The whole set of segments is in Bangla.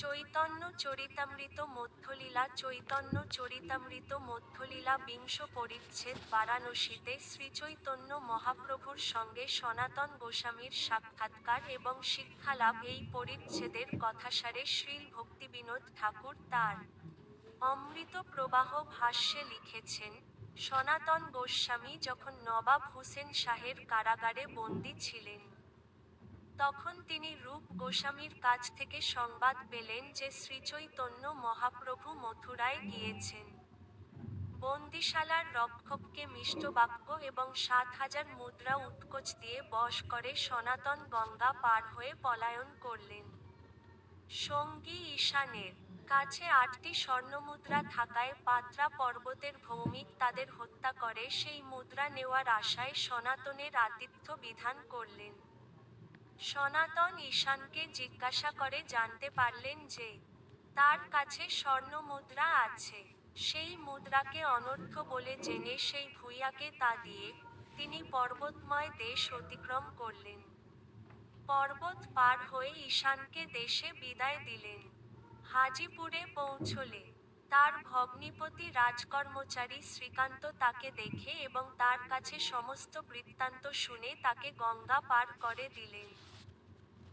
চৈতন্য চরিতামৃত মধ্যলীলা চৈতন্য চরিতামৃত মধ্যলীলা বিংশ পরিচ্ছেদ বারাণসীতে শ্রীচৈতন্য মহাপ্রভুর সঙ্গে সনাতন গোস্বামীর সাক্ষাৎকার এবং শিক্ষালাভ। এই পরিচ্ছেদের কথাসারে শ্রীল ভক্তিবিনোদ ঠাকুর তাঁর অমৃত প্রবাহ ভাষ্যে লিখেছেন, সনাতন গোস্বামী যখন নবাব হুসেন শাহের কারাগারে বন্দী ছিলেন, তখন তিনি রূপ গোস্বামীর কাছ থেকে সংবাদ পেলেন যে শ্রীচৈতন্য মহাপ্রভু মথুরায় গিয়েছেন। বন্দিশালার রক্ষককে মিষ্টবাক্য এবং ৭,০০০ মুদ্রা উৎকোচ দিয়ে বশ করে সনাতন গঙ্গা পার হয়ে পলায়ন করলেন। সঙ্গী ঈশানের কাছে ৮টি স্বর্ণমুদ্রা থাকায় পাত্রা পর্বতের ভৌমিক তাদের হত্যা করে সেই মুদ্রা নেওয়ার আশায় সনাতনের আতিথ্য বিধান করলেন। সনাতন ঈশানকে জিজ্ঞাসা করে জানতে পারলেন যে তার কাছে স্বর্ণ মুদ্রা আছে। সেই মুদ্রাকে অনর্থ বলে জেনে সেই ভূঁইয়াকে তা দিয়ে তিনি পর্বতময় দেশ অতিক্রম করলেন। পর্বত পার হয়ে ঈশানকে দেশে বিদায় দিলেন। হাজিপুরে পৌঁছলে তার ভগ্নিপতি রাজকর্মচারী শ্রীকান্ত তাকে দেখে এবং তার কাছে সমস্ত বৃত্তান্ত শুনে তাকে গঙ্গা পার করে দিলেন।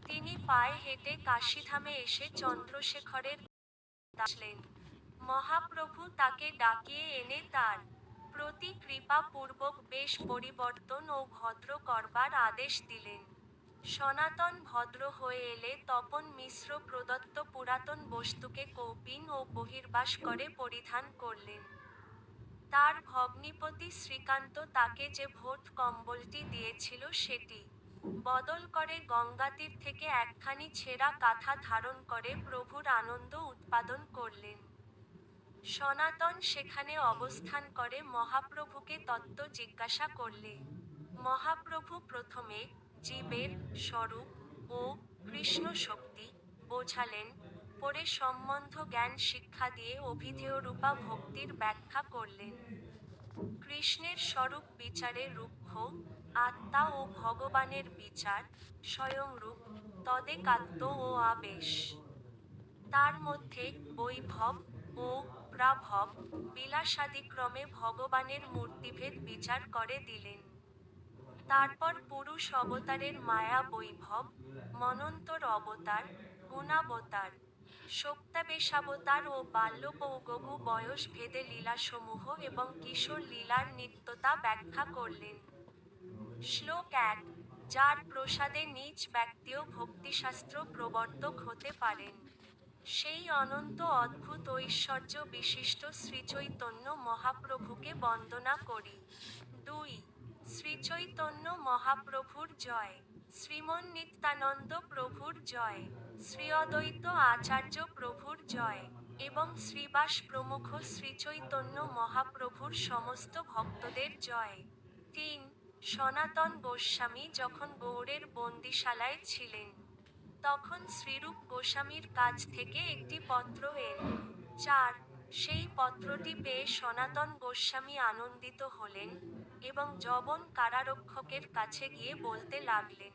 তিনি পায়ে হেঁটে কাশীধামে এসে চন্দ্রশেখরের আসলেন। মহাপ্রভু তাকে ডাকিয়ে এনে তার প্রতি কৃপা পূর্বক বেশ পরিবর্তন ও ভদ্র করবার আদেশ দিলেন। সনাতন ভদ্র হয়ে এলে তপন মিশ্র প্রদত্ত পুরাতন বস্তুকে কৌপিন ও বহির্বাস করে পরিধান করলেন। তার ভগ্নিপতি শ্রীকান্ত তাকে যে ভোট কম্বলটি দিয়েছিল সেটি বদল করে গঙ্গাতীর থেকে একখানি ছেঁড়া কাঁথা ধারণ করে প্রভুর আনন্দ উৎপাদন করলেন। সনাতন সেখানে অবস্থান করে মহাপ্রভুকে তত্ত্ব জিজ্ঞাসা করলে মহাপ্রভু প্রথমে জীবের স্বরূপ ও কৃষ্ণ শক্তি বোঝালেন, পরে সম্বন্ধ জ্ঞান শিক্ষা দিয়ে অভিধেয়রূপা ভক্তির ব্যাখ্যা করলেন। কৃষ্ণের স্বরূপ বিচারে রূক্ষ, আত্মা ও ভগবানের বিচার স্বয়ংরূপ, তদেকাত্ম ও আবেশ। তার মধ্যে বৈভব ও প্রাভব বিলাসাদিক্রমে ভগবানের মূর্তিভেদ বিচার করে দিলেন। তারপর পুরুষ অবতারের মায়া বৈভব, মনন্তর অবতার, গুণাবতার, শক্তাবেশাবতার ও বাল্যপৌগগু বয়স ভেদে লীলাসমূহ এবং কিশোর লীলার নিত্যতা ব্যাখ্যা করলেন। শ্লোক ১, যার প্রসাদে নিজ ব্যক্তিও ভক্তিশাস্ত্র প্রবর্তক হতে পারেন, সেই অনন্ত অদ্ভুত ঐশ্বর্য বিশিষ্ট শ্রীচৈতন্য মহাপ্রভুকে বন্দনা করি। ২. শ্রীচৈতন্য মহাপ্রভুর জয়। শ্রীমন নিত্যানন্দ প্রভুর জয়। শ্রী অদ্বৈত আচার্য প্রভুর জয়। এবং শ্রীবাস প্রমুখ শ্রীচৈতন্য মহাপ্রভুর সমস্ত ভক্তদের জয়। ৩. সনাতন গোস্বামী যখন গৌড়ের বন্দিশালায় ছিলেন, তখন শ্রীরূপ গোস্বামীর কাছ থেকে একটি পত্র এল। ৪. সেই পত্রটি পেয়ে সনাতন গোস্বামী আনন্দিত হলেন এবং যবন কারারক্ষকের কাছে গিয়ে বলতে লাগলেন।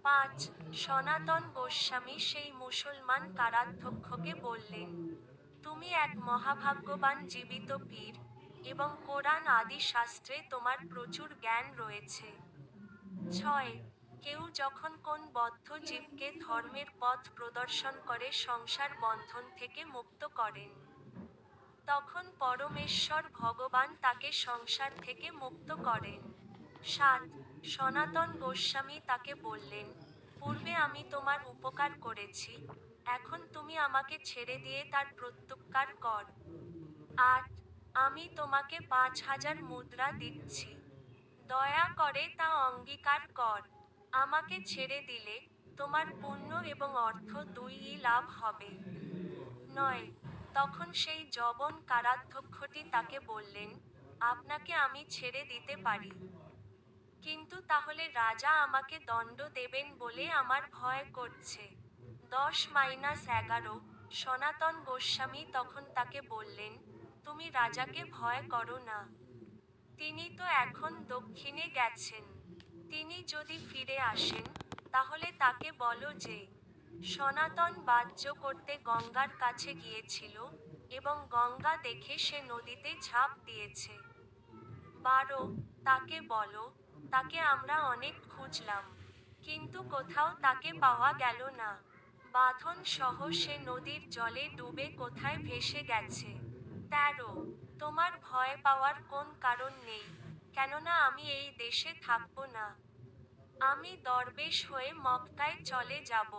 ৫. সনাতন গোস্বামী সেই মুসলমান কারাধ্যক্ষকে বললেন, তুমি এক মহাভাগ্যবান জীবিত পীর, এবং কোরআন আদি শাস্ত্রে তোমার প্রচুর জ্ঞান রয়েছে। ৬. কেউ যখন কোন বদ্ধ জীবকে ধর্মের পথ প্রদর্শন করে সংসার বন্ধন থেকে মুক্ত করেন, তখন পরমেশ্বর ভগবান তাকে সংসার থেকে মুক্ত করেন। ৭. সনাতন গোস্বামী তাকে বললেন, পূর্বে আমি তোমার উপকার করেছি, এখন তুমি আমাকে ছেড়ে দিয়ে তার প্রত্যুপকার কর। ৮. আমি তোমাকে ৫,০০০ মুদ্রা দিচ্ছি, দয়া করে তা অঙ্গীকার কর। আমাকে ছেড়ে দিলে তোমার পুণ্য এবং অর্থ দুইই লাভ হবে। ৯. তখন সেই যবন কারাধ্যক্ষটি তাকে বললেন, আপনাকে আমি ছেড়ে দিতে পারি, কিন্তু তাহলে রাজা আমাকে দণ্ড দেবেন বলে আমার ভয় করছে। ১০-১১ সনাতন গোস্বামী তখন তাকে বললেন, তুমি রাজাকে ভয় করো না, তিনি তো এখন দক্ষিণে গেছেন। তিনি যদি ফিরে আসেন, তাহলে তাকে বলো যে সনাতন বাহ্য করতে গঙ্গার কাছে গিয়েছিল, এবং গঙ্গা দেখে সে নদীতে ঝাঁপ দিয়েছে। 12 তাকে বলো, তাকে আমরা অনেক খুঁজলাম, কিন্তু কোথাও তাকে পাওয়া গেল না। বাঁধন সহ সে নদীর জলে ডুবে কোথায় ভেসে গেছে। 13 তোমার ভয় পাওয়ার কোন কারণ নেই, কেননা আমি এই দেশে থাকব না। আমি দরবেশ হয়ে মক্কায় চলে যাব।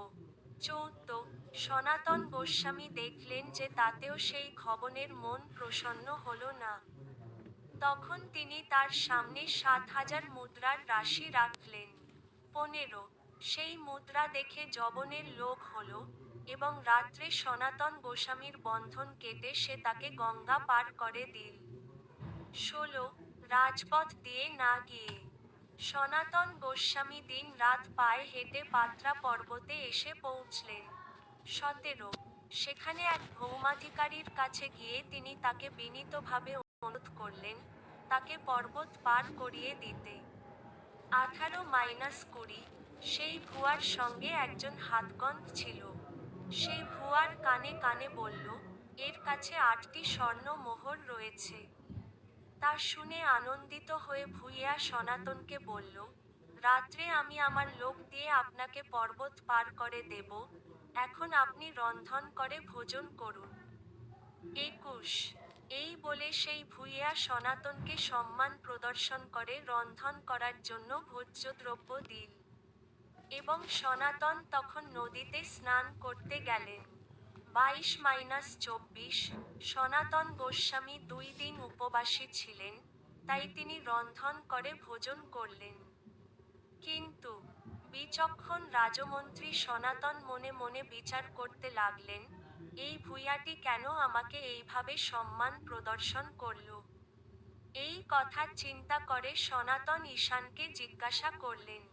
14 সনাতন গোস্বামী দেখলেন যে তাতেও সেই খবনের মন প্রসন্ন হল না। তখন তিনি তার সামনে 7,000 মুদ্রার রাশি রাখলেন। 15 সেই মুদ্রা দেখে যবনের লোভ হল, এবং রাত্রে সনাতন গোস্বামীর বন্ধন কেটে সে তাকে গঙ্গা পার করে দিল। 16 রাজপথ দিয়ে না গিয়ে সনাতন গোস্বামী দিন রাত পায়ে হেঁটে পাত্রা পর্বতে এসে পৌঁছলেন। 17 সেখানে এক ভৌমাধিকারীর কাছে গিয়ে তিনি তাকে বিনীতভাবে অনুরোধ করলেন তাকে পর্বত পার করিয়ে দিতে। 18-20 সেই ভুয়ার সঙ্গে একজন হাতগন্ধ ছিল। সেই ভুয়ার কানে কানে বলল, এর কাছে 8টি স্বর্ণ মোহর রয়েছে। তা শুনে আনন্দিত হয়ে ভুইয়া সনাতনকে বলল, রাত্রে আমি আমার লোক দিয়ে আপনাকে পর্বত পার করে দেব, এখন আপনি রন্ধন করে ভোজন করুন। 21 এই বলে সেই ভুইয়া সনাতনকে সম্মান প্রদর্শন করে রন্ধন করার জন্য ভোজ্যদ্রব্য দিল। এবং সনাতন তখন নদীতে স্নান করতে গেলেন। 22-24 সনাতন গোস্বামী 2 দিন উপবাসী ছিলেন, তাই তিনি রন্ধন করে ভোজন করলেন। কিন্তু বিচক্ষণ রাজমন্ত্রী সনাতন মনে মনে বিচার করতে লাগলেন, এই ভুইয়াটি কেন আমাকে এইভাবে সম্মান প্রদর্শন করল। এই কথা চিন্তা করে সনাতন ঈশানকে জিজ্ঞাসা করলেন,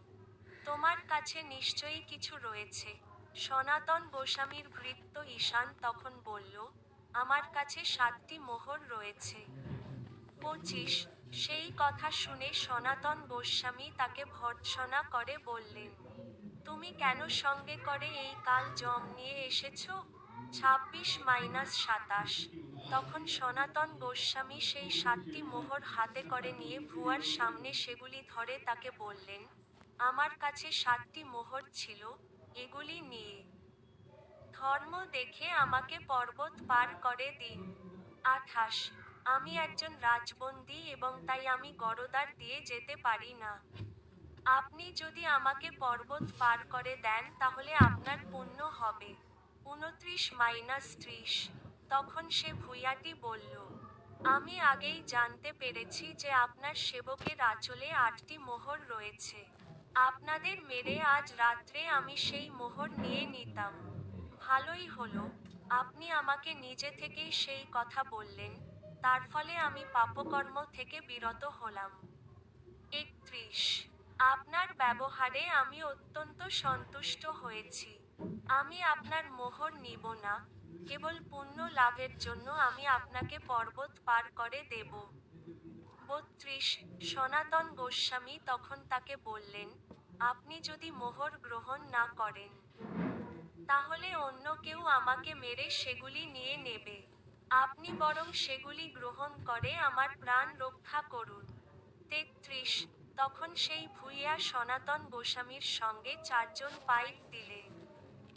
তোমার কাছে নিশ্চয়ই কিছু রয়েছে। সনাতন গোস্বামীর ভৃত্য ঈশান তখন বলল, আমার কাছে 7টি মোহর রয়েছে। 25 সেই কথা শুনে সনাতন গোস্বামী তাকে ভর্ৎসনা করে বললেন, তুমি কেন সঙ্গে করে এই কাল জম নিয়ে এসেছ। 26-27 তখন সনাতন গোস্বামী সেই 7টি মোহর হাতে করে নিয়ে ভুয়ার সামনে সেগুলি ধরে তাকে বললেন, আমার কাছে 7টি মোহর ছিল, এগুলি নিয়ে ধর্ম দেখে আমাকে পর্বত পার করে দিন। 28 আমি একজন রাজবন্দী এবং তাই আমি গরদার দিয়ে যেতে পারি না। আপনি যদি আমাকে পর্বত পার করে দেন তাহলে আপনার পুণ্য হবে। 29-30 তখন সে ভুইয়াটি বলল, আমি আগেই জানতে পেরেছি যে আপনার সেবকের আঁচলে 8টি মোহর রয়েছে। আপনাদের মেরে আজ রাত্রে আমি সেই মোহর নিয়ে নিতাম। ভালোই হলো, আপনি আমাকে নিজে থেকেই সেই কথা বললেন, তার ফলে আমি পাপকর্ম থেকে বিরত হলাম। 31 আপনার ব্যবহারে আমি অত্যন্ত সন্তুষ্ট হয়েছি। আমি আপনার মোহর নিব না, কেবল পুণ্য লাভের জন্য আমি আপনাকে পর্বত পার করে দেব। 32 সনাতন গোস্বামী তখন তাকে বললেন, আপনি যদি মোহর গ্রহণ না করেন তাহলে অন্য কেউ আমাকে মেরে সেগুলি নিয়ে নেবে। আপনি বরং সেগুলি গ্রহণ করে আমার প্রাণ রক্ষা করুন। 33 তখন সেই ভুইয়া সনাতন গোস্বামীর সঙ্গে 4 জন পাইক দিলেন,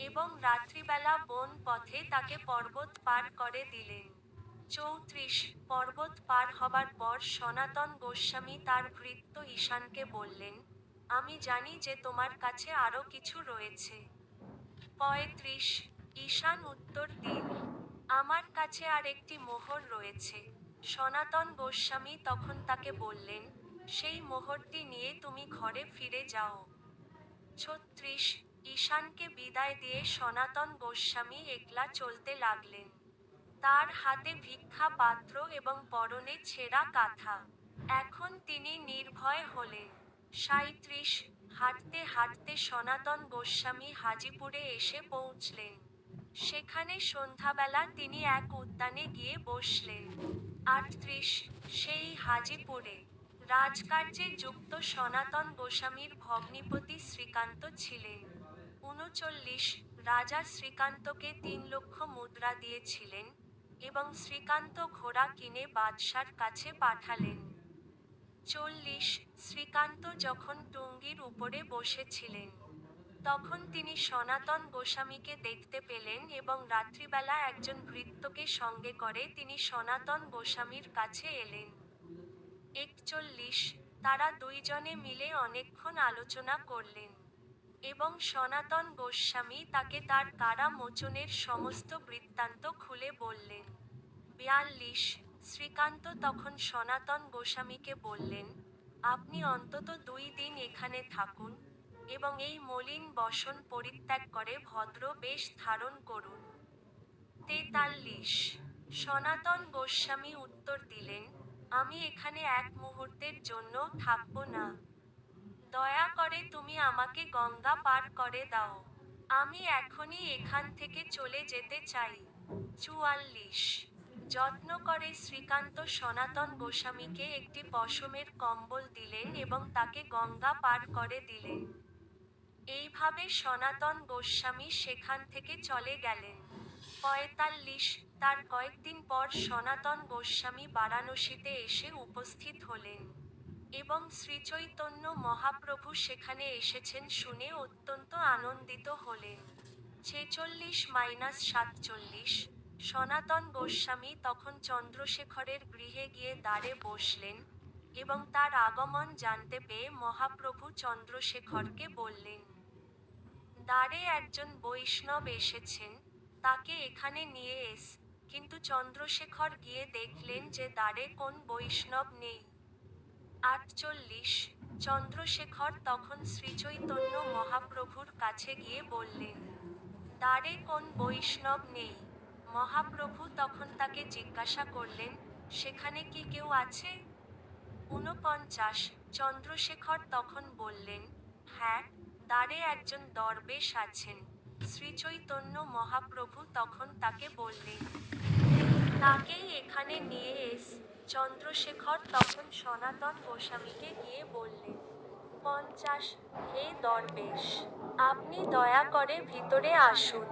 এবং রাত্রিবেলা বন পথে তাকে পর্বত পার করে দিলেন। 34 পর্বত পার হবার পর সনাতন গোস্বামী তার ভৃত্য ঈশানকে বললেন, আমি জানি যে তোমার কাছে আরও কিছু রয়েছে। 35 ঈশান উত্তর দিল, আমার কাছে আর একটি মোহর রয়েছে। সনাতন গোস্বামী তখন তাকে বললেন, সেই মোহরটি নিয়ে তুমি ঘরে ফিরে যাও। 36 ঈশানকে বিদায় দিয়ে সনাতন গোস্বামী একলা চলতে লাগলেন। তার হাতে ভিক্ষা পাত্র এবং পরনে ছেঁড়া কাঁথা। এখন তিনি নির্ভয় হলেন। 37 হাঁটতে হাঁটতে সনাতন গোস্বামী হাজিপুরে এসে পৌঁছলেন। সেখানে সন্ধ্যাবেলা তিনি এক উদ্যানে গিয়ে বসলেন। 38 সেই হাজিপুরে রাজকার্যে যুক্ত সনাতন গোস্বামীর ভগ্নিপতি শ্রীকান্ত ছিলেন। 39 রাজা শ্রীকান্তকে 3 লক্ষ মুদ্রা দিয়েছিলেন, এবং শ্রীকান্ত ঘোড়া কিনে বাদশার কাছে পাঠালেন। 40 শ্রীকান্ত যখন টুঙ্গির উপরে বসেছিলেন, তখন তিনি সনাতন গোস্বামীকে দেখতে পেলেন এবং রাত্রিবেলা একজন ভৃত্যকে সঙ্গে করে তিনি সনাতন গোস্বামীর কাছে এলেন। 41 তারা দুইজনে মিলে অনেকক্ষণ আলোচনা করলেন, এবং সনাতন গোস্বামী তাকে তার কারা মোচনের সমস্ত বৃত্তান্ত খুলে বললেন। 42 শ্রীকান্ত তখন সনাতন গোস্বামীকে বললেন, আপনি অন্তত 2 দিন এখানে থাকুন, এবং এই মলিন বসন পরিত্যাগ করে ভদ্র বেশ ধারণ করুন। 43 সনাতন গোস্বামী উত্তর দিলেন, আমি এখানে এক মুহূর্তের জন্য থাকব না। দয়া করে তুমি আমাকে গঙ্গা পার করে দাও। আমি এখনই এখান থেকে চলে যেতে চাই। 44 যত্ন করে শ্রীকান্ত সনাতন গোস্বামীকে একটি পশমের কম্বল দিলেন এবং তাকে গঙ্গা পার করে দিলেন। এইভাবে সনাতন গোস্বামী সেখান থেকে চলে গেলেন। 45 তার কয়েকদিন পর সনাতন গোস্বামী বারাণসীতে এসে উপস্থিত হলেন, এবং শ্রীচৈতন্য মহাপ্রভু সেখানে এসেছেন শুনে অত্যন্ত আনন্দিত হলেন। 46-47 সনাতন গোস্বামী তখন চন্দ্রশেখরের গৃহে গিয়ে দ্বারে বসলেন, এবং তার আগমন জানতে পেয়ে মহাপ্রভু চন্দ্রশেখরকে বললেন, দ্বারে একজন বৈষ্ণব এসেছেন, তাকে এখানে নিয়ে এস। কিন্তু চন্দ্রশেখর গিয়ে দেখলেন যে দ্বারে কোন বৈষ্ণব নেই। 48 চন্দ্রশেখর তখন শ্রীচৈতন্য মহাপ্রভুর কাছে গিয়ে বললেন, দ্বারে কোন বৈষ্ণব নেই। মহাপ্রভু তখন তাকে জিজ্ঞাসা করলেন, সেখানে কি কেউ আছে? 49 চন্দ্রশেখর তখন বললেন, হ্যাঁ, দ্বারে একজন দরবেশ আছেন। শ্রীচৈতন্য মহাপ্রভু তখন তাকে বললেন, তাকেই এখানে নিয়ে এস। চন্দ্রশেখর তখন সনাতন গোস্বামীকে গিয়ে বললেন, 50 হে দরবেশ, আপনি দয়া করে ভিতরে আসুন।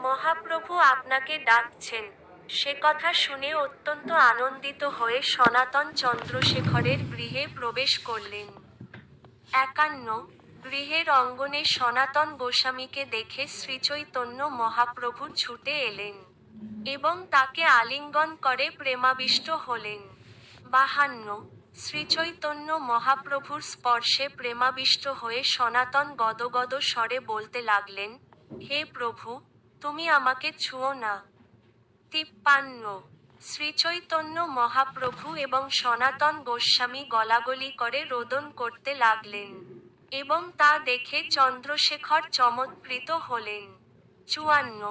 মহাপ্রভু আপনাকে ডাকছেন। সে কথা শুনে অত্যন্ত আনন্দিত হয়ে সনাতন চন্দ্রশেখরের গৃহে প্রবেশ করলেন। 51 গৃহের অঙ্গনে সনাতন গোস্বামীকে দেখে শ্রীচৈতন্য মহাপ্রভু ছুটে এলেন, এবং তাকে আলিঙ্গন করে প্রেমাবিষ্ট হলেন। 52 শ্রীচৈতন্য মহাপ্রভুর স্পর্শে প্রেমাবিষ্ট হয়ে সনাতন গদগদ স্বরে বলতে লাগলেন, হে প্রভু, তুমি আমাকে ছুঁয়ো না। 53 শ্রীচৈতন্য মহাপ্রভু এবং সনাতন গোস্বামী গলাগলি করে রোদন করতে লাগলেন, এবং তা দেখে চন্দ্রশেখর চমৎকৃত হলেন। 54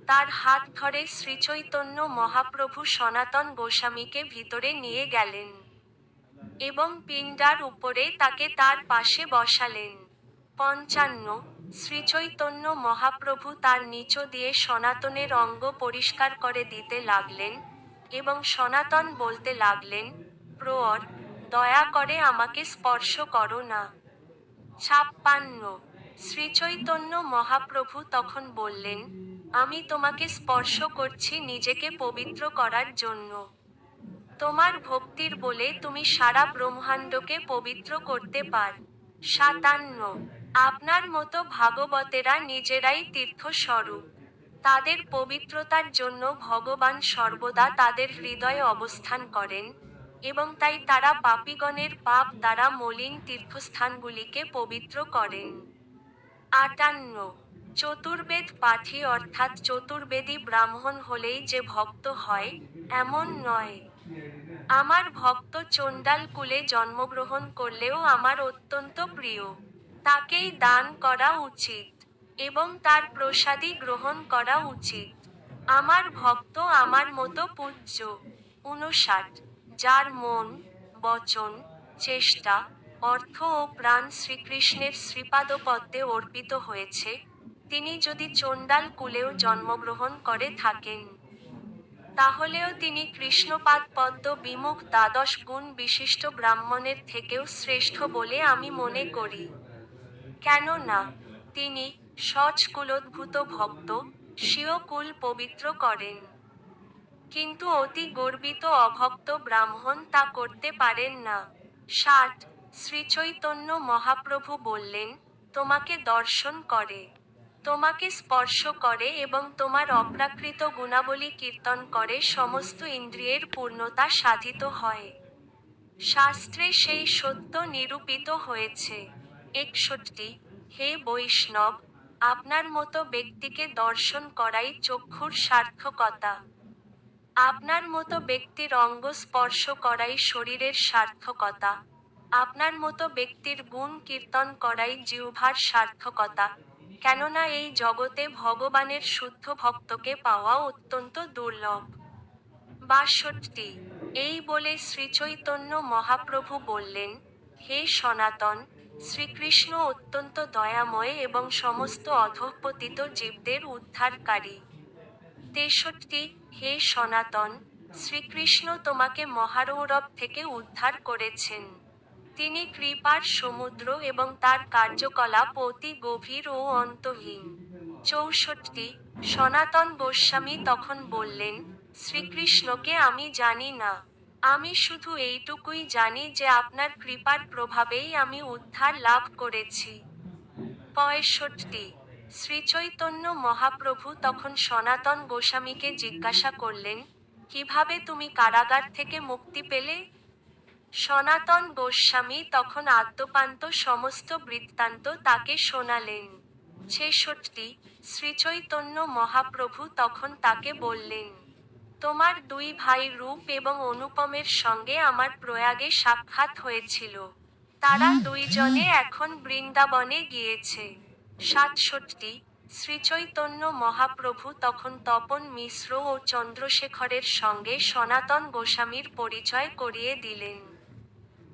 তার হাত ধরে শ্রীচৈতন্য মহাপ্রভু সনাতন গোস্বামীকে ভিতরে নিয়ে গেলেন, এবং পিণ্ডার উপরে তাকে তার পাশে বসালেন। 55 শ্রীচৈতন্য মহাপ্রভু তার নিচ দিয়ে সনাতনের অঙ্গ পরিষ্কার করে দিতে লাগলেন, এবং সনাতন বলতে লাগলেন, প্রর, দয়া করে আমাকে স্পর্শ করো না। 56 শ্রীচৈতন্য মহাপ্রভু তখন বললেন, আমি তোমাকে স্পর্শ করছি নিজেকে পবিত্র করার জন্য। তোমার ভক্তির বলে তুমি সারা ব্রহ্মাণ্ডকে পবিত্র করতে পার। 57 আপনার মতো ভাগবতেরা নিজেরাই তীর্থস্বরূপ। তাদের পবিত্রতার জন্য ভগবান সর্বদা তাদের হৃদয়ে অবস্থান করেন, এবং তাই তারা পাপীগণের পাপ দ্বারা মলিন তীর্থস্থানগুলিকে পবিত্র করেন। 58 চতুর্বেদ পাঠী অর্থাৎ চতুর্বেদী ব্রাহ্মণ হলেই যে ভক্ত হয়, এমন নয়। আমার ভক্ত চণ্ডাল কুলে জন্মগ্রহণ করলেও আমার অত্যন্ত প্রিয়। তাকেই দান করা উচিত, এবং তার প্রসাদী গ্রহণ করা উচিত। আমার ভক্ত আমার মতো পূজ্য। 59 যার মন, বচন, চেষ্টা, অর্থ ও প্রাণ শ্রীকৃষ্ণের শ্রীপাদপদ্মে অর্পিত হয়েছে, তিনি যদি চণ্ডাল কুলেও জন্মগ্রহণ করে থাকেন, তাহলেও তিনি কৃষ্ণপাদ পদ্ম বিমুখ দ্বাদশ গুণ বিশিষ্ট ব্রাহ্মণের থেকেও শ্রেষ্ঠ বলে আমি মনে করি। কেননা তিনি সচ কুলোদ্ভূত ভক্ত, স্বীয় কুল পবিত্র করেন। কিন্তু অতি গর্বিত অভক্ত ব্রাহ্মণ তা করতে পারেন না। 60 শ্রীচৈতন্য মহাপ্রভু বললেন, তোমাকে দর্শন করে, তোমাকে স্পর্শ করে এবং তোমার অপ্রাকৃত গুণাবলী কীর্তন করে সমস্ত ইন্দ্রিয়ের পূর্ণতা সাধিত হয়। শাস্ত্রে সেই সত্য নিরূপিত হয়েছে। 61 হে বৈষ্ণব, আপনার মতো ব্যক্তিকে দর্শন করাই চক্ষুর সার্থকতা। আপনার মতো ব্যক্তির অঙ্গ স্পর্শ করাই শরীরের সার্থকতা। আপনার মতো ব্যক্তির গুণ কীর্তন করাই জিহ্বার সার্থকতা, কেননা এই জগতে ভগবানের শুদ্ধ ভক্তকে পাওয়া অত্যন্ত দুর্লভ। 62 এই বলে শ্রীচৈতন্য মহাপ্রভু বললেন, হে সনাতন, শ্রীকৃষ্ণ অত্যন্ত দয়াময় এবং সমস্ত অধঃপতিত জীবদের উদ্ধারকারী। 63 হে সনাতন, শ্রীকৃষ্ণ তোমাকে মহারৌরব থেকে উদ্ধার করেছেন। তিনি কৃপার সমুদ্র এবং তার কার্যকলাপ অতি গভীর ও অন্তহীন। 64 সনাতন গোস্বামী তখন বললেন, শ্রীকৃষ্ণকে আমি জানি না। আমি শুধু এইটুকুই জানি যে আপনার কৃপার প্রভাবেই আমি উদ্ধার লাভ করেছি। 65 শ্রীচৈতন্য মহাপ্রভু তখন সনাতন গোস্বামীকে জিজ্ঞাসা করলেন, কিভাবে তুমি কারাগার থেকে মুক্তি পেলে? সনাতন গোস্বামী তখন আদ্যোপান্ত সমস্ত বৃত্তান্ত তাকে শোনালেন। 66 শ্রীচৈতন্য মহাপ্রভু তখন তাকে বললেন, তোমার দুই ভাই রূপ এবং অনুপমের সঙ্গে আমার প্রয়াগে সাক্ষাৎ হয়েছিল। তারা দুইজনে এখন বৃন্দাবনে গিয়েছে। 67 শ্রীচৈতন্য মহাপ্রভু তখন তপন মিশ্র ও চন্দ্রশেখরের সঙ্গে সনাতন গোস্বামীর পরিচয় করিয়ে দিলেন।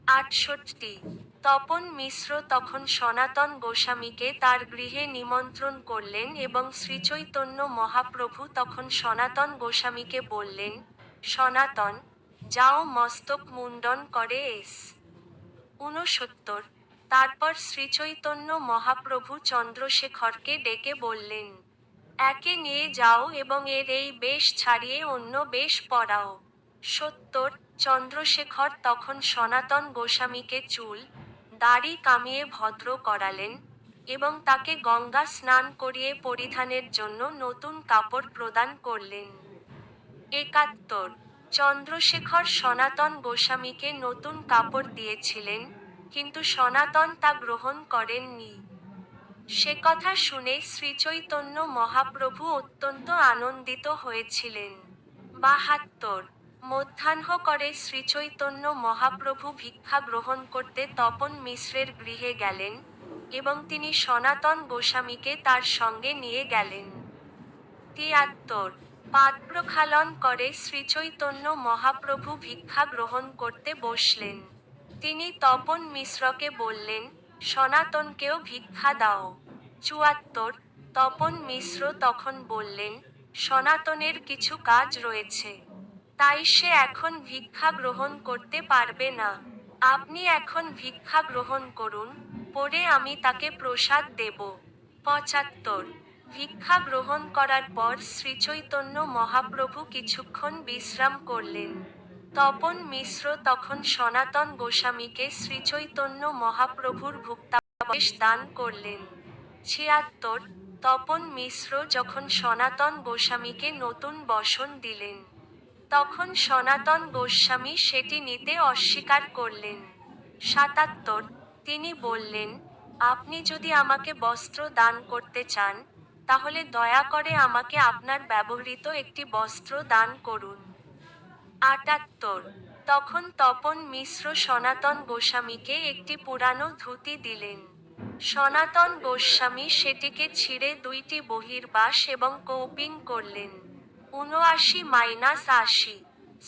68 তপন মিশ্র তখন সনাতন গোস্বামীকে তার গৃহে নিমন্ত্রণ করলেন এবং শ্রীচৈতন্য মহাপ্রভু তখন সনাতন গোস্বামীকে বললেন, সনাতন, যাও মস্তক মুণ্ডন করে এস। 69 তারপর শ্রীচৈতন্য মহাপ্রভু চন্দ্রশেখরকে ডেকে বললেন, একে নিয়ে যাও এবং এর এই বেশ ছাড়িয়ে অন্য বেশ পরাও। 70 চন্দ্রশেখর তখন সনাতন গোস্বামীকে চুল, দাড়ি কামিয়ে ভদ্র করালেন এবং তাকে গঙ্গা স্নান করিয়ে পরিধানের জন্য নতুন কাপড় প্রদান করলেন। 71 চন্দ্রশেখর সনাতন গোস্বামীকে নতুন কাপড় দিয়েছিলেন, কিন্তু সনাতন তা গ্রহণ করেননি। সে কথা শুনে শ্রীচৈতন্য মহাপ্রভু অত্যন্ত আনন্দিত হয়েছিলেন। 72 মধ্যাহ্ন করে শ্রীচৈতন্য মহাপ্রভু ভিক্ষা গ্রহণ করতে তপন মিশ্রের গৃহে গেলেন এবং তিনি সনাতন গোস্বামীকে তার সঙ্গে নিয়ে গেলেন। 73 পাদ প্রক্ষালন করে শ্রীচৈতন্য মহাপ্রভু ভিক্ষা গ্রহণ করতে বসলেন। তিনি তপন মিশ্রকে বললেন, সনাতনকেও ভিক্ষা দাও। 74 তপন মিশ্র তখন বললেন, সনাতনের কিছু কাজ রয়েছে, তাই সে এখন ভিক্ষা গ্রহণ করতে পারবে না। আপনি এখন ভিক্ষা গ্রহণ করুন, পরে আমি তাকে প্রসাদ দেব। 75 ভিক্ষা গ্রহণ করার পর শ্রীচৈতন্য মহাপ্রভু কিছুক্ষণ বিশ্রাম করলেন। তপন মিশ্র তখন সনাতন গোস্বামীকে শ্রীচৈতন্য মহাপ্রভুর ভুক্তাবশেষ দান করলেন। 76 তপন মিশ্র যখন সনাতন গোস্বামীকে নতুন বসন দিলেন, তখন সনাতন গোস্বামী সেটি নিতে অস্বীকার করলেন। 77 তিনি বললেন, আপনি যদি আমাকে বস্ত্র দান করতে চান, তাহলে দয়া করে আমাকে আপনার ব্যবহৃত একটি বস্ত্র দান করুন। 78 তখন তপন মিশ্র সনাতন গোস্বামীকে একটি পুরানো ধুতি দিলেন। সনাতন গোস্বামী সেটিকে ছিঁড়ে দুইটি বহির্বাস এবং কৌপিন করলেন। 79-80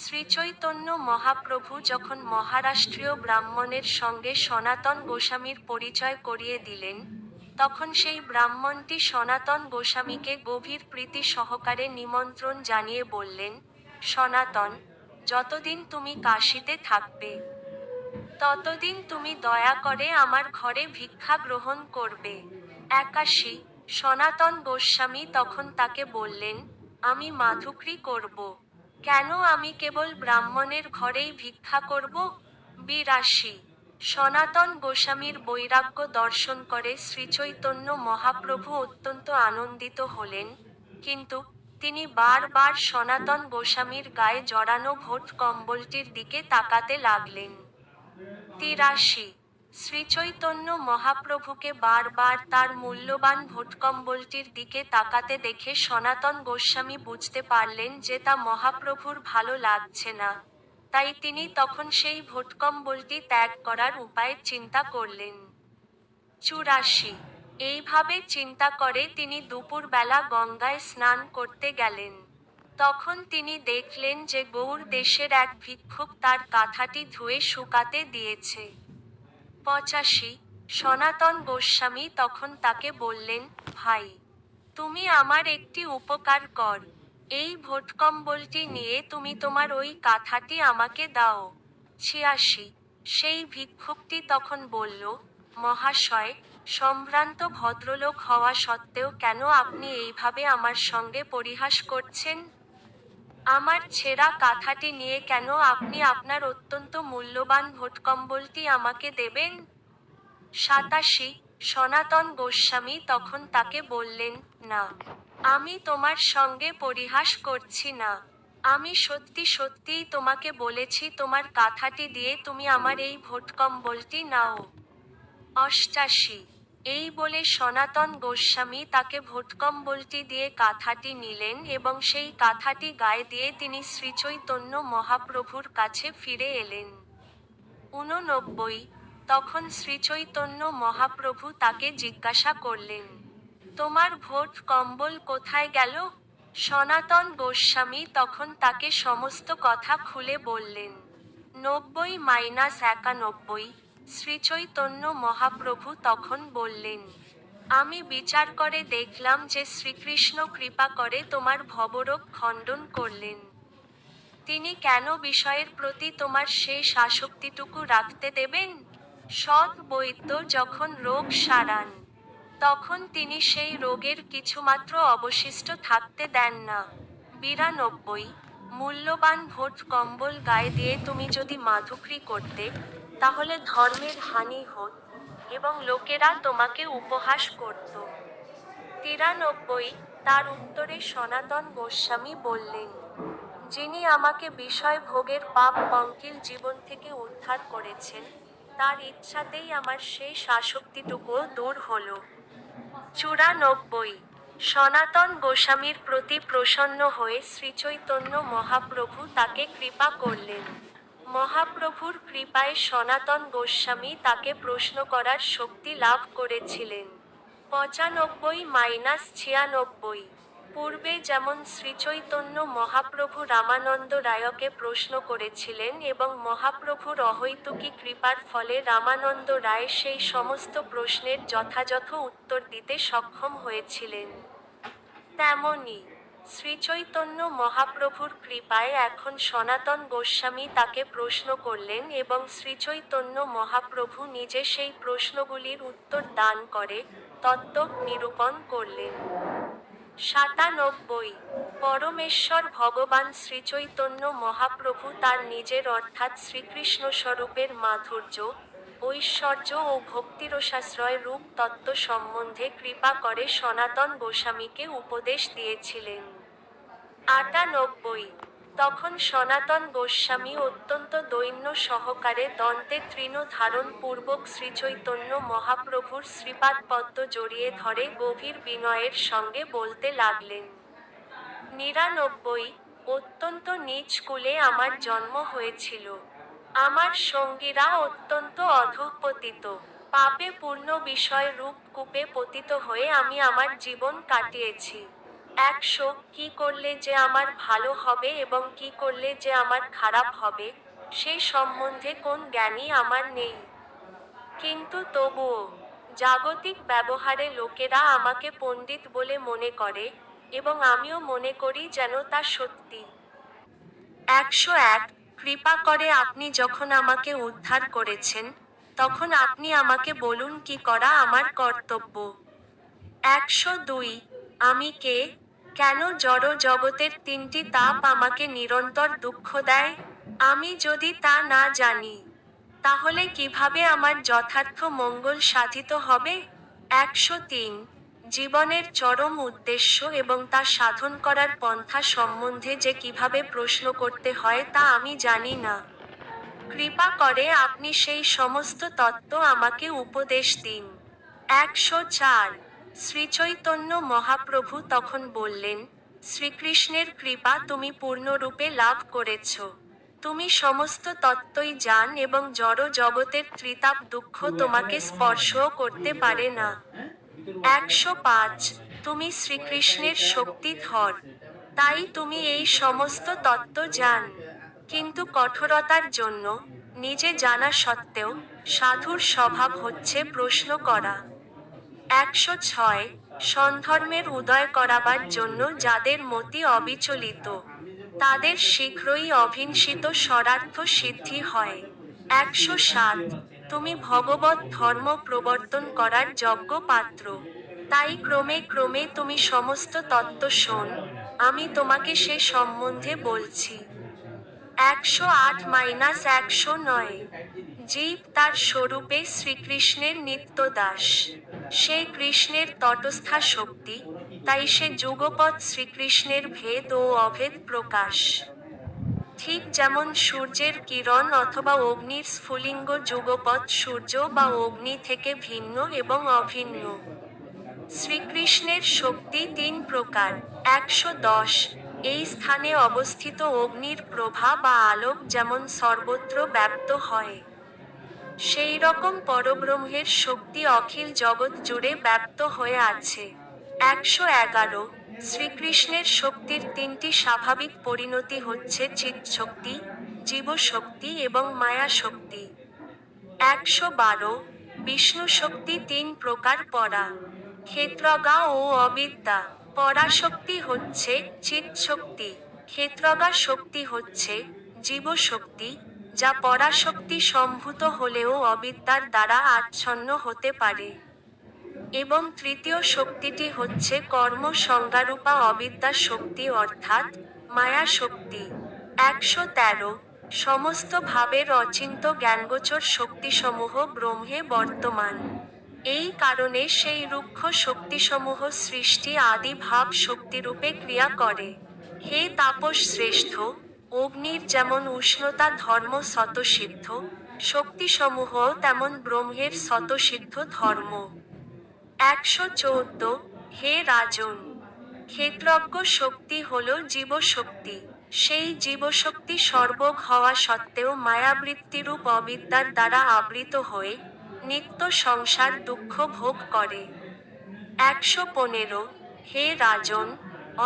শ্রীচৈতন্য মহাপ্রভু যখন মহারাষ্ট্রীয় ব্রাহ্মণের সঙ্গে সনাতন গোস্বামীর পরিচয় করিয়ে দিলেন, তখন সেই ব্রাহ্মণটি সনাতন গোস্বামীকে গভীর প্রীতি সহকারে নিমন্ত্রণ জানিয়ে বললেন, সনাতন, যতদিন তুমি কাশীতে থাকবে, ততদিন তুমি দয়া করে আমার ঘরে ভিক্ষা গ্রহণ করবে। 81 সনাতন গোস্বামী তখন তাকে বললেন, আমি মাধুকরী করব। কেন, আমি কেবল ব্রাহ্মণের ঘরেই ভিক্ষা করব? ৮২। সনাতন গোস্বামীর বৈরাগ্য দর্শন করে শ্রীচৈতন্য মহাপ্রভু অত্যন্ত আনন্দিত হলেন, কিন্তু তিনি বারবার সনাতন গোস্বামীর গায়ে জড়ানো ভোট কম্বলটির দিকে তাকাতে লাগলেন। ৮৩। শ্রীচৈতন্য মহাপ্রভুকে বারবার তার মূল্যবান ভোটকম্বলটির দিকে তাকাতে দেখে সনাতন গোস্বামী বুঝতে পারলেন যে তা মহাপ্রভুর ভালো লাগছে না, তাই তিনি তখন সেই ভোটকম্বলটি ত্যাগ করার উপায় চিন্তা করলেন। ৮৪। এইভাবে চিন্তা করে তিনি দুপুরবেলা গঙ্গায় স্নান করতে গেলেন। তখন তিনি দেখলেন যে গৌড় দেশের এক ভিক্ষুক তার কাঁথাটি ধুয়ে শুকাতে দিয়েছে। ৮৫। সনাতন গোস্বামী তখন তাকে বললেন, ভাই, তুমি আমার একটি উপকার কর, এই ভোটকম্বলটি নিয়ে তুমি তোমার ওই কাঁথাটি আমাকে দাও। ৮৬। সেই ভিক্ষুকটি তখন বলল, মহাশয়, সম্ভ্রান্ত ভদ্রলোক হওয়া সত্ত্বেও কেন আপনি এইভাবে আমার সঙ্গে পরিহাস করছেন? আমার ছেঁড়া কাঁথাটি নিয়ে কেন আপনি আপনার অত্যন্ত মূল্যবান ভোটকম্বলটি আমাকে দেবেন? ৮৭। সনাতন গোস্বামী তখন তাকে বললেন, না, আমি তোমার সঙ্গে পরিহাস করছি না। আমি সত্যি সত্যিই তোমাকে বলেছি তোমার কাঁথাটি দিয়ে তুমি আমার এই ভোটকম্বলটি নাও। ৮৮। এই বলে সনাতন গোস্বামী তাকে ভোটকম্বলটি দিয়ে কাঁথাটি নিলেন এবং সেই কাঁথাটি গায়ে দিয়ে তিনি শ্রীচৈতন্য মহাপ্রভুর কাছে ফিরে এলেন। ৮৯। তখন শ্রীচৈতন্য মহাপ্রভু তাকে জিজ্ঞাসা করলেন, তোমার ভোট কম্বল কোথায় গেল? সনাতন গোস্বামী তখন তাকে সমস্ত কথা খুলে বললেন। ৯০-৯১। শ্রীচৈতন্য মহাপ্রভু তখন বললেন, আমি বিচার করে দেখলাম যে শ্রীকৃষ্ণ কৃপা করে তোমার ভবরোগ খণ্ডন করলেন। তিনি কেন বিষয়ের প্রতি তোমার শেষ আসক্তিটুকু রাখতে দেবেন? সৎ বৈদ্য যখন রোগ সারান, তখন তিনি সেই রোগের কিছুমাত্র অবশিষ্ট থাকতে দেন না। ৯২। মূল্যবান ভোট কম্বল গায়ে দিয়ে তুমি যদি মাধুকরী করতে, তাহলে ধর্মের হানি হত এবং লোকেরা তোমাকে উপহাস করত। ৯৩। তার উত্তরে সনাতন গোস্বামী বললেন, যিনি আমাকে বিষয় ভোগের পাপ পঙ্কিল জীবন থেকে উদ্ধার করেছেন, তার ইচ্ছাতেই আমার শেষ আসক্তিটুকুও দূর হল। ৯৪। সনাতন গোস্বামীর প্রতি প্রসন্ন হয়ে শ্রীচৈতন্য মহাপ্রভু তাকে কৃপা করলেন। মহাপ্রভুর কৃপায় সনাতন গোস্বামী তাকে প্রশ্ন করার শক্তি লাভ করেছিলেন। ৯৫-৯৬। পূর্বে যেমন শ্রীচৈতন্য মহাপ্রভু রামানন্দ রায়কে প্রশ্ন করেছিলেন এবং মহাপ্রভুর অহৈতুকী কৃপার ফলে রামানন্দ রায় সেই সমস্ত প্রশ্নের যথাযথ উত্তর দিতে সক্ষম হয়েছিলেন, তেমনি শ্রীচৈতন্য মহাপ্রভুর কৃপায় এখন সনাতন গোস্বামী তাকে প্রশ্ন করলেন এবং শ্রীচৈতন্য মহাপ্রভু নিজে সেই প্রশ্নগুলির উত্তর দান করে তত্ত্ব নিরূপণ করলেন। ৯৭। পরমেশ্বর ভগবান শ্রীচৈতন্য মহাপ্রভু তার নিজের অর্থাৎ শ্রীকৃষ্ণ স্বরূপের মাধুর্য, ঐশ্বর্য ও ভক্তিরসাশ্রয় রূপ তত্ত্ব সম্বন্ধে কৃপা করে সনাতন গোস্বামীকে উপদেশ দিয়েছিলেন। ৯৮। তখন সনাতন গোস্বামী অত্যন্ত দৈন্য সহকারে দন্তে তৃণ ধারণ পূর্বক শ্রীচৈতন্য মহাপ্রভুর শ্রীপাদপদ্ম জড়িয়ে ধরে গভীর বিনয়ের সঙ্গে বলতে লাগলেন, ৯৯। অত্যন্ত নীচ কুলে আমার জন্ম হয়েছিল। আমার সঙ্গীরা অত্যন্ত অধঃপতিত, পাপে পূর্ণ বিষয় রূপ কূপে পতিত হয়ে আমি আমার জীবন কাটিয়েছি। ১০০। কি করলে যে আমার ভালো হবে এবং কি করলে যে আমার খারাপ হবে, সে সম্বন্ধে কোন জ্ঞানই আমার নেই। কিন্তু তবুও জাগতিক ব্যবহারে লোকেরা আমাকে পণ্ডিত বলে মনে করে, এবং আমিও মনে করি যেন তা সত্যি। ১০১। কৃপা করে আপনি যখন আমাকে উদ্ধার করেছেন, তখন আপনি আমাকে বলুন কি করা আমার কর্তব্য। 102 আমি কে? কেন জড় জগতের তিনটি তাপ আমাকে নিরন্তর দুঃখ দেয়? আমি যদি তা না জানি, তাহলে কিভাবে আমার যথার্থ মঙ্গল সাধিত হবে? 103 জীবনের চরম উদ্দেশ্য এবং তা সাধন করার পন্থা সম্বন্ধে যে কিভাবে প্রশ্ন করতে হয় তা আমি জানি না। কৃপা করে আপনি সেই সমস্ত তত্ত্ব আমাকে উপদেশ দিন। 104 শ্রীচৈতন্য মহাপ্রভু তখন বললেন, শ্রীকৃষ্ণের কৃপা তুমি পূর্ণরূপে লাভ করেছ। তুমি সমস্ত তত্ত্বই জান এবং জড় জগতের ত্রিতাপ দুঃখ তোমাকে স্পর্শও করতে পারে না। 105 তুমি শ্রীকৃষ্ণের শক্তিধর, তাই তুমি এই সমস্ত তত্ত্ব জান। কিন্তু কঠোরতার জন্য, নিজে জানা সত্ত্বেও, সাধুর স্বভাব হচ্ছে প্রশ্ন করা। 106 সন্ধর্মের উদয় করাবার জন্য যাদের মতি অবিচলিত, তাদের শীঘ্রই অভিংসিত স্বরার্থ সিদ্ধি হয়। 107 তুমি ভগবৎ ধর্ম প্রবর্তন করার যোগ্য পাত্র, তাই ক্রমে ক্রমে তুমি সমস্ত তত্ত্ব শোন, আমি তোমাকে সে সম্বন্ধে বলছি। 108-109 জীব তার স্বরূপে শ্রীকৃষ্ণের নিত্য দাস। সে কৃষ্ণের তটস্থা শক্তি, তাই সে যুগপৎ শ্রীকৃষ্ণের ভেদ ও অভেদ প্রকাশ। ঠিক যেমন সূর্যের কিরণ অথবা অগ্নির স্ফুলিঙ্গ যুগপৎ সূর্য বা অগ্নি থেকে ভিন্ন এবং অভিন্ন। শ্রীকৃষ্ণের শক্তি 3 প্রকার। 110 এই স্থানে অবস্থিত অগ্নির প্রভা বা আলোক যেমন সর্বত্র ব্যাপ্ত হয়, সেই রকম পরব্রহ্মের শক্তি অখিল জগৎ জুড়ে ব্যাপ্ত হয়ে আছে। 111 শ্রীকৃষ্ণের শক্তির 3টি স্বাভাবিক পরিণতি হচ্ছে চিৎশক্তি, জীবশক্তি এবং মায়া শক্তি। 112 বিষ্ণু শক্তি 3 প্রকার পরা, ক্ষেত্রজ্ঞা ও অবিদ্যা। পরাশক্তি হচ্ছে চিৎশক্তি, ক্ষেত্রজ্ঞা শক্তি হচ্ছে জীবশক্তি, যা পরাশক্তি সম্ভূত হলেও অবিদ্যার দ্বারা আচ্ছন্ন হতে পারে। এবং তৃতীয় শক্তিটি হচ্ছে কর্ম সংজ্ঞারূপা অবিদ্যা শক্তি অর্থাৎ মায়া শক্তি। 113 সমস্ত ভাবের অচিন্ত্য জ্ঞানগোচর শক্তিসমূহ ব্রহ্মে বর্তমান। এই কারণে সেই রুক্ষ শক্তিসমূহ সৃষ্টি আদি ভাব শক্তিরূপে ক্রিয়া করে। হে তাপস শ্রেষ্ঠ, অগ্নির যেমন উষ্ণতা ধর্ম স্বতঃসিদ্ধ, শক্তিসমূহ তেমন ব্রহ্মের স্বতঃসিদ্ধ ধর্ম। 114 হে রাজন, ক্ষেত্রজ্ঞ শক্তি হল জীবশক্তি। সেই জীবশক্তি সর্বগ হওয়া সত্ত্বেও মায়াবৃত্তিরূপ অবিদ্যার দ্বারা আবৃত হয়ে নিত্য সংসার দুঃখ ভোগ করে। 115 হে রাজন,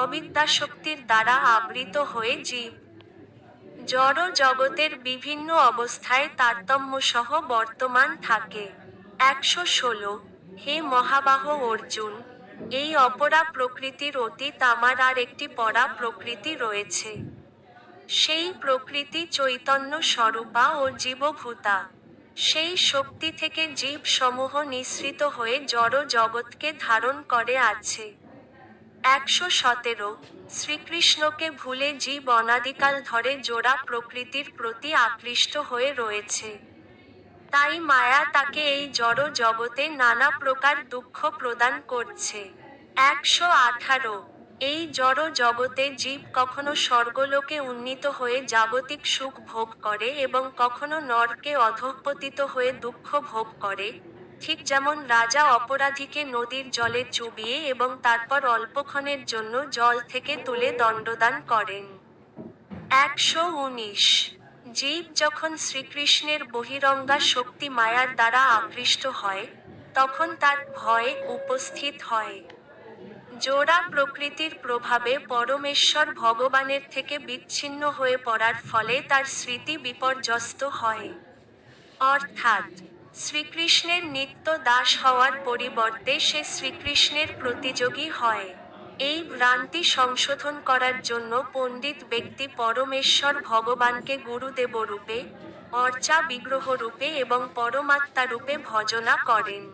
অবিদ্যাশক্তির দ্বারা আবৃত হয়ে জীব জড় জগতের বিভিন্ন অবস্থায় তারতম্যসহ বর্তমান থাকে। 116 হে মহাবাহ অর্জুন, এই অপরা প্রকৃতির অতীত আমার আর একটি পরা প্রকৃতি রয়েছে। সেই প্রকৃতি চৈতন্য স্বরূপা ও জীবভূতা। সেই শক্তি থেকে জীব সমূহ নিঃসৃত হয়ে জড় জগৎকে ধারণ করে আছে। 117 শ্রীকৃষ্ণকে ভুলে জীব অনাদিকাল ধরে জোড়া প্রকৃতির প্রতি আকৃষ্ট হয়ে রয়েছে। তাই মায়া তাকে এই জড় জগতে নানা প্রকার দুঃখ প্রদান করছে। 118 এই জড় জগতে জীব কখনো স্বর্গলোকে উন্নীত হয়ে জাগতিক সুখ ভোগ করে এবং কখনো নরকে অধঃপতিত হয়ে দুঃখ ভোগ করে, ঠিক যেমন রাজা অপরাধীকে নদীর জলে চুবিয়ে এবং তারপর অল্পক্ষণের জন্য জল থেকে তুলে দণ্ডদান করেন। 119 জীব যখন শ্রীকৃষ্ণের বহিরঙ্গা শক্তি মায়ার দ্বারা আকৃষ্ট হয়, তখন তার ভয় উপস্থিত হয়। জোড়া প্রকৃতির প্রভাবে পরমেশ্বর ভগবানের থেকে বিচ্ছিন্ন হয়ে পড়ার ফলে তার স্মৃতি বিপর্যস্ত হয়। অর্থাৎ শ্রীকৃষ্ণের নিত্য দাস হওয়ার পরিবর্তে সে শ্রীকৃষ্ণের প্রতিযোগী হয়। এই ভ্রান্তি সংশোধন করার জন্য পণ্ডিত ব্যক্তি পরমেশ্বর ভগবানকে গুরুদেবরূপে, অর্চা বিগ্রহরূপে এবং পরমাত্মারূপে ভজনা করেন।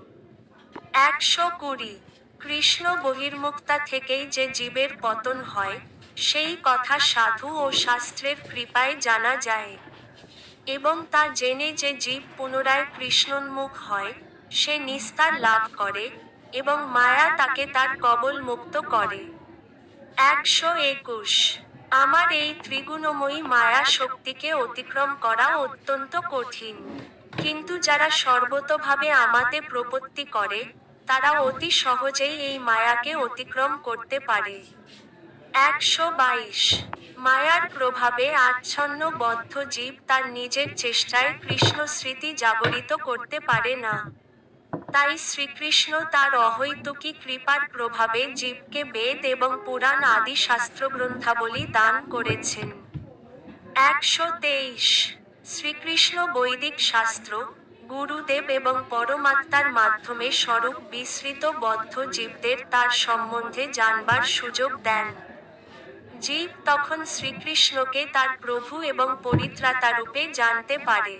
120 কৃষ্ণ বহির্মুক্তা থেকেই যে জীবের পতন হয়, সেই কথা সাধু ও শাস্ত্রের কৃপায় জানা যায়। এবং তা জেনে যে জীব পুনরায় কৃষ্ণোন্মুখ হয়, সে নিস্তার লাভ করে, এবং মায়া তাকে তার কবল মুক্ত করে। 121। আমার এই ত্রিগুণময়ী মায়া শক্তিকে অতিক্রম করা অত্যন্ত কঠিন। কিন্তু যারা সর্বতোভাবে আমাতে প্রপত্তি করে, তারা অতি সহজেই এই মায়াকে অতিক্রম করতে পারে। 122। মায়ার প্রভাবে আচ্ছন্ন বদ্ধ জীব তার নিজের চেষ্টায় কৃষ্ণ স্মৃতি জাগরিত করতে পারে না। তাই শ্রীকৃষ্ণ তার অহৈতুকী কৃপার প্রভাবে জীবকে বেদ এবং পুরাণ আদি শাস্ত্রগ্রন্থাবলী দান করেছেন। 123। শ্রীকৃষ্ণ বৈদিক শাস্ত্র, গুরুদেব এবং পরমাত্মার মাধ্যমে স্বরূপ বিস্মৃত বদ্ধ জীবদের তার সম্বন্ধে জানবার সুযোগ দেন। জীব তখন শ্রীকৃষ্ণকে তার প্রভু এবং পরিত্রাতারূপে জানতে পারে।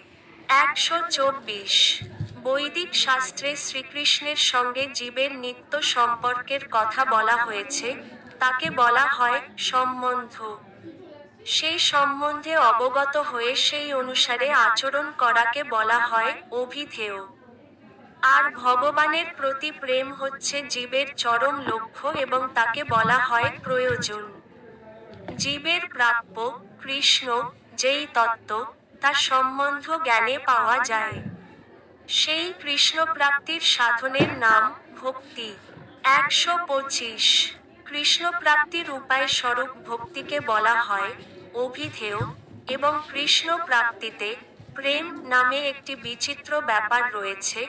124। বৈদিক শাস্ত্রে শ্রীকৃষ্ণের সঙ্গে জীবের নিত্য সম্পর্কের কথা বলা হয়েছে, তাকে বলা হয় সম্বন্ধ। সেই সম্বন্ধে অবগত হয়ে সেই অনুসারে আচরণ করাকে বলা হয় অভিধেয়। আর ভগবানের প্রতি প্রেম হচ্ছে জীবের চরম লক্ষ্য এবং তাকে বলা হয় প্রয়োজন। জীবের প্রাপ্য, কৃষ্ণ, যেই তত্ত্ব, তা সম্বন্ধ জ্ঞানে পাওয়া যায়। সেই কৃষ্ণপ্রাপ্তির সাধনের নাম ভক্তি। 125। কৃষ্ণপ্রাপ্তির উপায় স্বরূপ ভক্তিকে বলা হয় অভিধেয়, এবং কৃষ্ণ প্রাপ্তিতে প্রেম নামে একটি বিচিত্র ব্যাপার রয়েছে,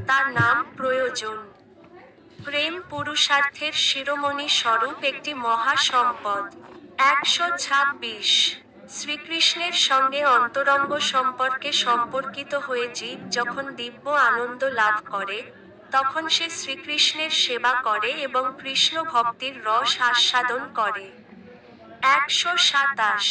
তার নাম প্রয়োজন। প্রেম পুরুষার্থের শিরোমণি স্বরূপ একটি মহা সম্পদ। 126। শ্রীকৃষ্ণের সঙ্গে অন্তরঙ্গ সম্পর্কে সম্পর্কিত হয়ে জীব যখন দিব্য আনন্দ লাভ করে, তখন সে শ্রীকৃষ্ণের সেবা করে এবং কৃষ্ণ ভক্তির রস আস্বাদন করে। 127।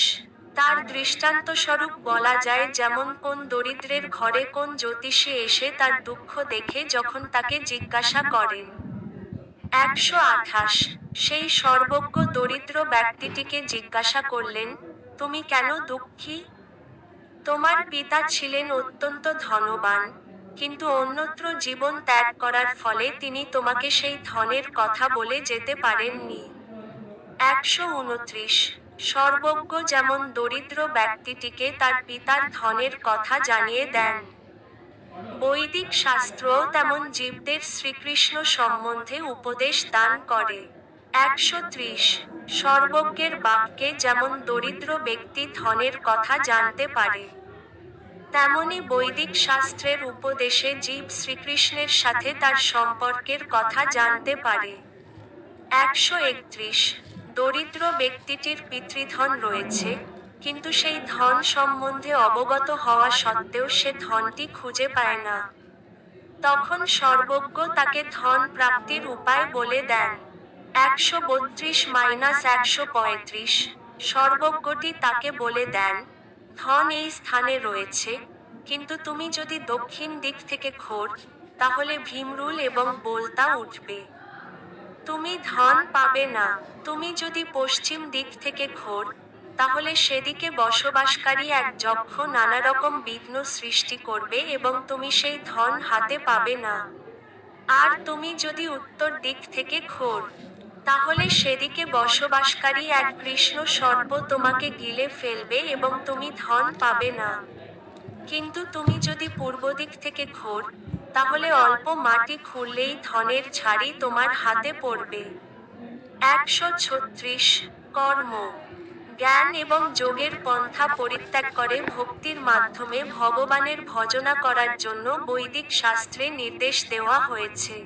তার দৃষ্টান্তস্বরূপ বলা যায়, যেমন কোন দরিদ্রের ঘরে কোন জ্যোতিষী এসে তার দুঃখ দেখে যখন তাকে জিজ্ঞাসা করেন। 128। সেই সর্বজ্ঞ দরিদ্র ব্যক্তিটিকে জিজ্ঞাসা করলেন, তুমি কেন দুঃখী? তোমার পিতা ছিলেন অত্যন্ত ধনবান, কিন্তু অন্যত্র জীবন ত্যাগ করার ফলে তিনি তোমাকে সেই ধনের কথা বলে যেতে পারেননি। 129। সর্বজ্ঞ যেমন দরিদ্র ব্যক্তিটিকে তার পিতার ধনের কথা জানিয়ে দেন, বৈদিক শাস্ত্রও তেমন জীবদের শ্রীকৃষ্ণ সম্বন্ধে উপদেশ দান করে। 130। সর্বজ্ঞের বাক্যে যেমন দরিদ্র ব্যক্তি ধনের কথা জানতে পারে, তেমনি বৈদিক শাস্ত্রের উপদেশে জীব শ্রীকৃষ্ণের সাথে তার সম্পর্কের কথা জানতে পারে। 131। দরিদ্র ব্যক্তিটির পিতৃধন রয়েছে, কিন্তু সেই ধন সম্বন্ধে অবগত হওয়া সত্ত্বেও সে ধনটি খুঁজে পায় না। তখন সর্বজ্ঞ তাকে ধন প্রাপ্তির উপায় বলে দেন। 132-135। সর্বজ্ঞটি তাকে বলে দেন, ধন এই স্থানে রয়েছে, কিন্তু তুমি যদি দক্ষিণ দিক থেকে ঘোর, তাহলে ভীমরুল এবং বোলতা উঠবে। তুমি ধন পাবে না। তুমি যদি পশ্চিম দিক থেকে ঘোর, তাহলে সেদিকে বসবাসকারী এক যক্ষ নানারকম বিঘ্ন সৃষ্টি করবে এবং তুমি সেই ধন হাতে পাবে না। আর তুমি যদি উত্তর দিক থেকে ঘোর, তাহলে সেদিকে বসবাসকারী এক কৃষ্ণ সর্প তোমাকে গিলে ফেলবে এবং তুমি ধন পাবে না। কিন্তু তুমি যদি পূর্ব দিক থেকে ঘোর, তাহলে অল্প মাটি খুঁড়লেই ধনের ঝাড়ি তোমার হাতে পড়বে। 136। কর্ম, জ্ঞান এবং যোগের পন্থা পরিত্যাগ করে ভক্তির মাধ্যমে ভগবানের ভজনা করার জন্য বৈদিক শাস্ত্রে নির্দেশ দেওয়া হয়েছে।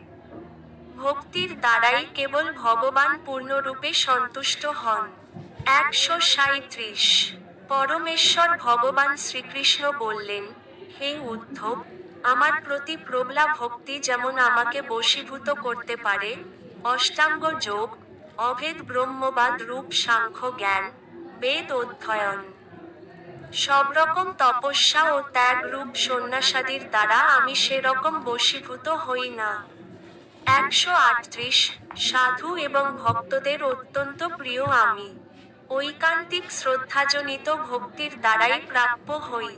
ভক্তির দ্বারাই কেবল ভগবান পূর্ণরূপে সন্তুষ্ট হন। 137। পরমেশ্বর ভগবান শ্রীকৃষ্ণ বললেন, হে উদ্ধব, আমার প্রতি প্রবলা ভক্তি যেমন আমাকে বশীভূত করতে পারে, অষ্টাঙ্গ যোগ, অভেদ ব্রহ্মবাদ রূপ সাংখ্য জ্ঞান, বেদ অধ্যয়ন, সব রকম তপস্যা ও ত্যাগ রূপ সন্ন্যাসাদির দ্বারা আমি সেরকম বশীভূত হই না। 138 সাধু এবং ভক্তদের অত্যন্ত প্রিয় আমি। ঐকান্তিক শ্রদ্ধাজনিত ভক্তির দ্বারাই প্রাপ্য হই।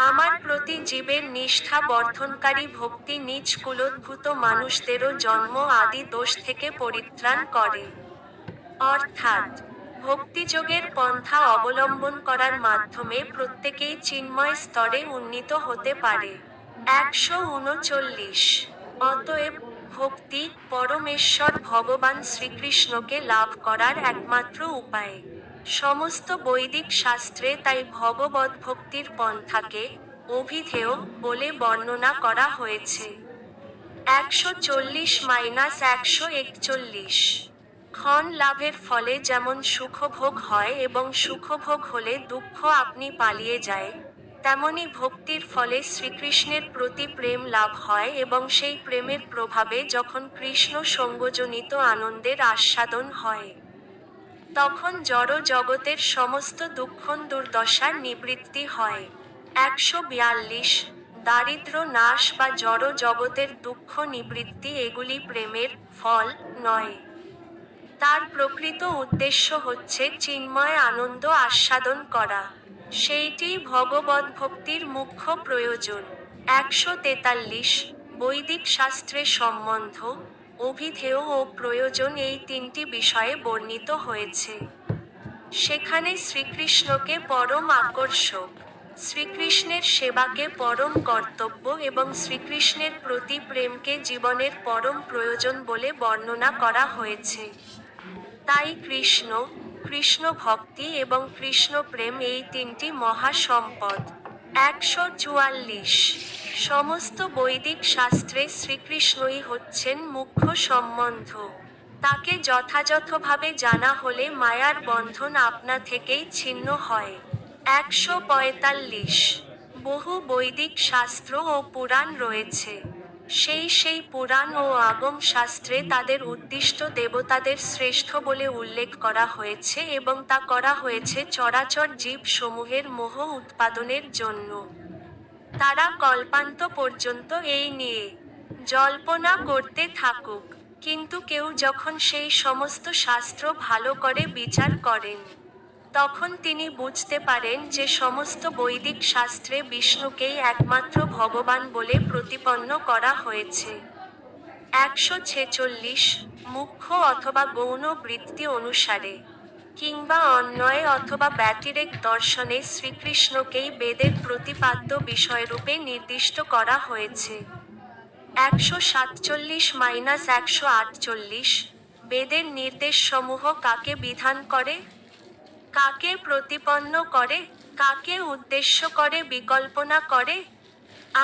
আমার প্রতি জীবের নিষ্ঠা বর্ধনকারী ভক্তি নিজ কুলোদ্ভূত মানুষদেরও জন্ম আদি দোষ থেকে পরিত্রাণ করে। অর্থাৎ ভক্তিযোগের পন্থা অবলম্বন করার মাধ্যমে প্রত্যেকেই চিন্ময় স্তরে উন্নীত হতে পারে। 139 অতএব ভক্তি পরমেশ্বর ভগবান শ্রীকৃষ্ণকে লাভ করার একমাত্র উপায়। সমস্ত বৈদিক শাস্ত্রে তাই ভগবদ্ভক্তির পন্থাকে অভিধেয় বলে বর্ণনা করা হয়েছে। 140-141 ক্ষণ লাভের ফলে যেমন সুখভোগ হয় এবং সুখভোগ হলে দুঃখ আপনি পালিয়ে যায়, তেমনি ভক্তির ফলে শ্রীকৃষ্ণের প্রতি প্রেম লাভ হয় এবং সেই প্রেমের প্রভাবে যখন কৃষ্ণ সঙ্গজনিত আনন্দের আস্বাদন হয়, তখন জড় জগতের সমস্ত দুঃখ দুর্দশার নিবৃত্তি হয়। 142 দারিদ্র্য নাশ বা জড় জগতের দুঃখ নিবৃত্তি এগুলি প্রেমের ফল নয়। তার প্রকৃত উদ্দেশ্য হচ্ছে চিন্ময় আনন্দ আস্বাদন করা। সেইটিই ভগবদ্ভক্তির মুখ্য প্রয়োজন। 143 বৈদিক শাস্ত্রে সম্বন্ধ, অভিধেয় ও প্রয়োজন এই তিনটি বিষয়ে বর্ণিত হয়েছে। সেখানে শ্রীকৃষ্ণকে পরম আকর্ষক, শ্রীকৃষ্ণের সেবাকে পরম কর্তব্য এবং শ্রীকৃষ্ণের প্রতি প্রেমকে জীবনের পরম প্রয়োজন বলে বর্ণনা করা হয়েছে। তাই কৃষ্ণ, কৃষ্ণ ভক্তি এবং কৃষ্ণ প্রেম এই তিনটি মহা সম্পদ। 144 সমস্ত বৈদিক শাস্ত্রে শ্রীকৃষ্ণই হচ্ছেন মুখ্য সম্বন্ধ। তাকে যথাযথভাবে জানা হলে মায়ার বন্ধন আপনা থেকেই ছিন্ন হয়। 145 বহু বৈদিক শাস্ত্র ও পুরাণ রয়েছে। সেই পুরাণ ও আগম শাস্ত্রে তাদের উদ্দিষ্ট দেবতাদের শ্রেষ্ঠ বলে উল্লেখ করা হয়েছে এবং তা করা হয়েছে চরাচর জীব সমূহের মোহ উৎপাদনের জন্য। তারা কল্পান্ত পর্যন্ত এই নিয়ে জল্পনা করতে থাকুক, কিন্তু কেউ যখন সেই সমস্ত শাস্ত্র ভালো করে বিচার করেন, তখন তিনি বুঝতে পারেন যে সমস্ত বৈদিক শাস্ত্রে বিষ্ণুকেই একমাত্র ভগবান বলে প্রতিপন্ন করা হয়েছে। 146 মুখ্য অথবা গৌণ বৃত্তি অনুসারে কিংবা অন্বয়ে অথবা ব্যতিরেক দর্শনে শ্রীকৃষ্ণকেই বেদের প্রতিপাদ্য বিষয়রূপে নির্দিষ্ট করা হয়েছে। 147-148 বেদের নির্দেশসমূহ কাকে বিধান করে, কাকে প্রতিপন্ন করে, কাকে উদ্দেশ্য করে বিকল্পনা করে?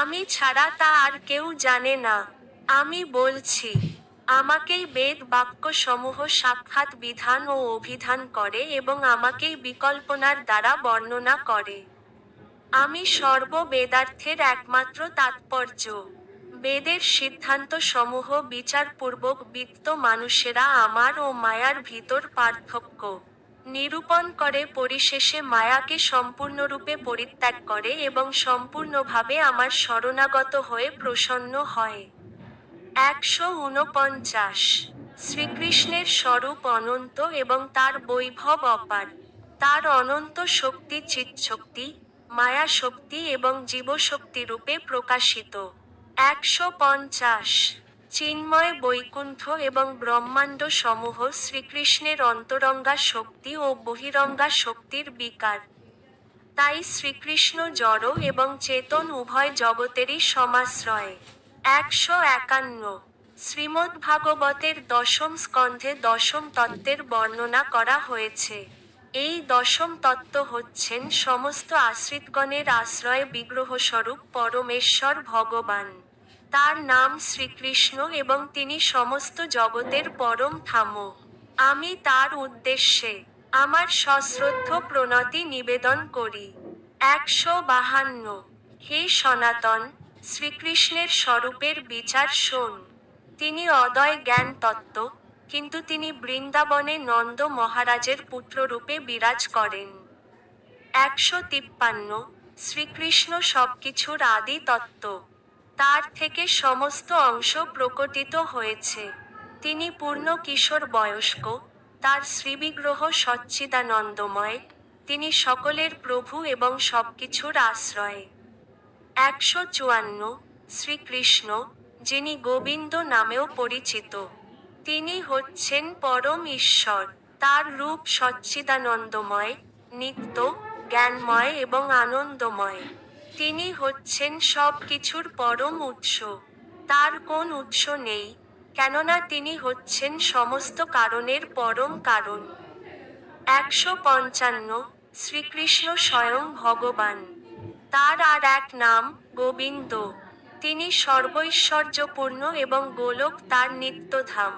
আমি ছাড়া তা আর কেউ জানে না। আমি বলছি, আমাকেই বেদ বাক্য সমূহ সাক্ষাৎ বিধান ও অভিধান করে এবং আমাকেই বিকল্পনার দ্বারা বর্ণনা করে। আমি সর্ব বেদার্থের একমাত্র তাৎপর্য। বেদের সিদ্ধান্ত সমূহ বিচারপূর্বক বিত্ত মানুষেরা আমার ও মায়ার ভিতর পার্থক্য নিরূপণ করে পরিশেষে মায়াকে সম্পূর্ণরূপে পরিত্যাগ করে এবং সম্পূর্ণভাবে আমার শরণাগত হয়ে প্রসন্ন হয়। 149 শ্রীকৃষ্ণের স্বরূপ অনন্ত এবং তার বৈভব অপার। তার অনন্ত শক্তি চিৎশক্তি, মায়া শক্তি এবং জীবশক্তি রূপে প্রকাশিত। 150 চিন্ময় বৈকুণ্ঠ এবং ব্রহ্মাণ্ড সমূহ শ্রীকৃষ্ণের অন্তরঙ্গা শক্তি ও বহিরঙ্গা শক্তির বিকার। তাই শ্রীকৃষ্ণ জড় এবং চেতন উভয় জগতেরই সমাশ্রয়। 151 শ্রীমদ্ভাগবতের দশম স্কন্ধে দশম তত্ত্বের বর্ণনা করা হয়েছে। এই দশম তত্ত্ব হচ্ছেন সমস্ত আশ্রিতগণের আশ্রয় বিগ্রহস্বরূপ পরমেশ্বর ভগবান। তার নাম শ্রীকৃষ্ণ এবং তিনি সমস্ত জগতের পরম ধাম। আমি তার উদ্দেশ্যে আমার সশ্রদ্ধ প্রণতি নিবেদন করি। 152 হে সনাতন, শ্রীকৃষ্ণের স্বরূপের বিচার শোন। তিনি অদয় জ্ঞান তত্ত্ব, কিন্তু তিনি বৃন্দাবনে নন্দ মহারাজের পুত্ররূপে বিরাজ করেন। 153 শ্রীকৃষ্ণ সবকিছুর আদি তত্ত্ব। তার থেকে সমস্ত অংশ প্রকটিত হয়েছে। তিনি পূর্ণ কিশোর বয়স্ক, তার শ্রীবিগ্রহ সচ্চিদানন্দময়, তিনি সকলের প্রভু এবং সবকিছুর আশ্রয়। 154 শ্রীকৃষ্ণ, যিনি গোবিন্দ নামেও পরিচিত। তিনি হচ্ছেন পরম ঈশ্বর। তার রূপ সচ্চিদানন্দময়, নিত্য, জ্ঞানময় এবং আনন্দময়। তিনি হচ্ছেন সব কিছুর পরম উৎস। তার কোন উৎস নেই, কেননা তিনি হচ্ছেন সমস্ত কারণের পরম কারণ। 155 শ্রীকৃষ্ণ স্বয়ং ভগবান। তার আর এক নাম গোবিন্দ। তিনি সর্বৈশ্বর্যপূর্ণ এবং গোলক তার নিত্যধাম।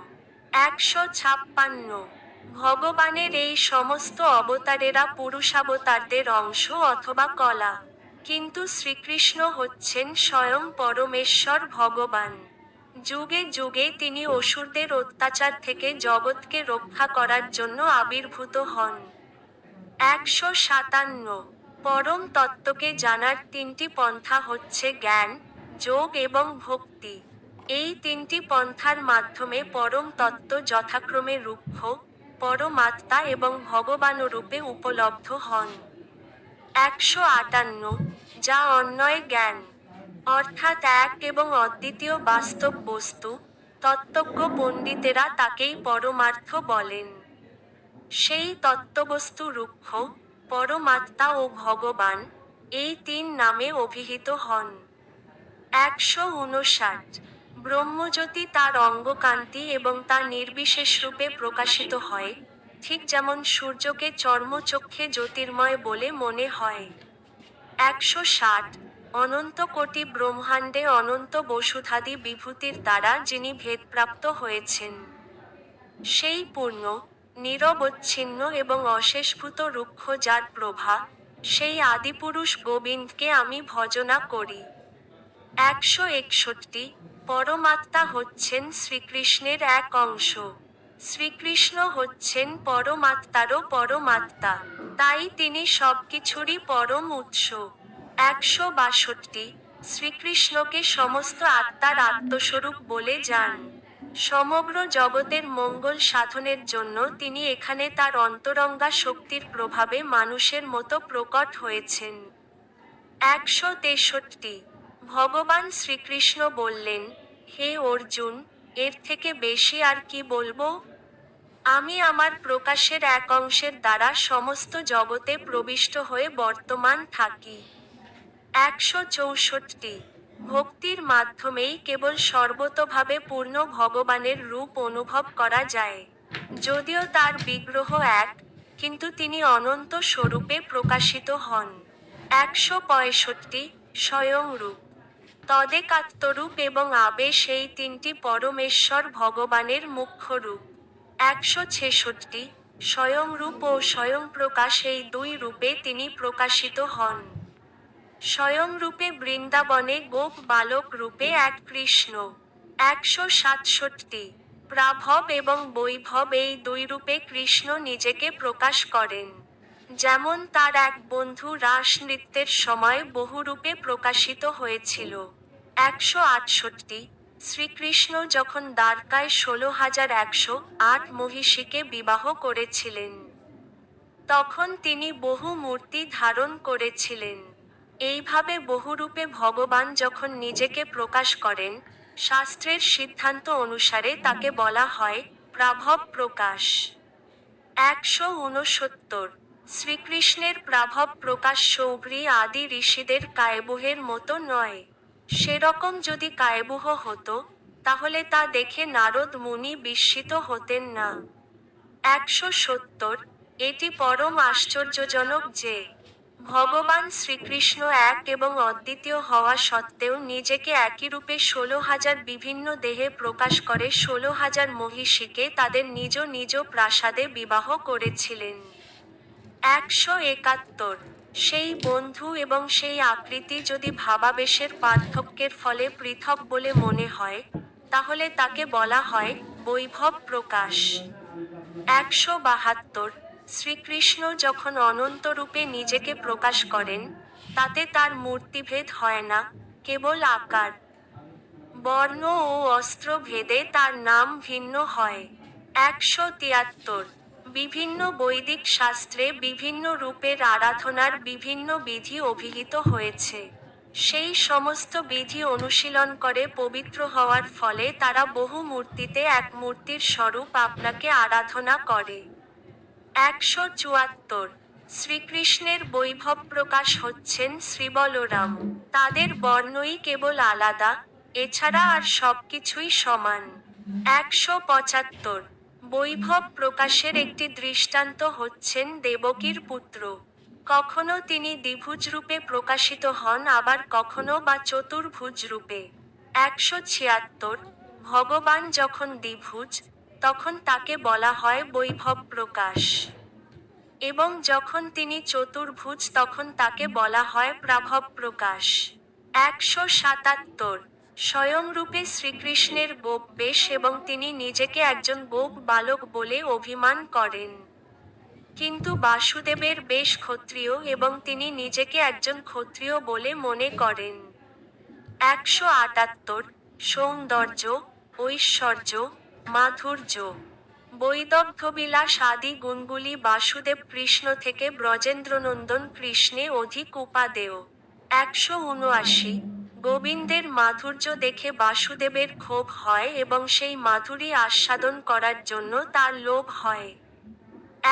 156 ভগবানের এই সমস্ত অবতারেরা পুরুষাবতারদের অংশ অথবা কলা, কিন্তু শ্রীকৃষ্ণ হচ্ছেন স্বয়ং পরমেশ্বর ভগবান। যুগে যুগে তিনি অসুরদের অত্যাচার থেকে জগৎকে রক্ষা করার জন্য আবির্ভূত হন। 157 পরম তত্ত্বকে জানার তিনটি পন্থা হচ্ছে জ্ঞান, যোগ এবং ভক্তি। এই তিনটি পন্থার মাধ্যমে পরম তত্ত্ব যথাক্রমে রুক্ষ, পরমাত্মা এবং ভগবানরূপে উপলব্ধ হন। 158 যা অন্বয় জ্ঞান, অর্থাৎ এক এবং অদ্বিতীয় বাস্তব বস্তু, তত্ত্বজ্ঞ পণ্ডিতেরা তাকেই পরমার্থ বলেন। সেই তত্ত্ববস্তু রুক্ষ, পরমাত্মা ও ভগবান, এই তিন নামে অভিহিত হন। 159 ব্রহ্মজ্যোতি তার অঙ্গকান্তি এবং তা নির্বিশেষরূপে প্রকাশিত হয়, ঠিক যেমন সূর্যকে চর্মচক্ষে জ্যোতির্ময় বলে মনে হয়। 160 অনন্ত কোটি ব্রহ্মাণ্ডে অনন্ত বসুধাদি বিভূতির দ্বারা যিনি ভেদপ্রাপ্ত হয়েছেন। সেই পূর্ণ, নিরবচ্ছিন্ন এবং অশেষভূত রুক্ষ যার প্রভা, সেই আদিপুরুষ গোবিন্দকে আমি ভজনা করি। 161 পরমাত্মা হচ্ছেন শ্রীকৃষ্ণের এক অংশ। শ্রীকৃষ্ণ হচ্ছেন পরমাত্মারও পরমাত্মা, তাই তিনি সবকিছুরই পরম উৎস। 162 শ্রীকৃষ্ণকে সমস্ত আত্মার আত্মস্বরূপ বলে যান। সমগ্র জগতের মঙ্গল সাধনের জন্য তিনি এখানে তার অন্তরঙ্গা শক্তির প্রভাবে মানুষের মতো প্রকট হয়েছেন। 163 ভগবান শ্রীকৃষ্ণ বললেন, হে অর্জুন, এর থেকে বেশি আর কি বলবো? আমি আমার প্রকাশের এক অংশের দ্বারা সমস্ত জগতে প্রবিষ্ট হয়ে বর্তমান থাকি। 164 ভক্তির মাধ্যমেই কেবল সর্বতোভাবে পূর্ণ ভগবানের রূপ অনুভব করা যায়। যদিও তার বিগ্রহ এক, কিন্তু তিনি অনন্ত স্বরূপে প্রকাশিত হন। 165 স্বয়ংরূপ, তদেকাত্মরূপ এবং আবেশ এই তিনটি পরমেশ্বর ভগবানের মুখ্য রূপ। 166 স্বয়ংরূপ ও স্বয়ংপ্রকাশ এই দুই রূপে তিনি প্রকাশিত হন। স্বয়ংরূপে বৃন্দাবনে গোপ বালক রূপে এক কৃষ্ণ। 167 প্রাভব এবং বৈভব এই দুই রূপে কৃষ্ণ নিজেকে প্রকাশ করেন। যেমন তার এক বন্ধু রাস নৃত্যের সময় বহুরূপে প্রকাশিত হয়েছিল। 168 শ্রীকৃষ্ণ যখন দ্বারকায় 16,108 মহিষীকে বিবাহ করেছিলেন, তখন তিনি বহু মূর্তি ধারণ করেছিলেন। এইভাবে বহুরূপে ভগবান যখন নিজেকে প্রকাশ করেন, শাস্ত্রের সিদ্ধান্ত অনুসারে তাকে বলা হয় প্রাভব প্রকাশ। 169 শ্রীকৃষ্ণের প্রাভব প্রকাশ সৌভ্রী আদি ঋষিদের কায়বুহের মতো নয়। সেরকম যদি কায়বুহ হতো, তাহলে তা দেখে নারদ মুনি বিস্মিত হতেন না। 170 এটি পরম আশ্চর্যজনক যে, ভগবান শ্রীকৃষ্ণ এক এবং অদ্বিতীয় হওয়া সত্ত্বেও নিজেকে একই রূপে 16,000 বিভিন্ন দেহে প্রকাশ করে 16,000 মহিষীকে তাদের নিজ নিজ প্রাসাদে বিবাহ করেছিলেন। 171 সেই বন্ধু এবং সেই আকৃতি যদি ভাবাবেশের পার্থক্যের ফলে পৃথক বলে মনে হয়, তাহলে তাকে বলা হয় বৈভব প্রকাশ। 172 শ্রীকৃষ্ণ যখন অনন্তরূপে নিজেকে প্রকাশ করেন, তাতে তার মূর্তিভেদ হয় না, কেবল আকার। বর্ণ ও অস্ত্র ভেদে তার নাম ভিন্ন হয়। 173। বিভিন্ন বৈদিক শাস্ত্রে বিভিন্ন রূপের আরাধনার বিভিন্ন বিধি অভিহিত হয়েছে। সেই সমস্ত বিধি অনুশীলন করে পবিত্র হওয়ার ফলে তারা বহু মূর্তিতে এক মূর্তির স্বরূপ আপনাকে আরাধনা করে। 174। শ্রীকৃষ্ণের বৈভব প্রকাশ হচ্ছেন শ্রীবলরাম। তাদের বর্ণই কেবল আলাদা, এছাড়া আর সবকিছুই সমান। 175। বৈভব প্রকাশের একটি দৃষ্টান্ত হচ্ছেন দেবকীর পুত্র। কখনো তিনি দ্বিভুজ রূপে প্রকাশিত হন, আবার কখনো বা চতুর্ভুজ রূপে। 176। ভগবান যখন দ্বিভুজ, তখন তাকে বলা হয় বৈভব প্রকাশ। এবং যখন তিনি চতুর্ভুজ তখন তাকে বলা হয় প্রাভব প্রকাশ। 177। স্বয়ংরূপে শ্রীকৃষ্ণের গোপ বেশ এবং তিনি নিজেকে একজন গোপ বালক বলে অভিমান করেন। কিন্তু বাসুদেবের বেশ ক্ষত্রিয় এবং তিনি নিজেকে একজন ক্ষত্রিয় বলে মনে করেন। 178। সৌন্দর্য, ঐশ্বর্য, মাধুর্য, বৈদগ্ধ্যবিলাস আদি গুণগুলি বাসুদেব কৃষ্ণ থেকে ব্রজেন্দ্রনন্দন কৃষ্ণে অধিক উপাদেয়। 179। গোবিন্দের মাধুর্য দেখে বাসুদেবের ক্ষোভ হয় এবং সেই মাধুরী আস্বাদন করার জন্য তার লোভ হয়।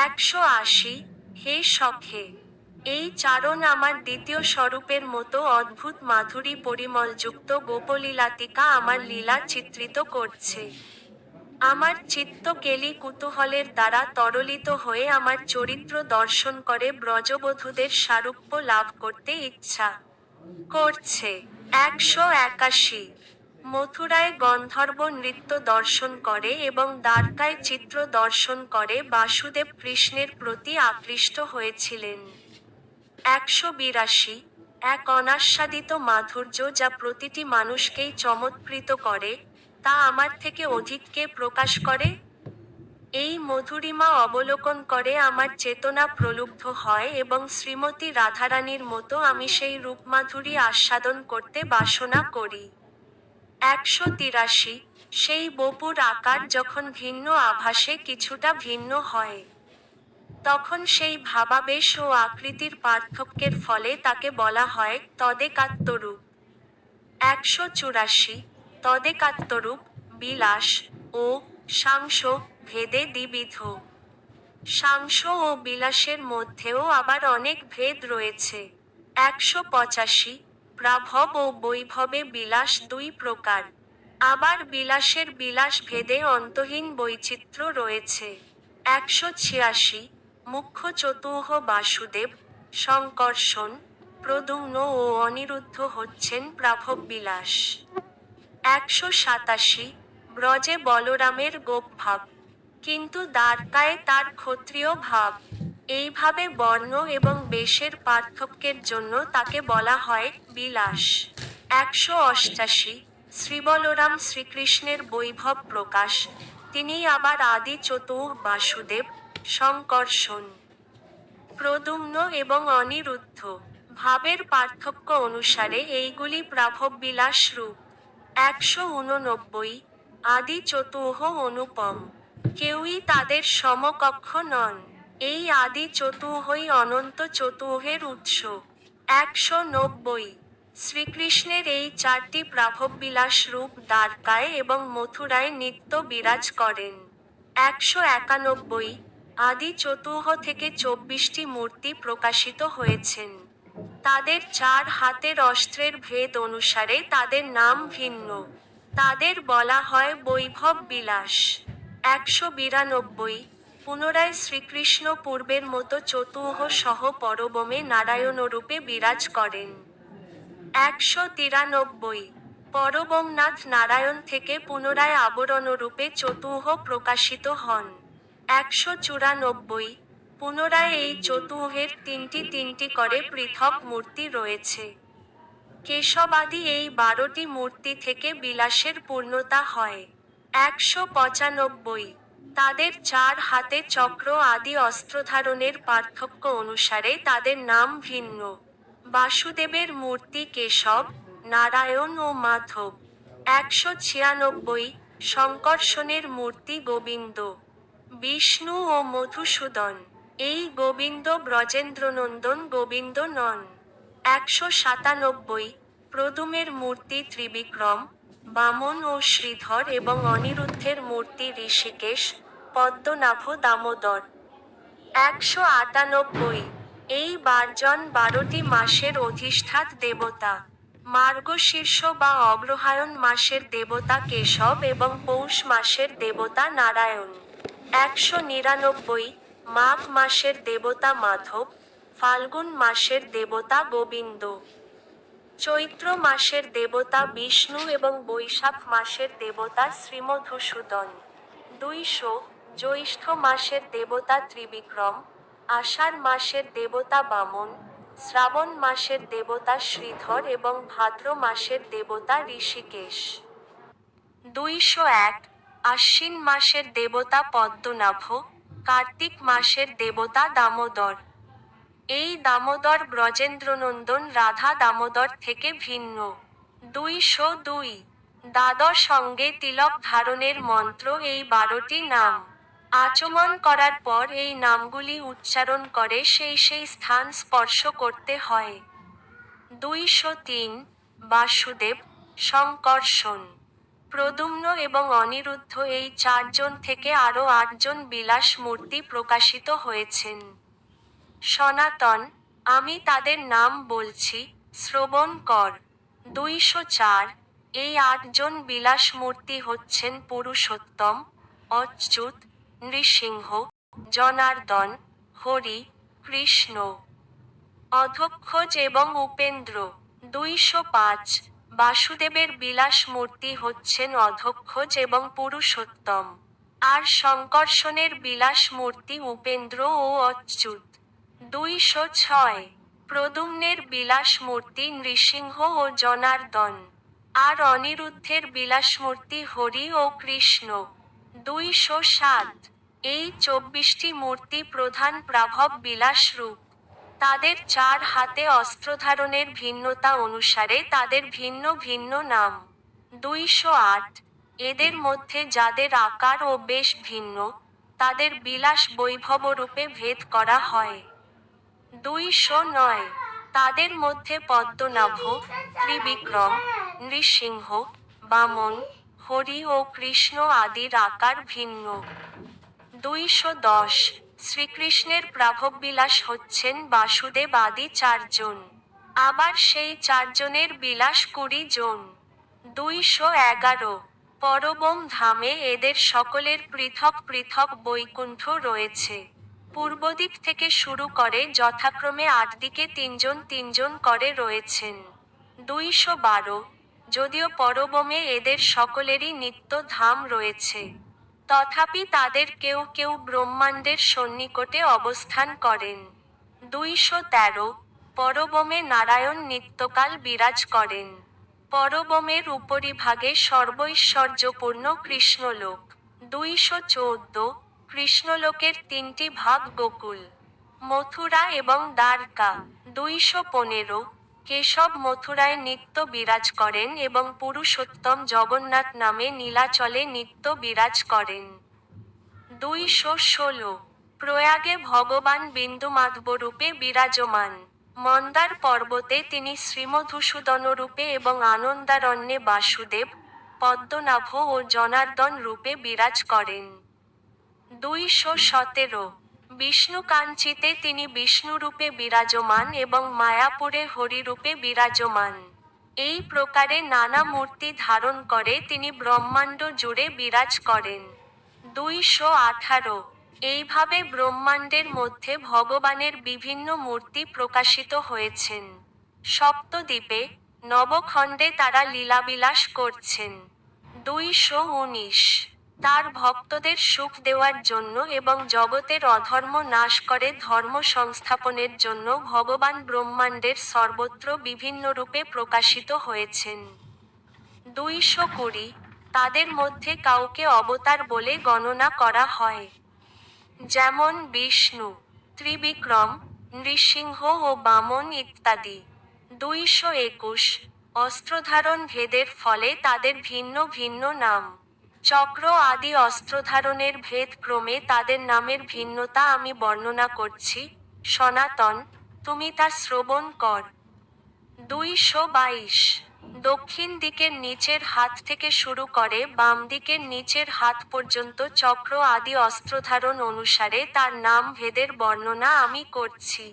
180। হে সখে, এই চারণ আমার দ্বিতীয় স্বরূপের মতো অদ্ভুত মাধুরী পরিমলযুক্ত গোপলীলাতিকা আমার লীলা চিত্রিত করছে। আমার চিত্ত কেলি কুতূহলের দ্বারা তরলিত হয়ে আমার চরিত্র দর্শন করে ব্রজবধূদের সারূপ্য লাভ করতে ইচ্ছা করছে। 181। মথুরায় গন্ধর্ব নৃত্য দর্শন করে এবং দ্বারকায় চিত্র দর্শন করে বাসুদেব কৃষ্ণের প্রতি আকৃষ্ট হয়েছিলেন। 182। এক অনাস্বাদিত মাধুর্য যা প্রতিটি মানুষকেই চমৎকৃত করে, তা আমার থেকে অধিক কে প্রকাশ করে? এই মধুরিমা অবলোকন করে আমার চেতনা প্রলুব্ধ হয় এবং শ্রীমতী রাধারানীর মতো আমি সেই রূপমাধুরী আস্বাদন করতে বাসনা করি। 183। সেই বপুর আকার যখন ভিন্ন আভাসে কিছুটা ভিন্ন হয়, তখন সেই ভাবাবেশ ও আকৃতির পার্থক্যের ফলে তাকে বলা হয় তদেকাত্মরূপ। 184। তদেকাত্মরূপ, বিলাস ও সাংস ভেদে দ্বিবিধ। সাংস ও বিলাসের মধ্যেও আবার অনেক ভেদ রয়েছে। 185। প্রাভব ও বৈভবে বিলাস দুই প্রকার। আবার বিলাসের বিলাস ভেদে অন্তহীন বৈচিত্র্য রয়েছে। 186। মুখ্য চতুহ বাসুদেব, সংকর্ষণ, প্রদ্যুম্ন ও অনিরুদ্ধ হচ্ছেন প্রাভব বিলাস। 187। ব্রজে বলরামের গোপ ভাব, কিন্তু দ্বারকায় তার ক্ষত্রিয় ভাব। এইভাবে বর্ণ এবং বেশের পার্থক্যের জন্য তাকে বলা হয় বিলাস। 188। শ্রীবলরাম শ্রীকৃষ্ণের বৈভব প্রকাশ, তিনিই আবার আদি চতুহ বাসুদেব, সংকর্ষণ, প্রদ্যুম্ন এবং অনিরুদ্ধ। ভাবের পার্থক্য অনুসারে এইগুলি প্রাভব বিলাস রূপ। 189। আদি চতুহ অনুপম, কেউই তাদের সমকক্ষ নন। এই আদি চতুহই অনন্ত চতুহের উৎস। 190। শ্রীকৃষ্ণের এই চারটি প্রাভববিলাস রূপ দ্বারকায় এবং মথুরায় নিত্য বিরাজ করেন। 191। আদি চতুহ থেকে 24টি মূর্তি প্রকাশিত হয়েছেন। তাদের চার হাতের অস্ত্রের ভেদ অনুসারে তাদের নাম ভিন্ন। তাদের বলা হয় বৈভব বিলাস। 192। পুনরায় শ্রীকৃষ্ণ পূর্বের মতো চতুহ সহ পরবমে নারায়ণরূপে বিরাজ করেন। 193। পরবমনাথ নারায়ণ থেকে পুনরায় আবরণরূপে চতুহ প্রকাশিত হন। 194। পুনরায় এই চতুহের তিনটি তিনটি করে পৃথক মূর্তি রয়েছে। কেশবাদি এই 12টি মূর্তি থেকে বিলাসের পূর্ণতা হয়। 195। তাদের চার হাতে চক্র আদি অস্ত্রধারণের পার্থক্য অনুসারে তাদের নাম ভিন্ন। বাসুদেবের মূর্তি কেশব, নারায়ণ ও মাধব। 196 শঙ্কর্ষণের মূর্তি গোবিন্দ, বিষ্ণু ও মধুসূদন। এই গোবিন্দ ব্রজেন্দ্রনন্দন গোবিন্দ নন। 197 প্রদ্যুম্নের মূর্তি ত্রিবিক্রম, বামন ও শ্রীধর এবং অনিরুদ্ধের মূর্তি ঋষিকেশ, পদ্মনাভ দামোদর। 198 এই 12 জন 12টি মাসের অধিষ্ঠাত দেবতা। মার্গশীর্ষ বা অগ্রহায়ণ মাসের দেবতা কেশব এবং পৌষ মাসের দেবতা নারায়ণ। 199 মাঘ মাসের দেবতা মাধব, ফাল্গুন মাসের দেবতা গোবিন্দ, চৈত্র মাসের দেবতা বিষ্ণু এবং বৈশাখ মাসের দেবতা শ্রীমধুসূদন। 200 জ্যৈষ্ঠ মাসের দেবতা ত্রিবিক্রম, আষাঢ় মাসের দেবতা বামন, শ্রাবণ মাসের দেবতা শ্রীধর এবং ভাদ্র মাসের দেবতা ঋষিকেশ। 201 আশ্বিন মাসের দেবতা পদ্মনাভ, কার্তিক মাসের দেবতা দামোদর। এই দামোদর ব্রজেন্দ্রনন্দন রাধা দামোদর থেকে ভিন্ন। 202 দ্বাদশ অঙ্গে তিলক ধারণের মন্ত্র এই 12টি নাম। আচমন করার পর এই নামগুলি উচ্চারণ করে সেই সেই স্থান স্পর্শ করতে হয়। 203 বাসুদেব, শঙ্কর্ষণ, প্রদ্যুম্ন এবং অনিরুদ্ধ এই 4 জন থেকে আরও 8 জন বিলাস মূর্তি প্রকাশিত হয়েছেন। সনাতন, আমি তাদের নাম বলছি, শ্রবণ কর। 204 এই 8 জন বিলাস মূর্তি হচ্ছেন পুরুষোত্তম, অচ্যুত, নৃসিংহ, জনার্দন, হরি, কৃষ্ণ, অধক্ষজ এবং উপেন্দ্র। 205 বাসুদেবের বিলাস মূর্তি হচ্ছেন অধক্ষজ এবং পুরুষোত্তম। আর শঙ্কর্ষণের বিলাস মূর্তি উপেন্দ্র ও অচ্যুত। 206 প্রদ্যুম্নের বিলাস মূর্তি নৃসিংহ ও জনার্দন। আর অনিরুদ্ধের বিলাস মূর্তি হরি ও কৃষ্ণ। 207 এই 24টি মূর্তি প্রধান প্রাভব বিলাস রূপ। তাদের 4 হাতে অস্ত্রধারণের ভিন্নতা অনুসারে তাদের ভিন্ন ভিন্ন নাম। 208 এদের মধ্যে যাদের আকার ও বেশ ভিন্ন, তাদের বিলাস বৈভবরূপে ভেদ করা হয়। 209 তাদের মধ্যে পদ্মনাভ, ত্রিবিক্রম, নৃসিংহ, বামন, হরি ও কৃষ্ণ আদির আকার ভিন্ন। 210 শ্রীকৃষ্ণের প্রাভববিলাস হচ্ছেন বাসুদেব আদি 4 জন। আবার সেই 4 জনের বিলাস 20 জন। 211 পরবম ধামে এদের সকলের পৃথক পৃথক বৈকুণ্ঠ রয়েছে। পূর্বদিক থেকে শুরু করে যথাক্রমে 8 দিকে 3 জন 3 জন করে রয়েছেন। 212 যদিও পরবমে এদের সকলেরই নিত্য ধাম রয়েছে, তথাপি তাদের কেউ কেউ ব্রহ্মাণ্ডের সন্নিকটে অবস্থান করেন। 213 পরবমে নারায়ণ নিত্যকাল বিরাজ করেন। পরবমের উপরিভাগে সর্বৈশ্বর্যপূর্ণ কৃষ্ণলোক। 214 কৃষ্ণলোকের 3টি ভাগ গোকুল, মথুরা এবং দ্বারকা। 215 কেশব মথুরায় নিত্য বিরাজ করেন এবং পুরুষোত্তম জগন্নাথ নামে নীলাচলে নিত্য বিরাজ করেন। 216 প্রয়াগে ভগবান বিন্দুমাধবরূপে বিরাজমান। মন্দার পর্বতে তিনি শ্রীমধুসূদন রূপে এবং আনন্দারণ্যে বাসুদেব, পদ্মনাভ ও জনার্দন রূপে বিরাজ করেন। 217 বিষ্ণুকাঞ্চিতে তিনি বিষ্ণুরূপে বিরাজমান এবং মায়াপুরে হরিরূপে বিরাজমান। এই প্রকারে নানা মূর্তি ধারণ করে তিনি ব্রহ্মাণ্ড জুড়ে বিরাজ করেন। 218 এইভাবে ব্রহ্মাণ্ডের মধ্যে ভগবানের বিভিন্ন মূর্তি প্রকাশিত হয়েছেন। সপ্তদ্বীপে, নবখণ্ডে তারা লীলাবিলাস করছেন। 219 তার ভক্তদের সুখ দেওয়ার জন্য এবং জগতের অধর্ম নাশ করে ধর্ম সংস্থাপনের জন্য ভগবান ব্রহ্মাণ্ডের সর্বত্র বিভিন্ন রূপে প্রকাশিত হয়েছেন। 220 তাদের মধ্যে কাউকে অবতার বলে গণনা করা হয়, যেমন বিষ্ণু, ত্রিবিক্রম, নৃসিংহ ও বামন ইত্যাদি। 221 অস্ত্রধারণ ভেদের ফলে তাদের ভিন্ন ভিন্ন নাম। চক্র আদি অস্ত্রধারণের ভেদ ক্রমে তাদের নামের ভিন্নতা আমি বর্ণনা করছি। সনাতন, তুমি তা শ্রবণ কর। 222। দক্ষিণ দিকের নিচের হাত থেকে শুরু করে বাম দিকের নিচের হাত পর্যন্ত চক্র আদি অস্ত্রধারণ অনুসারে তার নাম ভেদের বর্ণনা আমি করছি।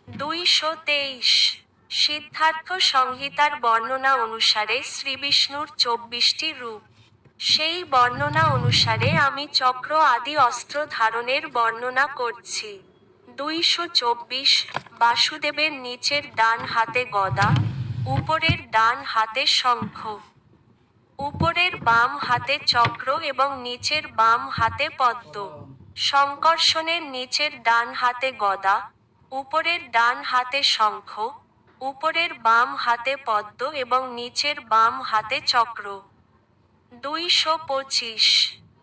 223। সিদ্ধার্থ সংহিতার বর্ণনা অনুসারে শ্রীবিষ্ণুর 24টি রূপ। সেই বর্ণনা অনুসারে আমি চক্র আদি অস্ত্র ধারণের বর্ণনা করছি। 224। বাসুদেবের নিচের ডান হাতে গদা, উপরের ডান হাতে শঙ্খ, উপরের বাম হাতে চক্র এবং নিচের বাম হাতে পদ্ম। শঙ্কর্ষণের নিচের ডান হাতে গদা, উপরের ডান হাতে শঙ্খ, উপরের বাম হাতে পদ্ম এবং নিচের বাম হাতে চক্র। 225।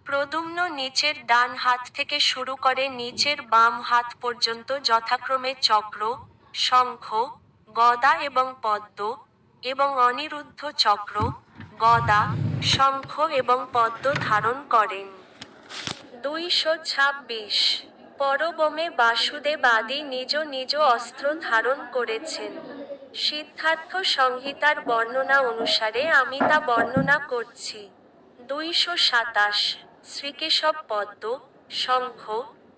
প্রদ্যুম্ন নিচের ডান হাত থেকে শুরু করে নিচের বাম হাত পর্যন্ত যথাক্রমে চক্র, শঙ্খ, গদা এবং পদ্ম, এবং অনিরুদ্ধ চক্র, গদা, শঙ্খ এবং পদ্ম ধারণ করেন। 226। পরবমে বাসুদেব আদি নিজ নিজ অস্ত্র ধারণ করেছেন। সিদ্ধার্থ সংহিতার বর্ণনা অনুসারে আমি তা বর্ণনা করছি। 227। শ্রীকেশব পদ্ম, শঙ্খ,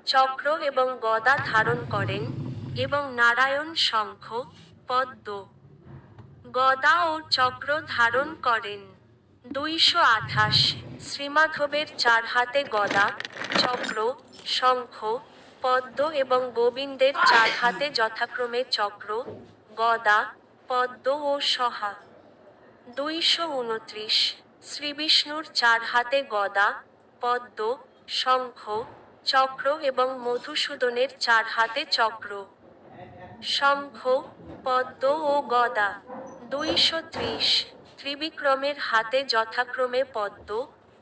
চক্র এবং গদা ধারণ করেন, এবং নারায়ণ শঙ্খ, পদ্ম, গদা ও চক্র ধারণ করেন। 228। শ্রীমাধবের 4 হাতে গদা, চক্র, শঙ্খ, পদ্ম এবং গোবিন্দের 4 হাতে যথাক্রমে চক্র, গদা, পদ্ম ও সহা। 229। শ্রীবিষ্ণুর 4 হাতে গদা, পদ্ম, শঙ্খ, চক্র এবং মধুসূদনের 4 হাতে চক্র, শঙ্খ, পদ্ম ও গদা। 230। ত্রিবিক্রমের হাতে যথাক্রমে পদ্ম,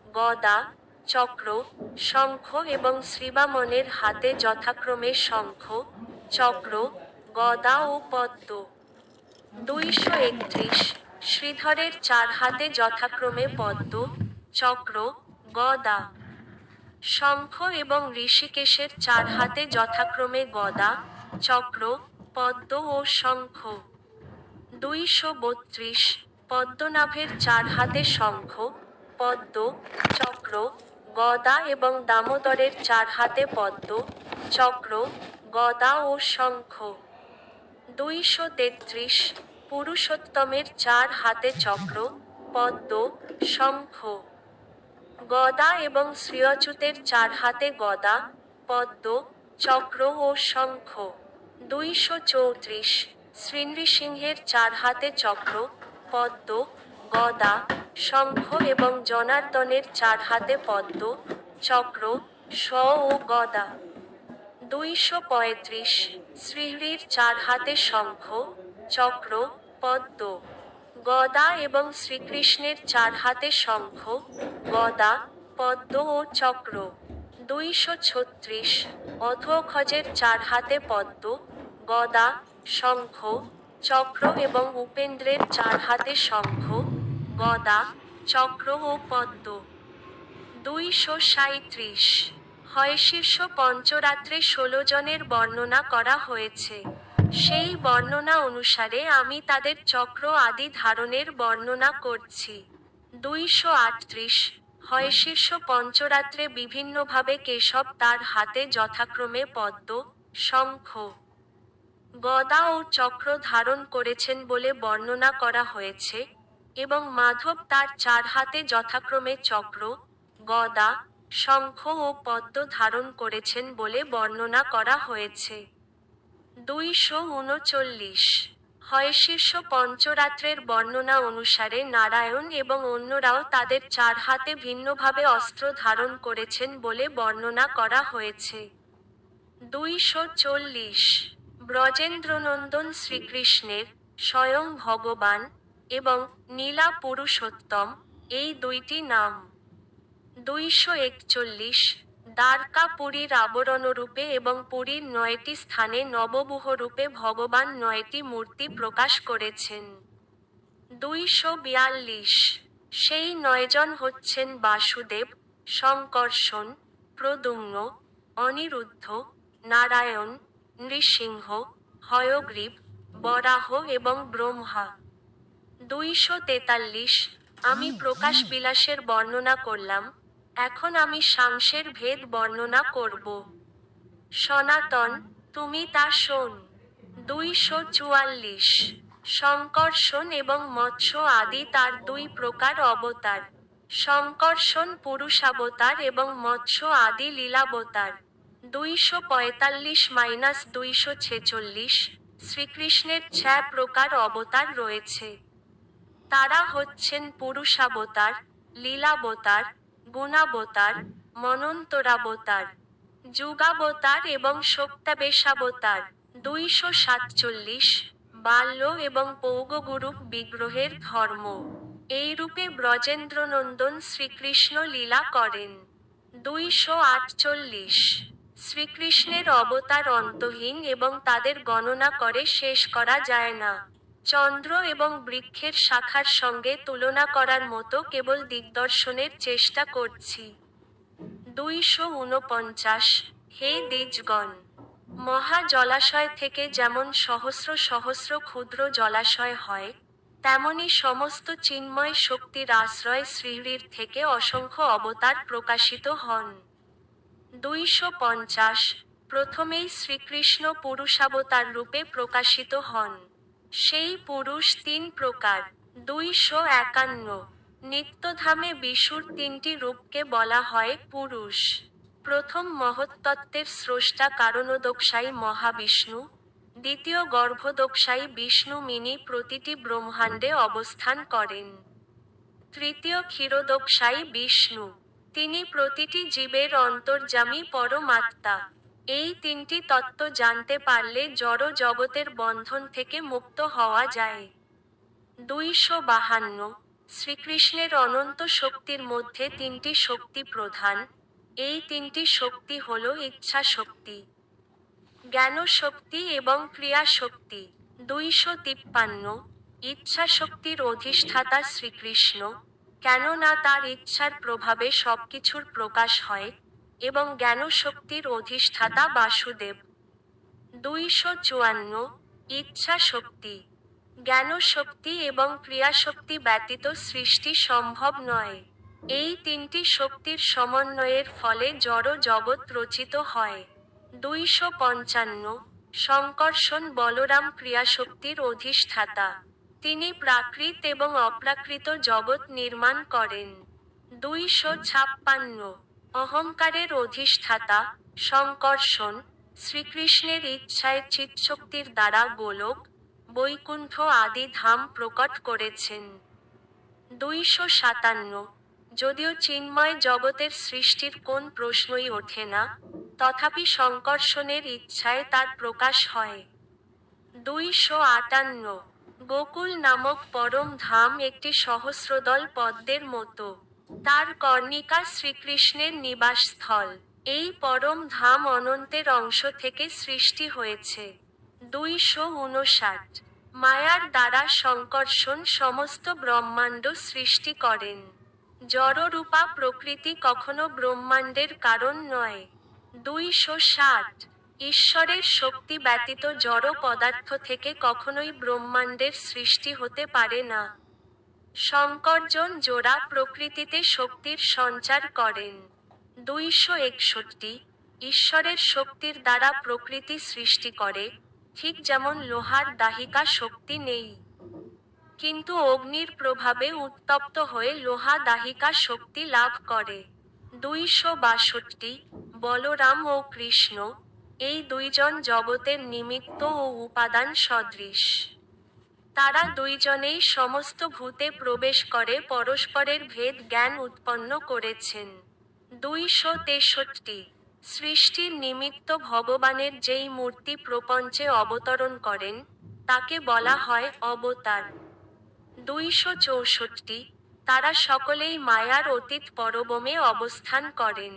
গদা, চক্র, শঙ্খ এবং শ্রীবামনের হাতে যথাক্রমে শঙ্খ, চক্র, গদা ও পদ্ম। 231। শ্রীধরের 4 হাতে যথাক্রমে পদ্ম, চক্র, গদা, শঙ্খ এবং ঋষিকেশের 4 হাতে যথাক্রমে গদা, চক্র, পদ্ম ও শঙ্খ। 232। পদ্মনাভের 4 হাতে শঙ্খ, পদ্ম, চক্র, গদা এবং দামোদরের 4 হাতে পদ্ম, চক্র, গদা ও শঙ্খ। 233। পুরুষোত্তমের 4 হাতে চক্র, পদ্ম, শঙ্খ, গদা এবং শ্রীঅচ্যুতের 4 হাতে গদা, পদ্ম, চক্র ও শঙ্খ। 234। শ্রীনৃসিংহের 4 হাতে চক্র, পদ্ম, গদা, শঙ্খ এবং জনার্দনের 4 হাতে পদ্ম, চক্র, ও গদা। 235। শ্রীহরির 4 হাতে শঙ্খ, চক্র, পদ্ম, গদা এবং শ্রীকৃষ্ণের 4 হাতে শঙ্খ, গদা, পদ্ম ও চক্র। 236। অধোক্ষজের 4 হাতে পদ্ম, গদা, শঙ্খ, চক্র এবং উপেন্দ্রের 4 হাতে শঙ্খ, গদা, চক্র ও পদ্ম। 237। হয়শীর্ষ পঞ্চরাত্রে 16 জনের বর্ণনা করা হয়েছে। সেই বর্ণনা অনুসারে আমি তাদের চক্র আদি ধারণের বর্ণনা করছি। 238। হয়শীর্ষ পঞ্চরাত্রে বিভিন্নভাবে কেশব তার হাতে যথাক্রমে পদ্ম, শঙ্খ, গদা ও চক্র ধারণ করেছেন বলে বর্ণনা করা হয়েছে, এবং মাধব তার 4 হাতে যথাক্রমে চক্র, গদা, শঙ্খ ও পদ্ম ধারণ করেছেন বলে বর্ণনা করা হয়েছে। 239। হয়শীর্ষ পঞ্চরাত্রের বর্ণনা অনুসারে নারায়ণ এবং অন্যরাও তাদের 4 হাতে ভিন্নভাবে অস্ত্র ধারণ করেছেন বলে বর্ণনা করা হয়েছে। 240। ব্রজেন্দ্রনন্দন শ্রীকৃষ্ণের, স্বয়ং ভগবান, এবং নীলা পুরুষোত্তম, এই 2টি নাম। 241। দ্বারকা পুরীর আবরণরূপে এবং পুরীর 9টি স্থানে নববুহ রূপে ভগবান 9টি মূর্তি প্রকাশ করেছেন। 242 সেই 9 জন হচ্ছেন বাসুদেব, শঙ্কর্ষণ, প্রদ্যুম্ন, অনিরুদ্ধ, নারায়ণ, নৃসিংহ, হয়গ্রীব, বরাহ এবং ব্রহ্মা। 243 আমি প্রকাশ বিলাসের বর্ণনা করলাম, এখন আমি সাংসের ভেদ বর্ণনা করব। সনাতন, তুমি তা শোন। 244 শঙ্কর্ষণ এবং মৎস্য আদি তার 2 প্রকার অবতার। শঙ্কর্ষণ পুরুষাবতার এবং মৎস্য আদি লীলাবতার। 245-246 শ্রীকৃষ্ণের 6 প্রকার অবতার রয়েছে। তারা হচ্ছেন পুরুষাবতার, লীলাবতার, গুণাবতার, মনন্তরাবতার, যুগাবতার এবং শক্তাবেশাবতার। 247 বাল্য এবং পৌগগুরুপ বিগ্রহের ধর্ম। এইরূপে ব্রজেন্দ্রনন্দন শ্রীকৃষ্ণ লীলা করেন। 248 শ্রীকৃষ্ণের অবতার অন্তহীন এবং তাদের গণনা করে শেষ করা যায় না। চন্দ্র এবং বৃক্ষের শাখার সঙ্গে তুলনা করার মতো কেবল দিগদর্শনের চেষ্টা করছি। 249 হে দ্বিজগণ, মহা জলাশয় থেকে যেমন সহস্র সহস্র ক্ষুদ্র জলাশয় হয়, তেমনি সমস্ত চিন্ময় শক্তির আশ্রয় শ্রীহরির থেকে অসংখ্য অবতার প্রকাশিত হন। 250 প্রথমেই শ্রীকৃষ্ণ পুরুষাবতার রূপে প্রকাশিত হন। সেই পুরুষ 3 প্রকার। 251 নিত্যধামে বিশুর 3টি রূপকে বলা হয় পুরুষ। প্রথম মহত্তত্ত্বের স্রষ্টা কারণোদকশায়ী মহাবিষ্ণু, দ্বিতীয় গর্ভোদকশায়ী বিষ্ণু মিনি প্রতিটি ব্রহ্মাণ্ডে অবস্থান করেন। তৃতীয় ক্ষীরোদকশায়ী বিষ্ণু, তিনি প্রতিটি জীবের অন্তর্যামী পরমাত্মা। এই 3টি তত্ত্ব জানতে পারলে জড় জগতের বন্ধন থেকে মুক্ত হওয়া যায়। 252 শ্রীকৃষ্ণের অনন্ত শক্তির মধ্যে 3টি শক্তি প্রধান। এই 3টি শক্তি হল ইচ্ছা শক্তি, জ্ঞান শক্তি এবং ক্রিয়া শক্তি। 253 ইচ্ছা শক্তির অধিষ্ঠাতা শ্রীকৃষ্ণ, কেননা তার ইচ্ছার প্রভাবে সবকিছুর প্রকাশ হয়, এবং জ্ঞান শক্তির অধিষ্ঠাতা বাসুদেব। 254 ইচ্ছা শক্তি, জ্ঞান শক্তি এবং ক্রিয়াশক্তি ব্যতীত সৃষ্টি সম্ভব নয়। এই 3টি শক্তির সমন্বয়ের ফলে জড় জগৎ রচিত হয়। 255 শঙ্কর্ষণ বলরাম ক্রিয়াশক্তির অধিষ্ঠাতা, তিনি প্রাকৃত এবং অপ্রাকৃত জগৎ নির্মাণ করেন। 256 অহংকারের অধিষ্ঠাতা শঙ্কর্ষণ, শ্রীকৃষ্ণের ইচ্ছায় চিৎশক্তির দ্বারা গোলক, বৈকুণ্ঠ আদি ধাম প্রকট করেছেন। 257 যদিও চিন্ময় জগতের সৃষ্টির কোন প্রশ্নই ওঠে না, তথাপি শঙ্কর্ষণের ইচ্ছায় তার প্রকাশ হয়। 258 গোকুল নামক পরম ধাম একটি সহস্রদল পদ্মের মতো। তার কর্ণিকা শ্রীকৃষ্ণের নিবাসস্থল। এই পরম ধাম অনন্তের অংশ থেকে সৃষ্টি হয়েছে। 259 মায়ার দ্বারা শঙ্কর্ষণ সমস্ত ব্রহ্মাণ্ড সৃষ্টি করেন। জড়রূপা প্রকৃতি কখনো ব্রহ্মাণ্ডের কারণ নয়। 260 ঈশ্বরের শক্তি ব্যতীত জড় পদার্থ থেকে কখনোই ব্রহ্মাণ্ডের সৃষ্টি হতে পারে না। শঙ্করজন জোড়া প্রকৃতিতে শক্তির সঞ্চার করেন। 261 ঈশ্বরের শক্তির দ্বারা প্রকৃতি সৃষ্টি করে, ঠিক যেমন লোহার দাহিকা শক্তি নেই, কিন্তু অগ্নির প্রভাবে উত্তপ্ত হয়ে লোহা দাহিকা শক্তি লাভ করে। 262 বলরাম ও কৃষ্ণ, এই 2জন জগতের নিমিত্ত ও উপাদান সদৃশ। তারা 2জনেই সমস্ত ভূতে প্রবেশ করে পরস্পরের ভেদ জ্ঞান উৎপন্ন করেছেন। 263 সৃষ্টির নিমিত্ত ভগবানের যেই মূর্তি প্রপঞ্চে অবতরণ করেন, তাকে বলা হয় অবতার। 264 তারা সকলেই মায়ার অতীত পরবমে অবস্থান করেন।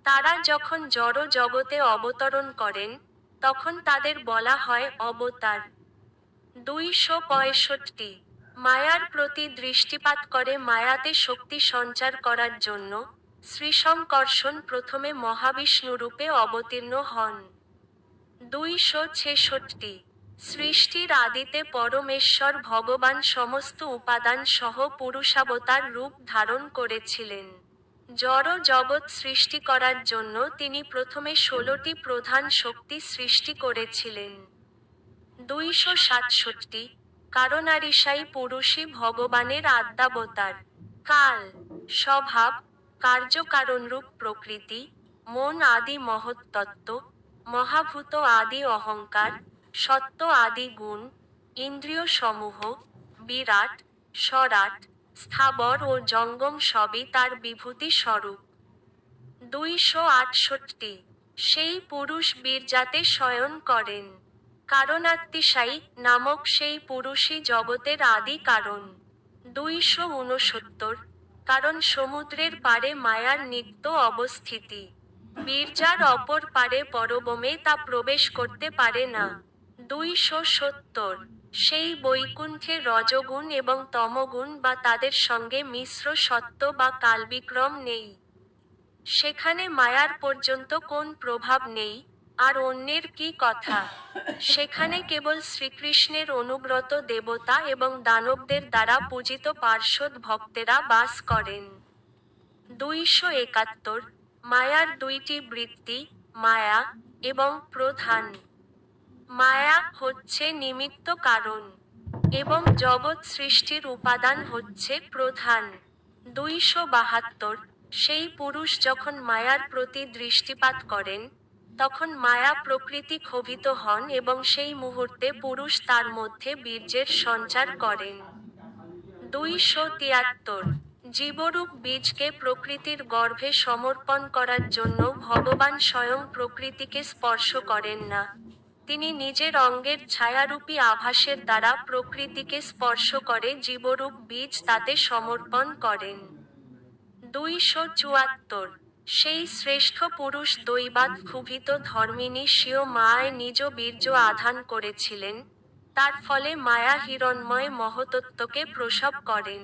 তারা যখন জড় জগতে অবতরণ করেন, তখন তাদের বলা হয় অবতার। 265 মায়ার প্রতি দৃষ্টিপাত করে মায়াতে শক্তি সঞ্চার করার জন্য শ্রীশঙ্কর্ষণ প্রথমে মহাবিষ্ণুরূপে অবতীর্ণ হন। 266 সৃষ্টির আদিতে পরমেশ্বর ভগবান সমস্ত উপাদান সহ পুরুষাবতার রূপ ধারণ করেছিলেন। জড় জগৎ সৃষ্টি করার জন্য তিনি প্রথমে 16টি প্রধান শক্তি সৃষ্টি করেছিলেন। 267 কারণারিসাই পুরুষই ভগবানের আদ্যাবতার। কাল, স্বভাব, কার্যকারণরূপ প্রকৃতি, মন আদি মহত্তত্ত্ব, মহাভূত আদি অহংকার, সত্ত্ব আদি গুণ, ইন্দ্রিয় সমূহ, বিরাট, সরাট, স্থাবর ও জঙ্গম সবই তার বিভূতি স্বরূপ। 268 সেই পুরুষ বীর্যাতে শয়ন করেন। কারণাতিশায়ী নামক সেই পুরুষই জগতের আদি কারণ। 269 কারণ সমুদ্রের পারে মায়ার নিত্য অবস্থিতি। বীর্যার অপর পারে পরবমে তা প্রবেশ করতে পারে না। 270 সেই বৈকুণ্ঠে রজগুণ এবং তমগুণ বা তাদের সঙ্গে মিশ্র সত্ত্ব বা কালবিক্রম নেই। সেখানে মায়ার পর্যন্ত কোন প্রভাব নেই, আর অন্যের কি কথা। সেখানে কেবল শ্রীকৃষ্ণের অনুব্রত দেবতা এবং দানবদের দ্বারা পূজিত পার্ষদ ভক্তেরা বাস করেন। 271 মায়ার দুইটি বৃত্তি, মায়া এবং প্রধান। মায়া হচ্ছে নিমিত্ত কারণ, এবং জগৎ সৃষ্টির উপাদান হচ্ছে প্রধান। 272 সেই পুরুষ যখন মায়ার প্রতি দৃষ্টিপাত করেন, তখন মায়া প্রকৃতি ক্ষোভিত হন এবং সেই মুহূর্তে পুরুষ তার মধ্যে বীর্যের সঞ্চার করেন। 273 জীবরূপ বীজকে প্রকৃতির গর্ভে সমর্পণ করার জন্য ভগবান স্বয়ং প্রকৃতিকে স্পর্শ করেন না, তিনি নিজের অঙ্গের ছায়ারূপী আভাসের দ্বারা প্রকৃতিকে স্পর্শ করে জীবরূপ বীজ তাতে সমর্পণ করেন। 274 সেই শ্রেষ্ঠ পুরুষ দৈবাৎ ক্ষুভিত ধর্মিণী স্বীয় মায়ায় নিজ বীর্য আধান করেছিলেন, তার ফলে মায়া হিরণ্ময় মহতত্ত্বকে প্রসব করেন।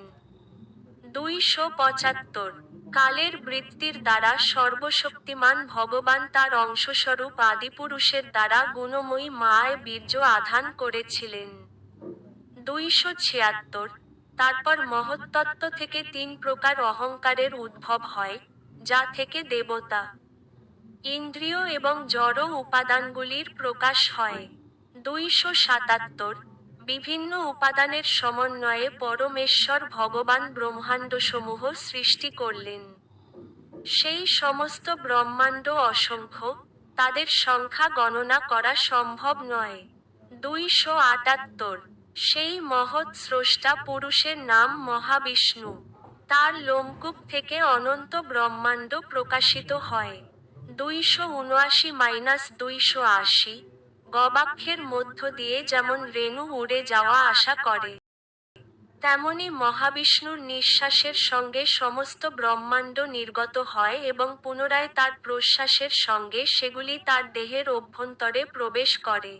275 কালের বৃত্তির দ্বারা সর্বশক্তিমান ভগবান তার অংশস্বরূপ আদিপুরুষের দ্বারা গুণময়ী মায়ায় বীর্য আধান করেছিলেন। 276 তারপর মহত্তত্ত্ব থেকে 3 প্রকার অহংকারের উদ্ভব হয়, যা থেকে দেবতা, ইন্দ্রিয় এবং জড় উপাদানগুলির প্রকাশ হয়। 277 বিভিন্ন উপাদানের সমন্বয়ে পরমেশ্বর ভগবান ব্রহ্মাণ্ডসমূহ সৃষ্টি করলেন। সেই সমস্ত ব্রহ্মাণ্ড অসংখ্য, তাদের সংখ্যা গণনা করা সম্ভব নয়। 278 সেই মহৎ স্রষ্টা পুরুষের নাম মহাবিষ্ণু, তার লোমকূপ থেকে অনন্ত ব্রহ্মাণ্ড প্রকাশিত হয়। 279-280 গবাক্ষের মধ্য দিয়ে যেমন রেণু উড়ে যাওয়া আসা করে, তেমনি মহাবিষ্ণুর নিঃশ্বাসের সঙ্গে সমস্ত ব্রহ্মাণ্ড নির্গত হয় এবং পুনরায় তার প্রশ্বাসের সঙ্গে সেগুলি তার দেহের অভ্যন্তরে প্রবেশ করে।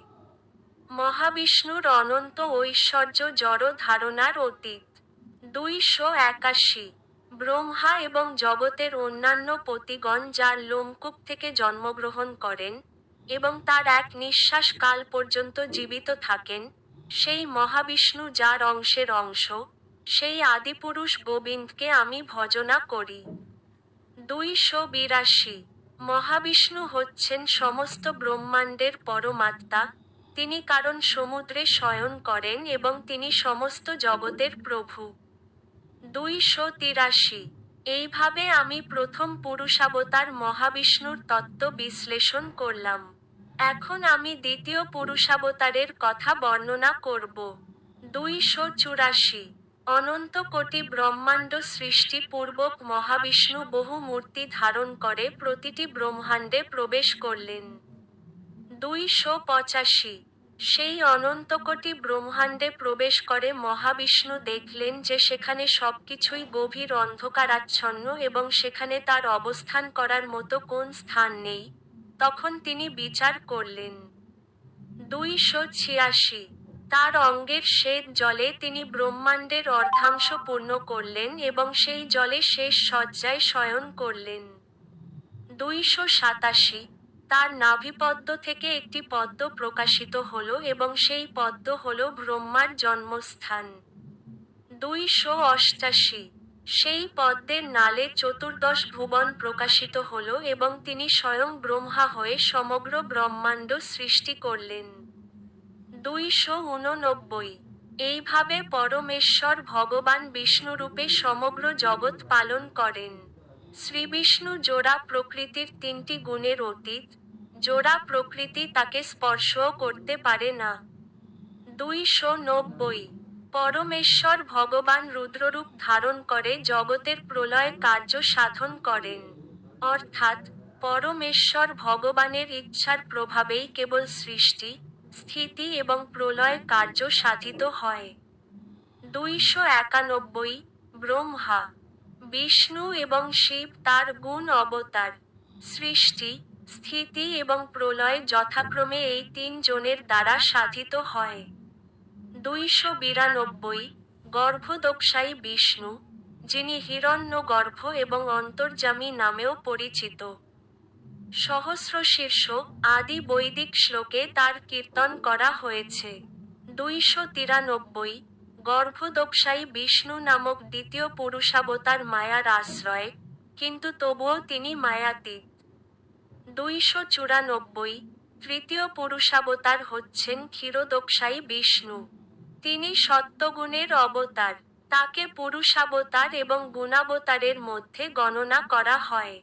মহাবিষ্ণুর অনন্ত ঐশ্বর্য জড় ধারণার অতীত। 281 ব্রহ্মা এবং জগতের অন্যান্য পতিগণ যার লোমকূপ থেকে জন্মগ্রহণ করেন, এবং তার এক নিঃশ্বাস কাল পর্যন্ত জীবিত থাকেন, সেই মহাবিষ্ণু যার অংশের অংশ, সেই আদিপুরুষ গোবিন্দকে আমি ভজনা করি। 282 মহাবিষ্ণু হচ্ছেন সমস্ত ব্রহ্মাণ্ডের পরমাত্মা, তিনি কারণ সমুদ্রে শয়ন করেন এবং তিনি সমস্ত জগতের প্রভু। 283 এইভাবে আমি প্রথম পুরুষাবতার মহাবিষ্ণুর তত্ত্ব বিশ্লেষণ করলাম। এখন আমি দ্বিতীয় পুরুষাবতারের কথা বর্ণনা করব। 284 অনন্ত কোটি ব্রহ্মাণ্ড সৃষ্টি পূর্বক মহাবিষ্ণু বহু মূর্তি ধারণ করে প্রতিটি ব্রহ্মাণ্ডে প্রবেশ করলেন। 285 সেই অনন্তকোটি ব্রহ্মাণ্ডে প্রবেশ করে মহাবিষ্ণু দেখলেন যে সেখানে সবকিছুই গভীর অন্ধকারাচ্ছন্ন এবং সেখানে তার অবস্থান করার মতো কোন স্থান নেই, তখন তিনি বিচার করলেন। 286 তার অঙ্গের শ্বেত জলে তিনি ব্রহ্মাণ্ডের অর্ধাংশ পূর্ণ করলেন এবং সেই জলে শেষ শয্যায় শয়ন করলেন। 287 তার নাভিপদ্ম থেকে একটি পদ্ম প্রকাশিত হল এবং সেই পদ্ম হল ব্রহ্মার জন্মস্থান। 288 সেই পদ্মের নালে চতুর্দশ ভুবন প্রকাশিত হল এবং তিনি স্বয়ং ব্রহ্মা হয়ে সমগ্র ব্রহ্মাণ্ড সৃষ্টি করলেন। 289 এইভাবে পরমেশ্বর ভগবান বিষ্ণুরূপে সমগ্র জগৎ পালন করেন। শ্রীবিষ্ণু জোড়া প্রকৃতির তিনটি গুণের অতীত, জোড়া প্রকৃতি তাকে স্পর্শও করতে পারে না। 290 পরমেশ্বর ভগবান রুদ্ররূপ ধারণ করে জগতের প্রলয় কার্য সাধন করেন। অর্থাৎ পরমেশ্বর ভগবানের ইচ্ছার প্রভাবেই কেবল সৃষ্টি, স্থিতি এবং প্রলয় কার্য সাধিত হয়। 291 ব্রহ্মা, বিষ্ণু এবং শিব তার গুণ অবতার। সৃষ্টি, স্থিতি এবং প্রলয় যথাক্রমে এই তিন জনের দ্বারা সাধিত হয়। 292 গর্ভদোক্ষায়ী বিষ্ণু, যিনি হিরণ্যগর্ভ এবং অন্তর্যামী নামেও পরিচিত। সহস্রশীর্ষ আদি বৈদিক শ্লোকে তার কীর্তন করা হয়েছে। 293 গর্ভদোক্ষায়ী বিষ্ণু নামক দ্বিতীয় পুরুষাবতার মায়ার আশ্রয়, কিন্তু তবুও তিনি মায়াতীত। 294 তৃতীয় পুরুষাবতার হচ্ছেন ক্ষীরোদোক্ষায়ী বিষ্ণু। তিনি সত্যগুণের অবতার। তাকে পুরুষাবতার এবং গুণাবতারের মধ্যে গণনা করা হয়।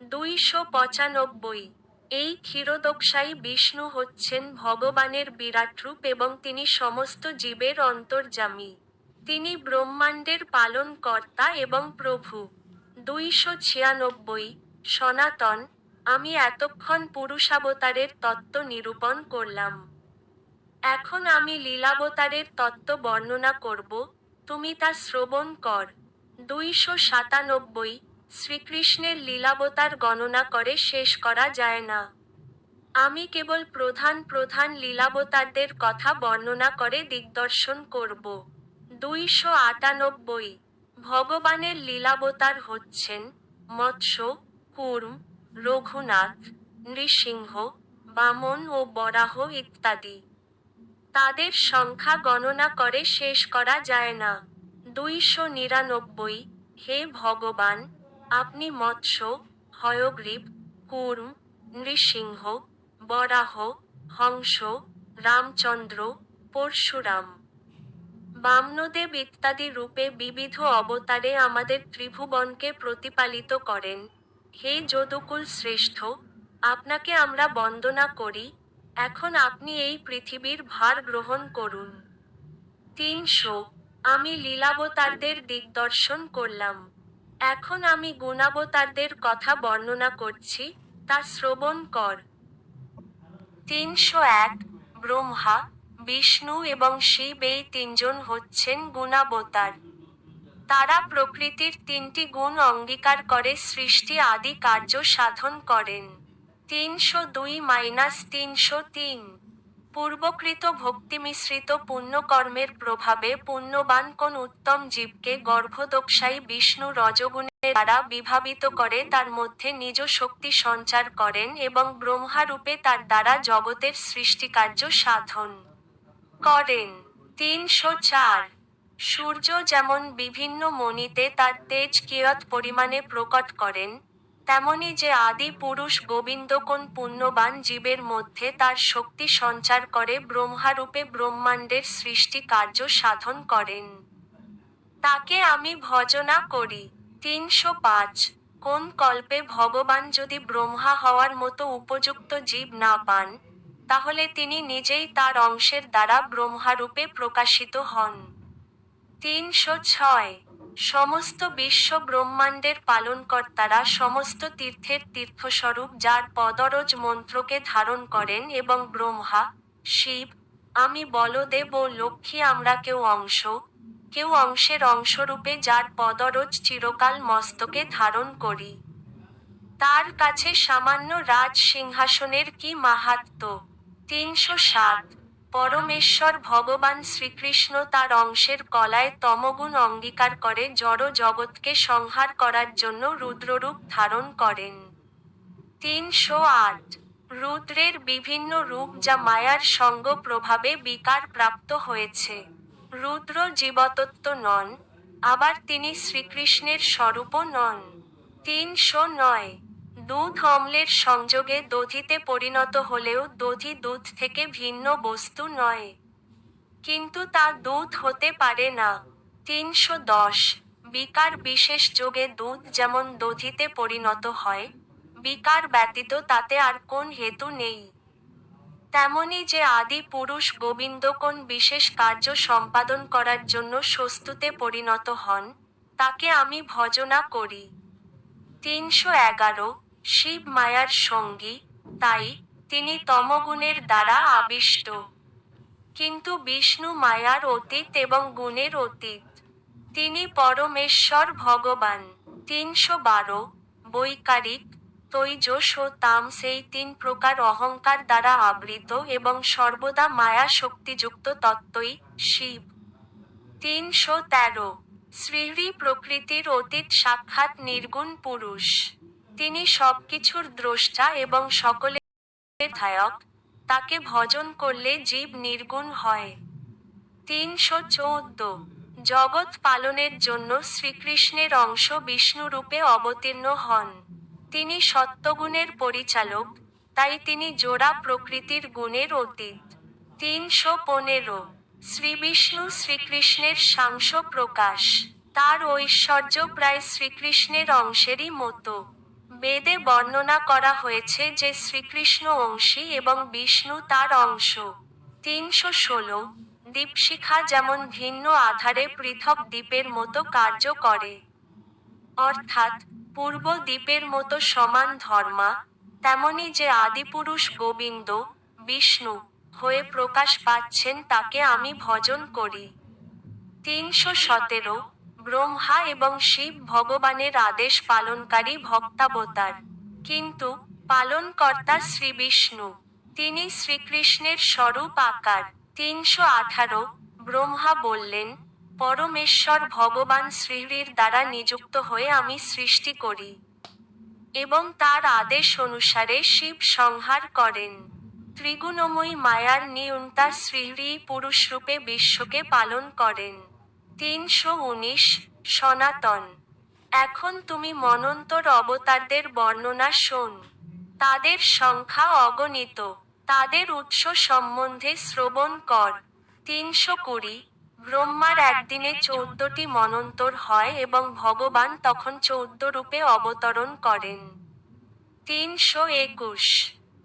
295 এই ক্ষীরোদোক্ষায়ী বিষ্ণু হচ্ছেন ভগবানের বিরাটরূপ এবং তিনি সমস্ত জীবের অন্তর্যামী। তিনি ব্রহ্মাণ্ডের পালনকর্তা এবং প্রভু। 296 সনাতন, আমি এতক্ষণ পুরুষাবতারের তত্ত্ব নিরূপণ করলাম। এখন আমি লীলাবতারের তত্ত্ব বর্ণনা করব, তুমি তা শ্রবণ কর। 297 শ্রীকৃষ্ণের লীলাবতার গণনা করে শেষ করা যায় না। আমি কেবল প্রধান প্রধান লীলাবতারদের কথা বর্ণনা করে দিগদর্শন করব। 298 ভগবানের লীলাবতার হচ্ছেন মৎস্য, কূর্ম, রঘুনাথ, নৃসিংহ, বামন ও বরাহ ইত্যাদি। তাদের সংখ্যা গণনা করে শেষ করা যায় না। 299 হে ভগবান, আপনি মৎস্য, হয়গ্রীব, কূর্ম, নৃসিংহ, বরাহ, হংস, রামচন্দ্র, পরশুরাম, বামনদেব ইত্যাদি রূপে বিবিধ অবতারে আমাদের ত্রিভুবনকে প্রতিপালিত করেন। হে যদুকুল শ্রেষ্ঠ, আপনাকে আমরা বন্দনা করি। এখন আপনি এই পৃথিবীর ভার গ্রহণ করুন। 300 আমি লীলাবতারদের দিগদর্শন করলাম। এখন আমি গুণাবতারদের কথা বর্ণনা করছি, তা শ্রবণ কর। 301 ব্রহ্মা, বিষ্ণু এবং শিব এই তিনজন হচ্ছেন গুণাবতার। তারা প্রকৃতির তিনটি গুণ অঙ্গীকার করে সৃষ্টি আদি কার্য সাধন করেন। 302-303 পূর্বকৃত ভক্তিমিশ্রিত পুণ্যকর্মের প্রভাবে পুণ্যবান কোন উত্তম জীবকে গর্ভদোক্ষায়ী বিষ্ণু রজগুণের দ্বারা বিভাবিত করে তার মধ্যে নিজ শক্তি সঞ্চার করেন এবং ব্রহ্মারূপে তার দ্বারা জগতের সৃষ্টিকার্য সাধন করেন। 304 সূর্য যেমন বিভিন্ন মণিতে তার তেজ কিয়ৎ পরিমাণে প্রকট করেন, তেমনি যে আদি পুরুষ গোবিন্দ কোন পুণ্যবান জীবের মধ্যে তার শক্তি সঞ্চার করে ব্রহ্মারূপে ব্রহ্মাণ্ডের সৃষ্টি কার্য সাধন করেন, তাকে আমি ভজনা করি। 305 কোন কল্পে ভগবান যদি ব্রহ্মা হওয়ার মতো উপযুক্ত জীব না পান, তাহলে তিনি নিজেই তার অংশের দ্বারা ব্রহ্মারূপে প্রকাশিত হন। 306 সমস্ত বিশ্ব ব্রহ্মাণ্ডের পালনকর্তারা সমস্ত তীর্থের তীর্থস্বরূপ যার পদরজ মন্ত্রকে ধারণ করেন এবং ব্রহ্মা, শিব, আমি বলদেব ও লক্ষ্মী আমরা কেউ অংশের অংশরূপে যার পদরজ চিরকাল মস্তকে ধারণ করি। তার কাছে সামান্য রাজ সিংহাসনের কি মাহাত্ম্য। 307 পরমেশ্বর ভগবান শ্রীকৃষ্ণ তার অংশের কলায় তমগুণ অঙ্গীকার করে জড় জগৎকে সংহার করার জন্য রুদ্ররূপ ধারণ করেন। 308 রুদ্রের বিভিন্ন রূপ যা মায়ার সঙ্গ প্রভাবে বিকার প্রাপ্ত হয়েছে। রুদ্র জীবতত্ত্ব নন, আবার তিনি শ্রীকৃষ্ণের স্বরূপও নন। 309 দুধ অম্লের সংযোগে দধিতে পরিণত হলেও দধি দুধ থেকে ভিন্ন বস্তু নয়, কিন্তু তা দুধ হতে পারে না। 310 বিকার বিশেষ যোগে দুধ যেমন দধিতে পরিণত হয়, বিকার ব্যতীত তাতে আর কোন হেতু নেই। তেমনি যে আদি পুরুষ গোবিন্দ কোন বিশেষ কার্য সম্পাদন করার জন্য স্বস্তুতে পরিণত হন, তাকে আমি ভজনা করি। 311 শিব মায়ার সঙ্গী, তাই তিনি তমগুণের দ্বারা আবিষ্ট। কিন্তু বিষ্ণু মায়ার অতীত এবং গুণের অতীত। তিনি পরমেশ্বর ভগবান। 312 বৈকারিক, তৈজস ও তামস এই তিন প্রকার অহংকার দ্বারা আবৃত এবং সর্বদা মায়া শক্তিযুক্ত তত্ত্বই শিব। 313 শ্রীহরি প্রকৃতির অতীত সাক্ষাৎ নির্গুণ পুরুষ। তিনি সবকিছুর দ্রষ্টা এবং সকলের ধায়ক, তাকে ভজন করলে জীব নির্গুণ হয়। 314 জগৎ পালনের জন্য শ্রীকৃষ্ণের অংশ বিষ্ণুরূপে অবতীর্ণ হন। তিনি সত্যগুণের পরিচালক, তাই তিনি জোড়া প্রকৃতির গুণের অতীত। 315 শ্রীবিষ্ণু শ্রীকৃষ্ণের সাংশ প্রকাশ। তার ঐশ্বর্য প্রায় শ্রীকৃষ্ণের অংশেরই মতো। বেদে বর্ণনা করা হয়েছে যে শ্রীকৃষ্ণ অংশী এবং বিষ্ণু তার অংশ। 316 দীপশিখা যেমন ভিন্ন আধারে পৃথক দ্বীপের মতো কার্য করে, অর্থাৎ পূর্ব দ্বীপের মতো সমান ধর্মা, তেমনি যে আদিপুরুষ গোবিন্দ, বিষ্ণু হয়ে প্রকাশ পাচ্ছেন তাকে আমি ভজন করি। 317 ব্রহ্মা এবং শিব ভগবানের আদেশ পালনকারী ভক্তাবতার, কিন্তু পালনকর্তা শ্রীবিষ্ণু। তিনি শ্রীকৃষ্ণের স্বরূপ আকার। 318 ব্রহ্মা বললেন, পরমেশ্বর ভগবান শ্রীহরির দ্বারা নিযুক্ত হয়ে আমি সৃষ্টি করি, এবং তার আদেশ অনুসারে শিব সংহার করেন। ত্রিগুণময়ী মায়ার নিয়ন্তা শ্রীহরি পুরুষরূপে বিশ্বকে পালন করেন। 319 সনাতন। এখন তুমি মনন্তর অবতারদের বর্ণনা শোন। তাদের সংখ্যা অগণিত, তাদের উৎস সম্বন্ধে শ্রবণ কর। 320 ব্রহ্মার একদিনে 14টি মনন্তর হয় এবং ভগবান তখন 14 রূপে অবতরণ করেন। 321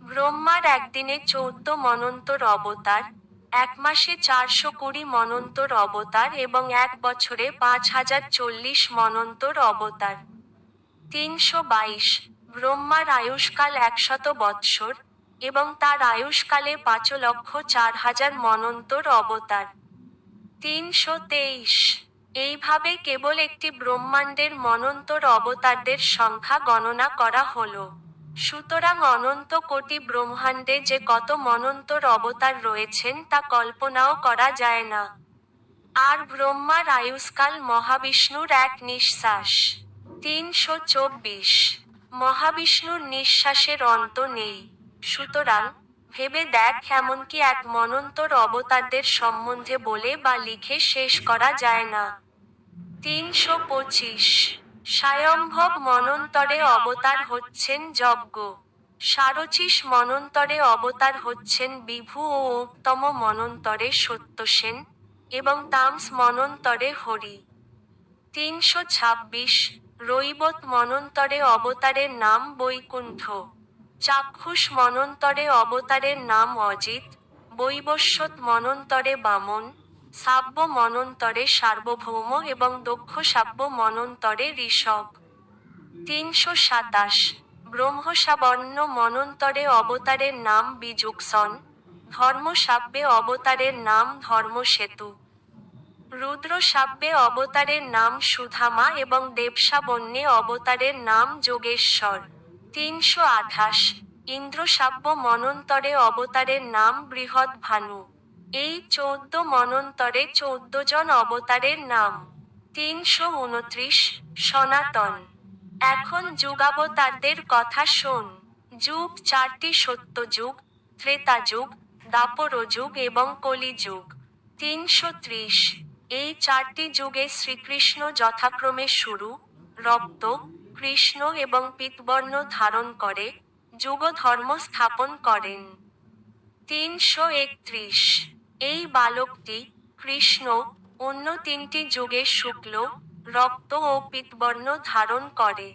ব্রহ্মার একদিনে 14 মনন্তর অবতার, এক মাসে 420 মনন্তর অবতার এবং এক বছরে 5040 মনন্তর অবতার। 322 ব্রহ্মার আয়ুষ্কাল 100 বৎসর, এবং তার আয়ুষ্কালে 5,04,000 মনন্তর অবতার। 323 এইভাবে কেবল একটি ব্রহ্মাণ্ডের মনন্তর অবতারদের সংখ্যা গণনা করা হলো। সুতরাং অনন্ত কোটি ব্রহ্মাণ্ডে যে কত মনন্তর অবতার রয়েছেন তা কল্পনাও করা যায় না। আর ব্রহ্মার আয়ুষ্কাল মহাবিষ্ণুর এক নিঃশ্বাস। 324 মহাবিষ্ণুর নিঃশ্বাসের অন্ত নেই। সুতরাং ভেবে দেখ, এমনকি এক মনন্তর অবতারদের সম্বন্ধে বলে বা লিখে শেষ করা যায় না। 325 স্বয়ম্ভব মনন্তরে অবতার হচ্ছেন যজ্ঞ, ষাড়শীষ মনন্তরে অবতার হচ্ছেন বিভু ও উত্তম মনন্তরে সত্যসেন, এবং তামস মনন্তরে হরি। 326 রৈবত মনন্তরে অবতারের নাম বৈকুণ্ঠ, চাক্ষুষ মনন্তরে অবতারের নাম অজিত, বৈবস্বত মনন্তরে বামন, সাব্য মনন্তরে সার্বভৌম এবং দক্ষ সাব্য মনন্তরে ঋষভ। 327 ব্রহ্মসাবর্ণ মনন্তরে অবতারের নাম বিযুক্সন, ধর্মসাব্যে অবতারের নাম ধর্মসেতু, রুদ্রসাব্যে অবতারের নাম সুধামা এবং দেবসাবন্যে অবতারের নাম যোগেশ্বর। 328 ইন্দ্রসাব্য মনন্তরে অবতারের নাম বৃহৎ ভানু, এই 14 মন্বন্তরে 14 জন অবতারের নাম। 329 সনাতন। এখন যুগাবতারদের কথা শোন। যুগ 4টি: সত্যযুগ, ত্রেতাযুগ, দ্বাপরযুগ এবং কলিযুগ। 330। এই 4টি যুগে শ্রীকৃষ্ণ যথাক্রমে শুরু, রক্ত, কৃষ্ণ এবং পীতবর্ণ ধারণ করে যুগধর্ম স্থাপন করেন। 331। এই বালকটি, কৃষ্ণ, অন্য 3টি যুগে শুক্ল, রক্ত ও পীতবর্ণ ধারণ করে।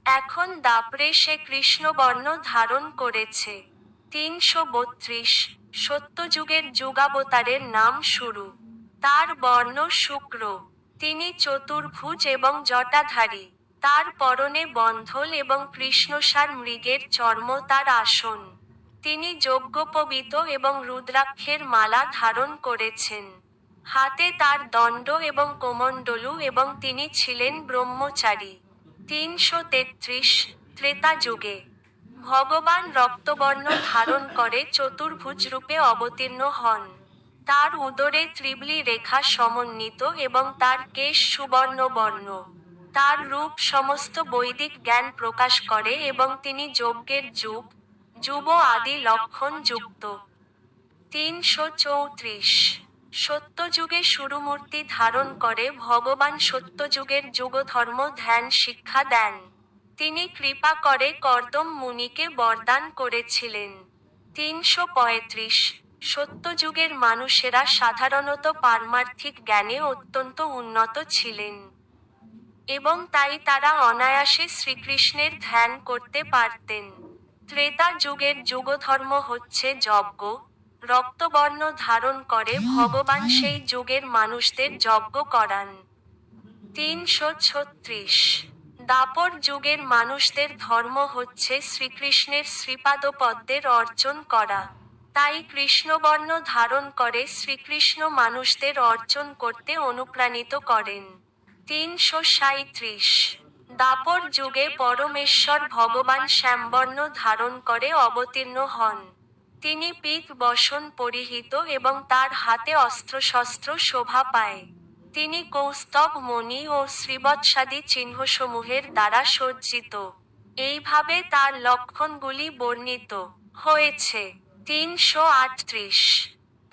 এখন দাপরে সে কৃষ্ণবর্ণ ধারণ করেছে। 332। সত্যযুগের যুগাবতারের নাম শুরু। তার বর্ণ শুক্র। তিনি চতুর্ভুজ এবং জটাধারী। তার পরনে বন্ধল এবং কৃষ্ণসার মৃগের চর্ম তার আসন। তিনি যজ্ঞোপবীত এবং রুদ্রাক্ষের মালা ধারণ করেছেন। হাতে তার দণ্ড এবং কোমণ্ডলু এবং তিনি ছিলেন ব্রহ্মচারী। 333। ত্রেতা যুগে ভগবান রক্তবর্ণ ধারণ করে চতুর্ভুজ রূপে অবতীর্ণ হন। তার উদরে ত্রিবলি রেখা সমন্বিত এবং তার কেশ সুবর্ণবর্ণ। তার রূপ সমস্ত বৈদিক জ্ঞান প্রকাশ করে এবং তিনি যজ্ঞের যুগ, যুব আদি লক্ষণ যুক্ত। 334। সত্যযুগে শুরুমূর্তি ধারণ করে ভগবান সত্যযুগের যুগধর্ম ধ্যান শিক্ষা দেন। তিনি কৃপা করে কর্দম মুনিকে বরদান করেছিলেন। 335। সত্যযুগের মানুষেরা সাধারণত পারমার্থিক জ্ঞানে অত্যন্ত উন্নত ছিলেন এবং তাই তারা অনায়াসে শ্রীকৃষ্ণের ধ্যান করতে পারতেন। ত্রেতা যুগের যুগধর্ম হচ্ছে যজ্ঞ। রক্তবর্ণ ধারণ করে ভগবান সেই যুগের মানুষদের যজ্ঞ করান। 336। দ্বাপর যুগের মানুষদের ধর্ম হচ্ছে শ্রীকৃষ্ণের শ্রীপাদপদ্মের অর্চন করা। তাই কৃষ্ণবর্ণ ধারণ করে শ্রীকৃষ্ণ মানুষদের অর্চন করতে অনুপ্রাণিত করেন। 337। দ্বাপর যুগে পরমেশ্বর ভগবান শ্যামবর্ণ ধারণ করে অবতীর্ণ হন। তিনি পীত বসন পরিহিত এবং তার হাতে অস্ত্রশস্ত্র শোভা পায়। তিনি কৌস্তভ মণি ও শ্রীবৎসাদি চিহ্নসমূহের দ্বারা সজ্জিত। এইভাবে তার লক্ষণগুলি বর্ণিত হয়েছে। 338।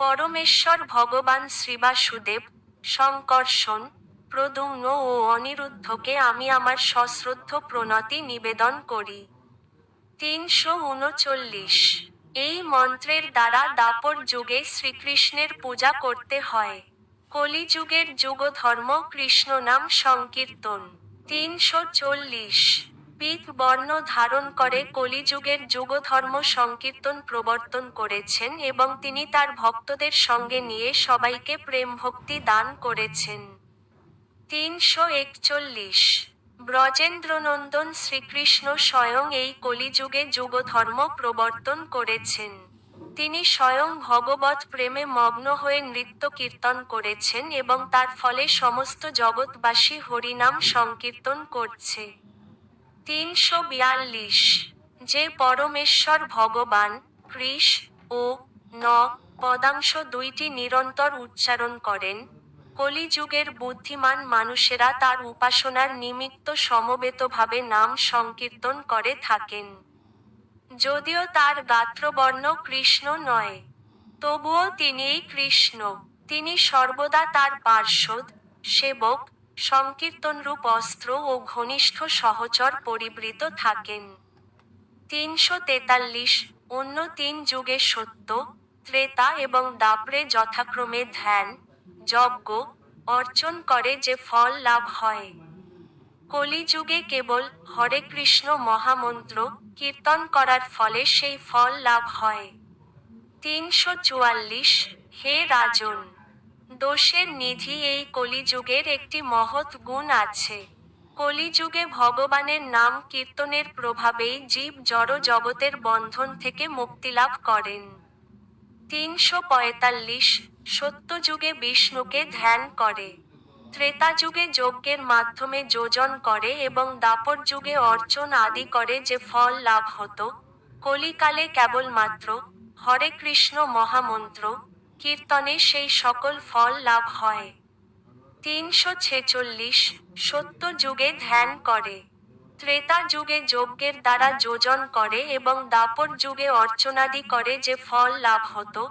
পরমেশ্বর ভগবান শ্রীবাসুদেব, শঙ্কর্ষণ, প্রদ্যুম্ন ও অনিরুদ্ধকে আমি আমার সশ্রদ্ধ প্রণতি নিবেদন করি। 339। এই মন্ত্রের দ্বারা দ্বাপর যুগে শ্রীকৃষ্ণের পূজা করতে হয়। কলিযুগের যুগধর্ম কৃষ্ণ নাম সংকীর্তন। 340। পীত বর্ণ ধারণ করে কলিযুগের যুগধর্ম সংকীর্তন প্রবর্তন করেছেন এবং তিনি তার ভক্তদের সঙ্গে নিয়ে সবাইকে প্রেম ভক্তি দান করেছেন। 341। ব্রজেন্দ্রনন্দন শ্রীকৃষ্ণ স্বয়ং এই কলিযুগে যুগধর্ম প্রবর্তন করেছেন। তিনি স্বয়ং ভগবৎ প্রেমে মগ্ন হয়ে নৃত্য কীর্তন করেছেন এবং তার ফলে সমস্ত জগৎবাসী হরিনাম সংকীর্তন করছে। 342। যে পরমেশ্বর ভগবান, কৃষ ও ন পদাংশ দুইটি নিরন্তর উচ্চারণ করেন, কলিযুগের বুদ্ধিমান মানুষেরা তার উপাসনার নিমিত্ত সমবেতভাবে নাম সংকীর্তন করে থাকেন। যদিও তার গাত্রবর্ণ কৃষ্ণ নয়, তবুও তিনিই কৃষ্ণ। তিনি সর্বদা তার পার্ষদ, সেবক, সংকীর্তনরূপ অস্ত্র ও ঘনিষ্ঠ সহচর পরিবৃত থাকেন। 343। অন্য 3 যুগে সত্য, ত্রেতা এবং দ্বাপরে যথাক্রমে ধ্যান, যজ্ঞ, অর্চন করে যে ফল লাভ হয়। কলিযুগে কেবল হরে কৃষ্ণ মহামন্ত্র কীর্তন করার ফলে সেই ফল লাভ হয়। 344। হে রাজন, দোষের নিধি এই কলিযুগের একটি মহৎ গুণ আছে। কলিযুগে ভগবানের নাম কীর্তনের প্রভাবেই জীব জড় জগতের বন্ধন থেকে মুক্তিলাভ করেন। 345। সত্যযুগে বিষ্ণুকে ধ্যান করে। ত্রেতাযুগে যজ্ঞের মাধ্যমে যোজন করে এবং দ্বাপর যুগে অর্চন আদি করে যে ফল লাভ হতো, কলিকালে কেবলমাত্র হরে কৃষ্ণ মহামন্ত্র কীর্তনে সেই সকল ফল লাভ হয়। 346 সত্য যুগে ধ্যান করে। ত্রেতা যুগে যজ্ঞের দ্বারা যোজন করে এবং দাপর যুগে অর্চনাদি করে যে ফল লাভ হতো,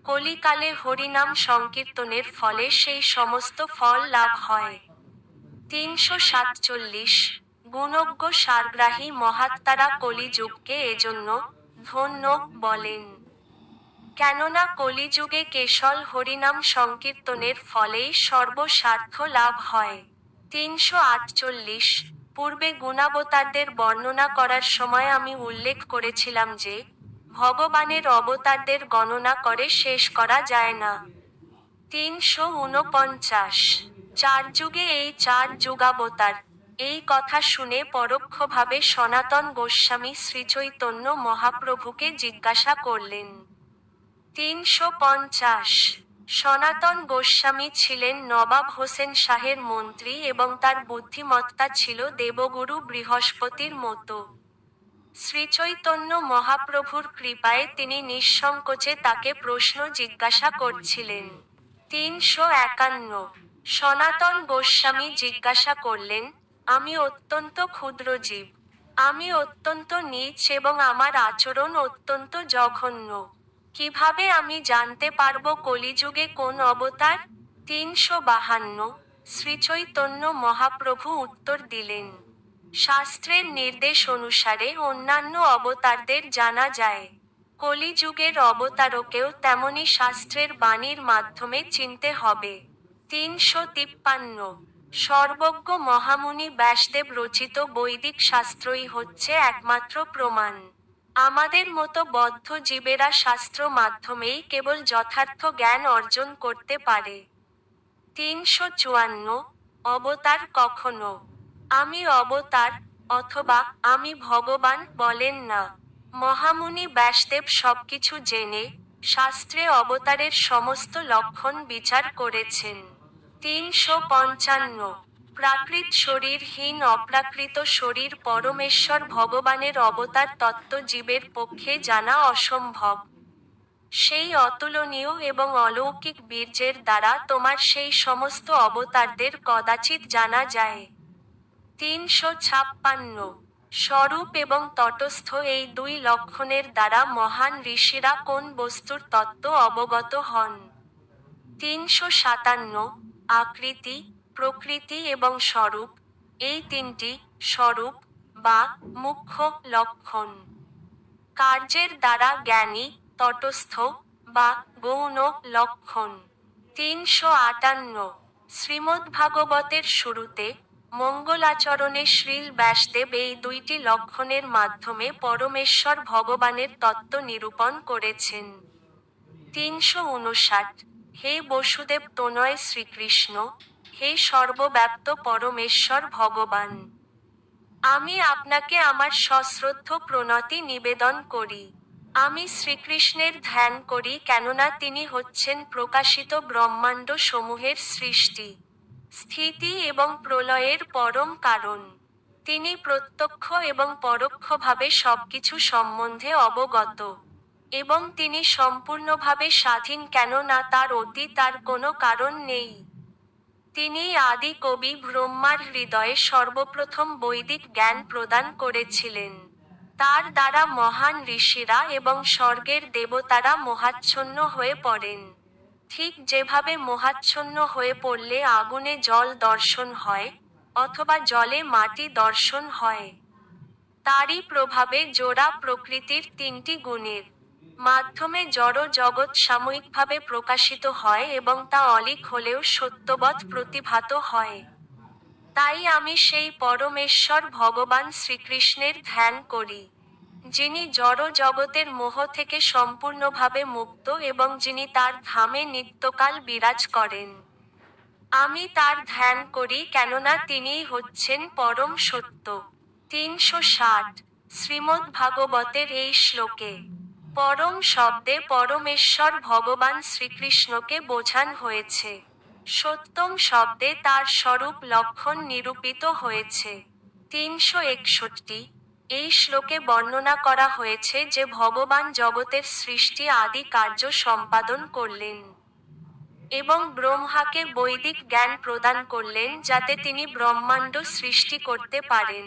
কলিকালে হরিনাম সংকীর্তনের ফলে সেই সমস্ত ফল লাভ হয়। 347 গুণজ্ঞ সারগ্রাহী মহাত্মারা কলিযুগকে এজন্য ধন্য বলেন। কেননা কলিযুগে কেশল হরিনাম সংকীর্তনের ফলেই সর্বস্বার্থ লাভ হয়। 348 পূর্বে গুণাবতারদের বর্ণনা করার সময় আমি উল্লেখ করেছিলাম যে, ভগবানের অবতারদের গণনা করে শেষ করা যায় না। 349 চার যুগে এই চার যুগাবতার, এই কথা শুনে পরোক্ষভাবে সনাতন গোস্বামী শ্রীচৈতন্য মহাপ্রভুকে জিজ্ঞাসা করলেন। 350 সনাতন গোস্বামী ছিলেন নবাব হোসেন শাহের মন্ত্রী এবং তার বুদ্ধিমত্তা ছিল দেবগুরু বৃহস্পতির মতো। শ্রীচৈতন্য মহাপ্রভুর কৃপায় তিনি নিঃসংকোচে তাকে প্রশ্ন জিজ্ঞাসা করছিলেন। 351 সনাতন গোস্বামী জিজ্ঞাসা করলেন, আমি অত্যন্ত ক্ষুদ্র জীব। আমি অত্যন্ত নীচ এবং আমার আচরণ অত্যন্ত জঘন্য। কিভাবে আমি জানতে পারবো কলিযুগে কোন অবতার? 352 শ্রীচৈতন্য মহাপ্রভু উত্তর দিলেন, শাস্ত্রের নির্দেশ অনুসারে অন্যান্য অবতারদের জানা যায়। কলিযুগের অবতারকেও তেমনি শাস্ত্রের বাণীর মাধ্যমে চিনতে হবে। 353 সর্বজ্ঞ মহামুনি ব্যাসদেব রচিত বৈদিক শাস্ত্রই হচ্ছে একমাত্র প্রমাণ। আমাদের মতো বদ্ধ জীবেরা শাস্ত্র মাধ্যমেই কেবল যথার্থ জ্ঞান অর্জন করতে পারে। 354 অবতার কখনো আমি অবতার অথবা আমি ভগবান বলেন না। মহামুনি ব্যাসদেব সবকিছু জেনে শাস্ত্রে অবতারের সমস্ত লক্ষণ বিচার করেছেন। 355 প্রাকৃত শরীরহীন অপ্রাকৃত শরীর পরমেশ্বর ভগবানের অবতার তত্ত্ব জীবের পক্ষে জানা অসম্ভব। সেই অতুলনীয় এবং অলৌকিক বীর্যের দ্বারা তোমার সেই সমস্ত অবতারদের কদাচিৎ জানা যায়। 356 স্বরূপ এবং তটস্থ এই দুই লক্ষণের দ্বারা মহান ঋষিরা কোন বস্তুর তত্ত্ব অবগত হন। 357 আকৃতি, প্রকৃতি এবং স্বরূপ, এই তিনটি স্বরূপ বা মুখ্য লক্ষণ। কার্যের দ্বারা জ্ঞানী, তটস্থ বা গৌণ লক্ষণ। 358 শ্রীমদ্ভাগবতের শুরুতে মঙ্গলাচরণে শ্রীল ব্যাসদেব এই দুইটি লক্ষণের মাধ্যমে পরমেশ্বর ভগবানের তত্ত্ব নিরূপণ করেছেন। 359 হে বসুদেব তনয় শ্রীকৃষ্ণ, হে সর্বব্যাপ্ত পরমেশ্বর ভগবান, আমি আপনাকে আমার সশ্রদ্ধ প্রণতি নিবেদন করি। আমি শ্রীকৃষ্ণের ধ্যান করি কেননা তিনি হচ্ছেন প্রকাশিত ব্রহ্মাণ্ড সমূহের সৃষ্টি, স্থিতি এবং প্রলয়ের পরম কারণ। তিনি প্রত্যক্ষ এবং পরোক্ষভাবে সবকিছু সম্বন্ধে অবগত। এবং তিনি সম্পূর্ণভাবে স্বাধীন কেননা তার অতীত আর কোনো কারণ নেই। তিনিই আদি কবি ব্রহ্মার হৃদয়ে সর্বপ্রথম বৈদিক জ্ঞান প্রদান করেছিলেন। তার দ্বারা মহান ঋষিরা এবং স্বর্গের দেবতারা মোহাচ্ছন্ন হয়ে পড়েন। ঠিক যেভাবে মোহাচ্ছন্ন হয়ে পড়লে আগুনে জল দর্শন হয়, অথবা জলে মাটি দর্শন হয়। তারই প্রভাবে জোড়া প্রকৃতির তিনটি গুণের মাধ্যমে জড় জগৎ সাময়িকভাবে প্রকাশিত হয় এবং তা অলীক হলেও সত্যবৎ প্রতিভাত হয়। তাই আমি সেই পরমেশ্বর ভগবান শ্রীকৃষ্ণের ধ্যান করি, যিনি জড় জগতের মোহ থেকে সম্পূর্ণভাবে মুক্ত এবং যিনি তার ধামে নিত্যকাল বিরাজ করেন। আমি তার ধ্যান করি কেননা তিনিই হচ্ছেন পরম সত্য। 360 শ্রীমদ্ভাগবতের এই শ্লোকে পরম শব্দে পরমেশ্বর ভগবান শ্রীকৃষ্ণকে বোঝান হয়েছে। সত্যম শব্দে তার স্বরূপ লক্ষণ নিরূপিত হয়েছে। 361 এই শ্লোকে বর্ণনা করা হয়েছে যে ভগবান জগতের সৃষ্টি আদি কার্য সম্পাদন করলেন। এবং ব্রহ্মাকে বৈদিক জ্ঞান প্রদান করলেন যাতে তিনি ব্রহ্মাণ্ড সৃষ্টি করতে পারেন।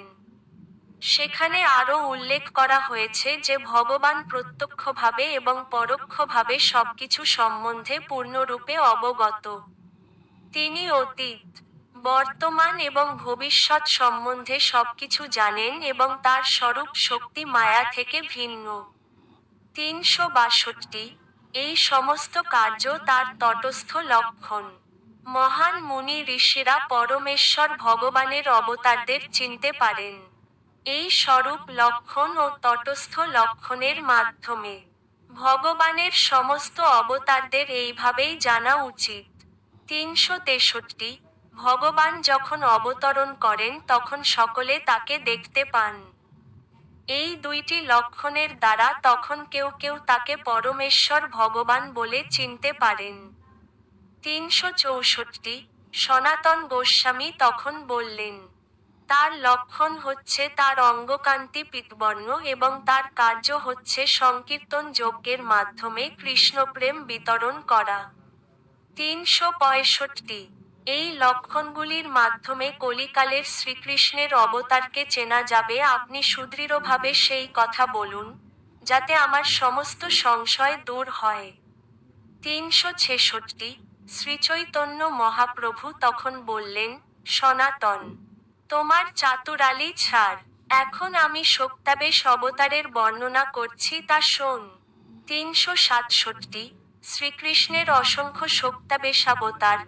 সেখানে আরও উল্লেখ করা হয়েছে যে ভগবান প্রত্যক্ষভাবে এবং পরোক্ষভাবে সবকিছু সম্বন্ধে পূর্ণরূপে অবগত। তিনি অতীত, বর্তমান এবং ভবিষ্যৎ সম্বন্ধে সবকিছু জানেন এবং তার স্বরূপ শক্তি মায়া থেকে ভিন্ন। 362 এই সমস্ত কার্য তার তটস্থ লক্ষণ। মহান মুনি ঋষিরা পরমেশ্বর ভগবানের অবতারদের চিনতে পারেন এই স্বরূপ লক্ষণ ও তটস্থ লক্ষণের মাধ্যমে। ভগবানের সমস্ত অবতারদের এইভাবেই জানা উচিত। 363 ভগবান যখন অবতরণ করেন তখন সকলে তাকে দেখতে পান। এই দুইটি লক্ষণের দ্বারা তখন কেউ কেউ তাকে পরমেশ্বর ভগবান বলে চিনতে পারেন। 364 সনাতন গোস্বামী তখন বললেন, তার লক্ষণ হচ্ছে তার অঙ্গকান্তি পীতবর্ণ এবং তার কার্য হচ্ছে সংকীর্তন যজ্ঞের মাধ্যমে কৃষ্ণপ্রেম বিতরণ করা। 365 এই লক্ষণগুলির মাধ্যমে কলিকালের শ্রীকৃষ্ণের অবতারকে চেনা যাবে। আপনি সুদৃঢ়ভাবে সেই কথা বলুন, যাতে আমার সমস্ত সংশয় দূর হয়। 366 শ্রীচৈতন্য মহাপ্রভু তখন বললেন, সনাতন, তোমার চাতুরালি ছাড়, এখন আমি শক্তাবেশ অবতারের বর্ণনা করছি তা শোন। 367 শ্রীকৃষ্ণের অসংখ্য শক্তাবেশাবতার,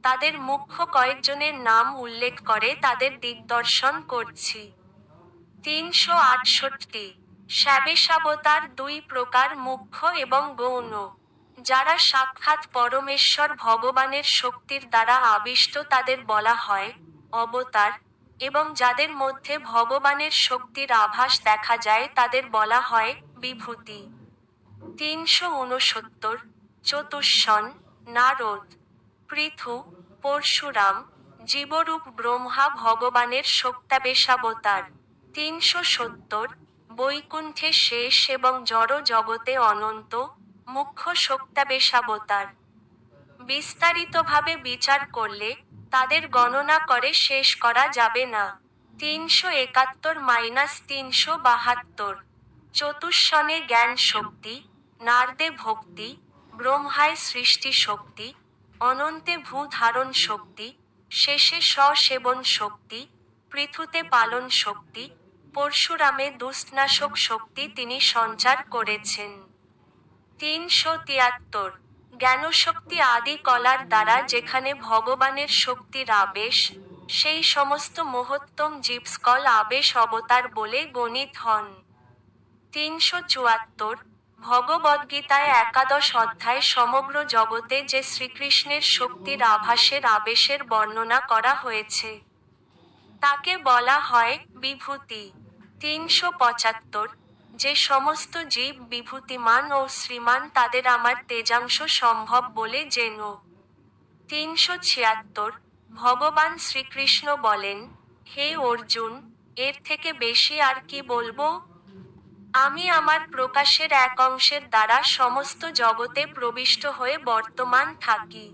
তাদের মুখ্য কয়েকজনের নাম উল্লেখ করে তাদের দিগদর্শন করছি। 368 স্যাবেশাবতার দুই প্রকার, মুখ্য এবং গৌণ। যারা সাক্ষাৎ পরমেশ্বর ভগবানের শক্তির দ্বারা আবিষ্ট তাদের বলা হয় অবতার, এবং যাদের মধ্যে ভগবানের শক্তির আভাস দেখা যায় তাদের বলা হয় বিভূতি। 369 চতুষ্ষণ, নারদ, পৃথু, পরশুরাম, জীবরূপ ব্রহ্মা ভগবানের শক্তাবেশাবতার। 370 বৈকুণ্ঠে শেষ এবং জড় জগতে অনন্ত, মুখ্য শক্তাবেশাবতার। বিস্তারিতভাবে বিচার করলে তাদের গণনা করে শেষ করা যাবে না। 371-372 চতুষ্ষণে জ্ঞান শক্তি, নারদে ভক্তি, ব্রহ্মায় সৃষ্টি শক্তি, অনন্তে ভূ ধারণ শক্তি, শেষে স্বসেবন শক্তি, পৃথুতে পালন শক্তি, পরশুরামে দুষ্টনাশক শক্তি তিনি সঞ্চার করেছেন। 373 জ্ঞানশক্তি আদি কলার দ্বারা যেখানে ভগবানের শক্তির আবেশ, সেই সমস্ত মহত্তম জীবস্কল আবেশ অবতার বলে গণিত হন। 374 ভগবদ্গীতায় একাদশ অধ্যায় সমগ্র জগতে যে শ্রীকৃষ্ণের শক্তির আভাসের আবেশের বর্ণনা করা হয়েছে তাকে বলা হয় বিভূতি। 375 যে সমস্ত জীব বিভূতিমান ও শ্রীমান তাদের আমার তেজাংশ সম্ভব বলে জেন। 376 ভগবান শ্রীকৃষ্ণ বলেন, হে অর্জুন, এর থেকে বেশি আর কি বলবো? আমি আমার প্রকাশের এক অংশের দ্বারা সমস্ত জগতে প্রবিষ্ট হয়ে বর্তমান থাকি।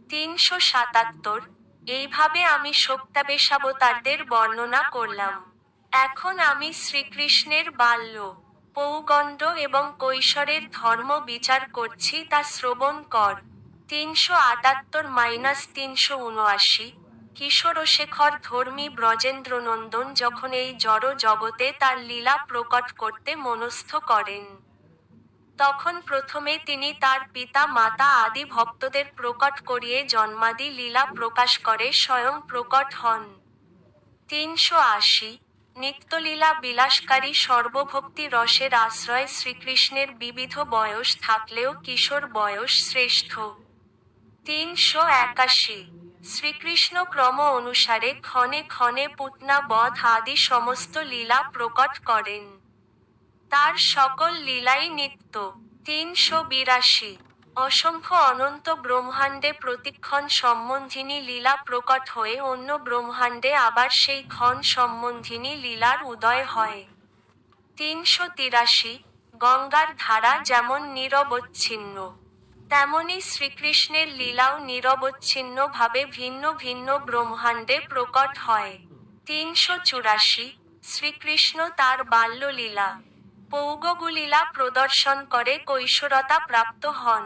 377 এইভাবে আমি শক্তাবেশাবতারদের বর্ণনা করলাম। এখন আমি শ্রীকৃষ্ণের বাল্য, পৌগণ্ড এবং কৈশোরের ধর্ম বিচার করছি, তা শ্রবণ কর। 378-379 কিশোরশেখর ধর্মী ব্রজেন্দ্রনন্দন যখন এই জড় জগতে তার লীলা প্রকট করতে মনস্থ করেন, তখন প্রথমে তিনি তার পিতা মাতা আদি ভক্তদের প্রকট করিয়ে জন্মাদি লীলা প্রকাশ করে স্বয়ং প্রকট হন। 380 নিত্যলীলা বিলাসকারী সর্বভক্তি রসের আশ্রয় শ্রীকৃষ্ণের বিবিধ বয়স থাকলেও কিশোর বয়স শ্রেষ্ঠ। 381 শ্রীকৃষ্ণ ক্রম অনুসারে ক্ষণে ক্ষণে পুতনা বধ আদি সমস্ত লীলা প্রকট করেন। তার সকল লীলাই নিত্য। 382 অসংখ্য অনন্ত ব্রহ্মাণ্ডে প্রতিক্ষণ সম্বন্ধিনী লীলা প্রকট হয়ে অন্য ব্রহ্মাণ্ডে আবার সেই ক্ষণ সম্বন্ধিনী লীলার উদয় হয়। 383 গঙ্গার ধারা যেমন নিরবচ্ছিন্ন, তেমনি শ্রীকৃষ্ণের লীলাও নিরবচ্ছিন্নভাবে ভিন্ন ভিন্ন ব্রহ্মাণ্ডে প্রকট হয়। 384 শ্রীকৃষ্ণ তার বাল্যলীলা পৌগগুলীলা প্রদর্শন করে কৈশোরতা প্রাপ্ত হন।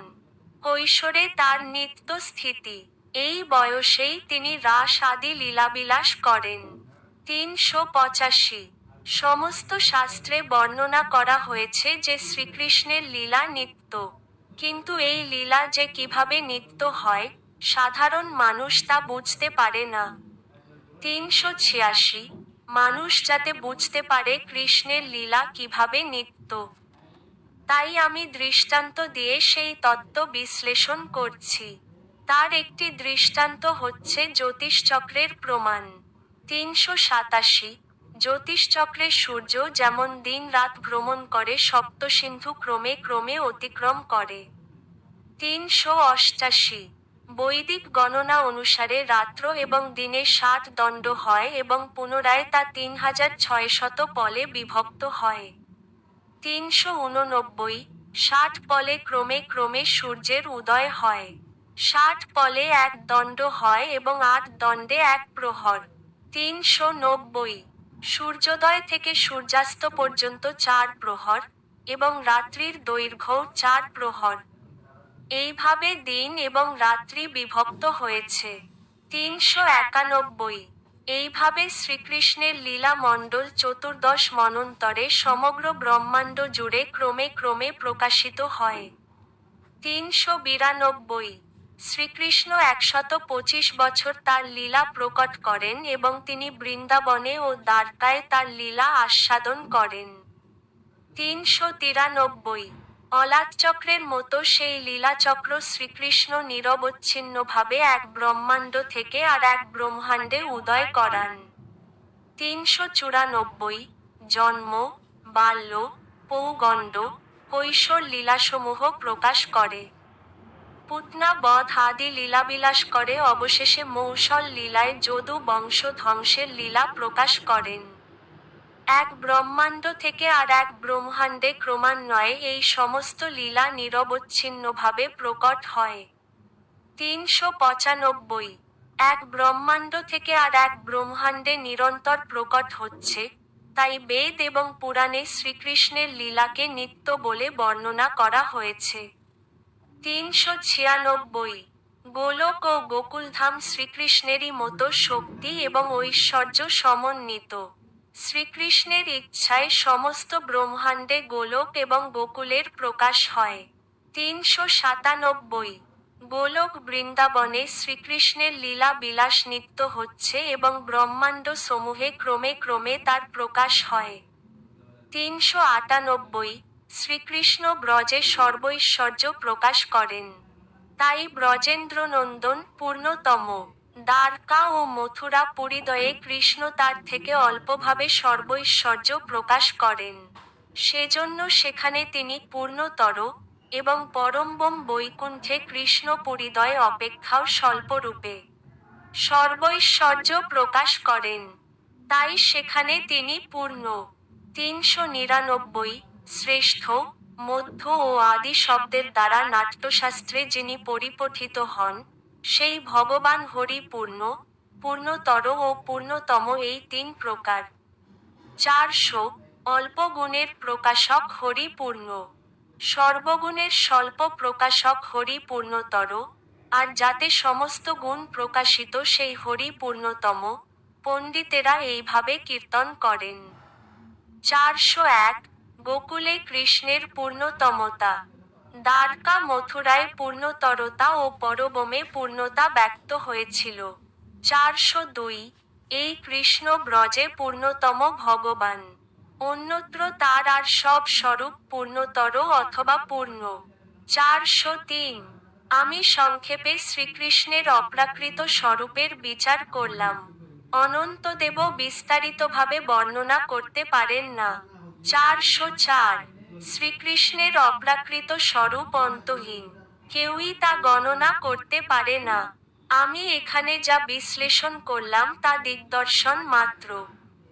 কৈশোরে তার নিত্য স্থিতি। এই বয়সেই তিনি রাস আদি লীলাবিলাস করেন। 385 সমস্ত শাস্ত্রে বর্ণনা করা হয়েছে যে শ্রীকৃষ্ণের লীলা নিত্য। কিন্তু এই লীলা যে কিভাবে নিত্য হয়, সাধারণ মানুষ তা বুঝতে পারে না। 386 মানুষ যাতে বুঝতে পারে কৃষ্ণের লীলা কিভাবে নিত্য, তাই আমি দৃষ্টান্ত দিয়ে সেই তত্ত্ব বিশ্লেষণ করছি। তার একটি দৃষ্টান্ত হচ্ছে জ্যোতিষচক্রের প্রমাণ। 387 জ্যোতিষচক্রে সূর্য যেমন দিন রাত ভ্রমণ করে সপ্তসিন্ধু ক্রমে ক্রমে অতিক্রম করে। 388 বৈদিক গণনা অনুসারে রাত্র এবং দিনে 60 দণ্ড হয় এবং পুনরায় তা 3600 পলে বিভক্ত হয়। 389 60 পলে ক্রমে ক্রমে সূর্যের উদয় হয়। 60 পলে 1 দণ্ড হয় এবং 8 দণ্ডে 1 প্রহর। 390 সূর্যোদয় থেকে সূর্যাস্ত পর্যন্ত 4 প্রহর, এবং রাত্রির দৈর্ঘ্য 4 প্রহর। এইভাবে দিন এবং রাত্রি বিভক্ত হয়েছে। 391 এইভাবে শ্রীকৃষ্ণের লীলা মণ্ডল চতুর্দশ মন্বন্তরে সমগ্র ব্রহ্মাণ্ড জুড়ে ক্রমে ক্রমে প্রকাশিত হয়। 392 শ্রীকৃষ্ণ 125 বছর তার লীলা প্রকট করেন এবং তিনি বৃন্দাবনে ও দ্বারকায় তার লীলা আস্বাদন করেন। 393 অলাতচক্রের মতো সেই লীলাচক্র শ্রীকৃষ্ণ নিরবচ্ছিন্নভাবে এক ব্রহ্মাণ্ড থেকে আর এক ব্রহ্মাণ্ডে উদয় করান। 394 জন্ম, বাল্য, পৌগণ্ড, কৈশোর লীলাসমূহ প্রকাশ করে। পুতনা বধ আদি লীলাবিলাস করে অবশেষে মৌসল লীলায় যদু বংশ ধ্বংসের লীলা প্রকাশ করেন। এক ব্রহ্মাণ্ড থেকে আর এক ব্রহ্মাণ্ডে ক্রমান্বয়ে এই সমস্ত লীলা নিরবচ্ছিন্নভাবে প্রকট হয়। 395 এক ব্রহ্মাণ্ড থেকে আর এক ব্রহ্মাণ্ডে নিরন্তর প্রকট হচ্ছে, তাই বেদ এবং পুরাণে শ্রীকৃষ্ণের লীলাকে নিত্য বলে বর্ণনা করা হয়েছে। 396 গোলক ও গোকুলধাম শ্রীকৃষ্ণেরই মতো শক্তি এবং ঐশ্বর্য সমন্বিত। শ্রীকৃষ্ণের ইচ্ছায় সমস্ত ব্রহ্মাণ্ডে গোলক এবং গোকুলের প্রকাশ হয়। 397 গোলক বৃন্দাবনে শ্রীকৃষ্ণের লীলা বিলাস নিত্য হচ্ছে এবং ব্রহ্মাণ্ড সমূহে ক্রমে ক্রমে তার প্রকাশ হয়। 398 শ্রীকৃষ্ণ ব্রজে সর্বৈশ্বর্য প্রকাশ করেন। তাই ব্রজেন্দ্রনন্দন পূর্ণতম। দ্বারকা ও মথুরা পুরীদয়ে কৃষ্ণ তার থেকে অল্পভাবে সর্বৈশ্বর্য প্রকাশ করেন। সেজন্য সেখানে তিনি পূর্ণতর, এবং পরমবম বৈকুণ্ঠে কৃষ্ণ পুরীদয় অপেক্ষাও স্বল্পরূপে সর্বৈশ্বর্য প্রকাশ করেন। তাই সেখানে তিনি পূর্ণ। 399 শ্রেষ্ঠ, মধ্য ও আদি শব্দের দ্বারা নাট্যশাস্ত্রে যিনি পরিপঠিত হন, সেই ভগবান হরি পূর্ণ, পূর্ণতর ও পূর্ণতম এই 3 প্রকার। 400 অল্প গুণের প্রকাশক হরি পূর্ণ, সর্বগুণের স্বল্প প্রকাশক হরি পূর্ণতর, আর যাতে সমস্ত গুণ প্রকাশিত সেই হরি পূর্ণতম। পণ্ডিতেরা এইভাবে কীর্তন করেন। 401 গোকুলে কৃষ্ণের পূর্ণতমতা। দ্বারকা মথুরায় পূর্ণতরতা ও পরবমে পূর্ণতা ব্যক্ত হয়েছিল। 402 এই কৃষ্ণ ব্রজে পূর্ণতম ভগবান। অন্যত্র তার আর সব স্বরূপ পূর্ণতর অথবা পূর্ণ। 403 আমি সংক্ষেপে শ্রীকৃষ্ণের অপ্রাকৃত স্বরূপের বিচার করলাম। অনন্তদেব বিস্তারিতভাবে বর্ণনা করতে পারেন না। 404 শ্রীকৃষ্ণের অপ্রাকৃত স্বরূপ অন্তহীন, কেউই তা গণনা করতে পারে না। আমি এখানে যা বিশ্লেষণ করলাম তা দিগদর্শন মাত্র।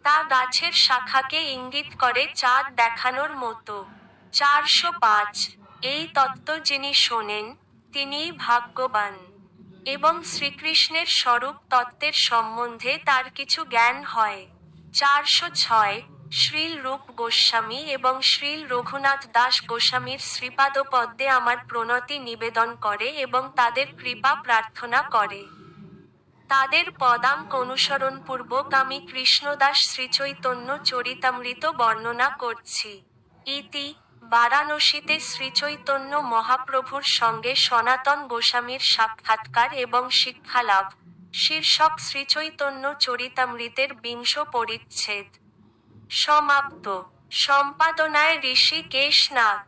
তা গাছের শাখাকে ইঙ্গিত করে চাঁদ দেখানোর মতো। 405 এই তত্ত্ব যিনি শোনেন, তিনিই ভাগ্যবান। এবং শ্রীকৃষ্ণের স্বরূপ তত্ত্বের সম্বন্ধে তার কিছু জ্ঞান হয়। 406 শ্রীল রূপ গোস্বামী এবং শ্রীল রঘুনাথ দাস গোস্বামীর শ্রীপাদপদ্মে আমার প্রণতি নিবেদন করে এবং তাদের কৃপা প্রার্থনা করে। তাদের পদাঙ্ক অনুসরণপূর্বক আমি কৃষ্ণদাস শ্রীচৈতন্য চরিতামৃত বর্ণনা করছি। ইতি বারাণসীতে শ্রীচৈতন্য মহাপ্রভুর সঙ্গে সনাতন গোস্বামীর সাক্ষাৎকার এবং শিক্ষালাভ শীর্ষক শ্রীচৈতন্য চরিতামৃতের 20 পরিচ্ছেদ সমাপ্ত। সম্পাদনায় ঋষিকেশ নাথ।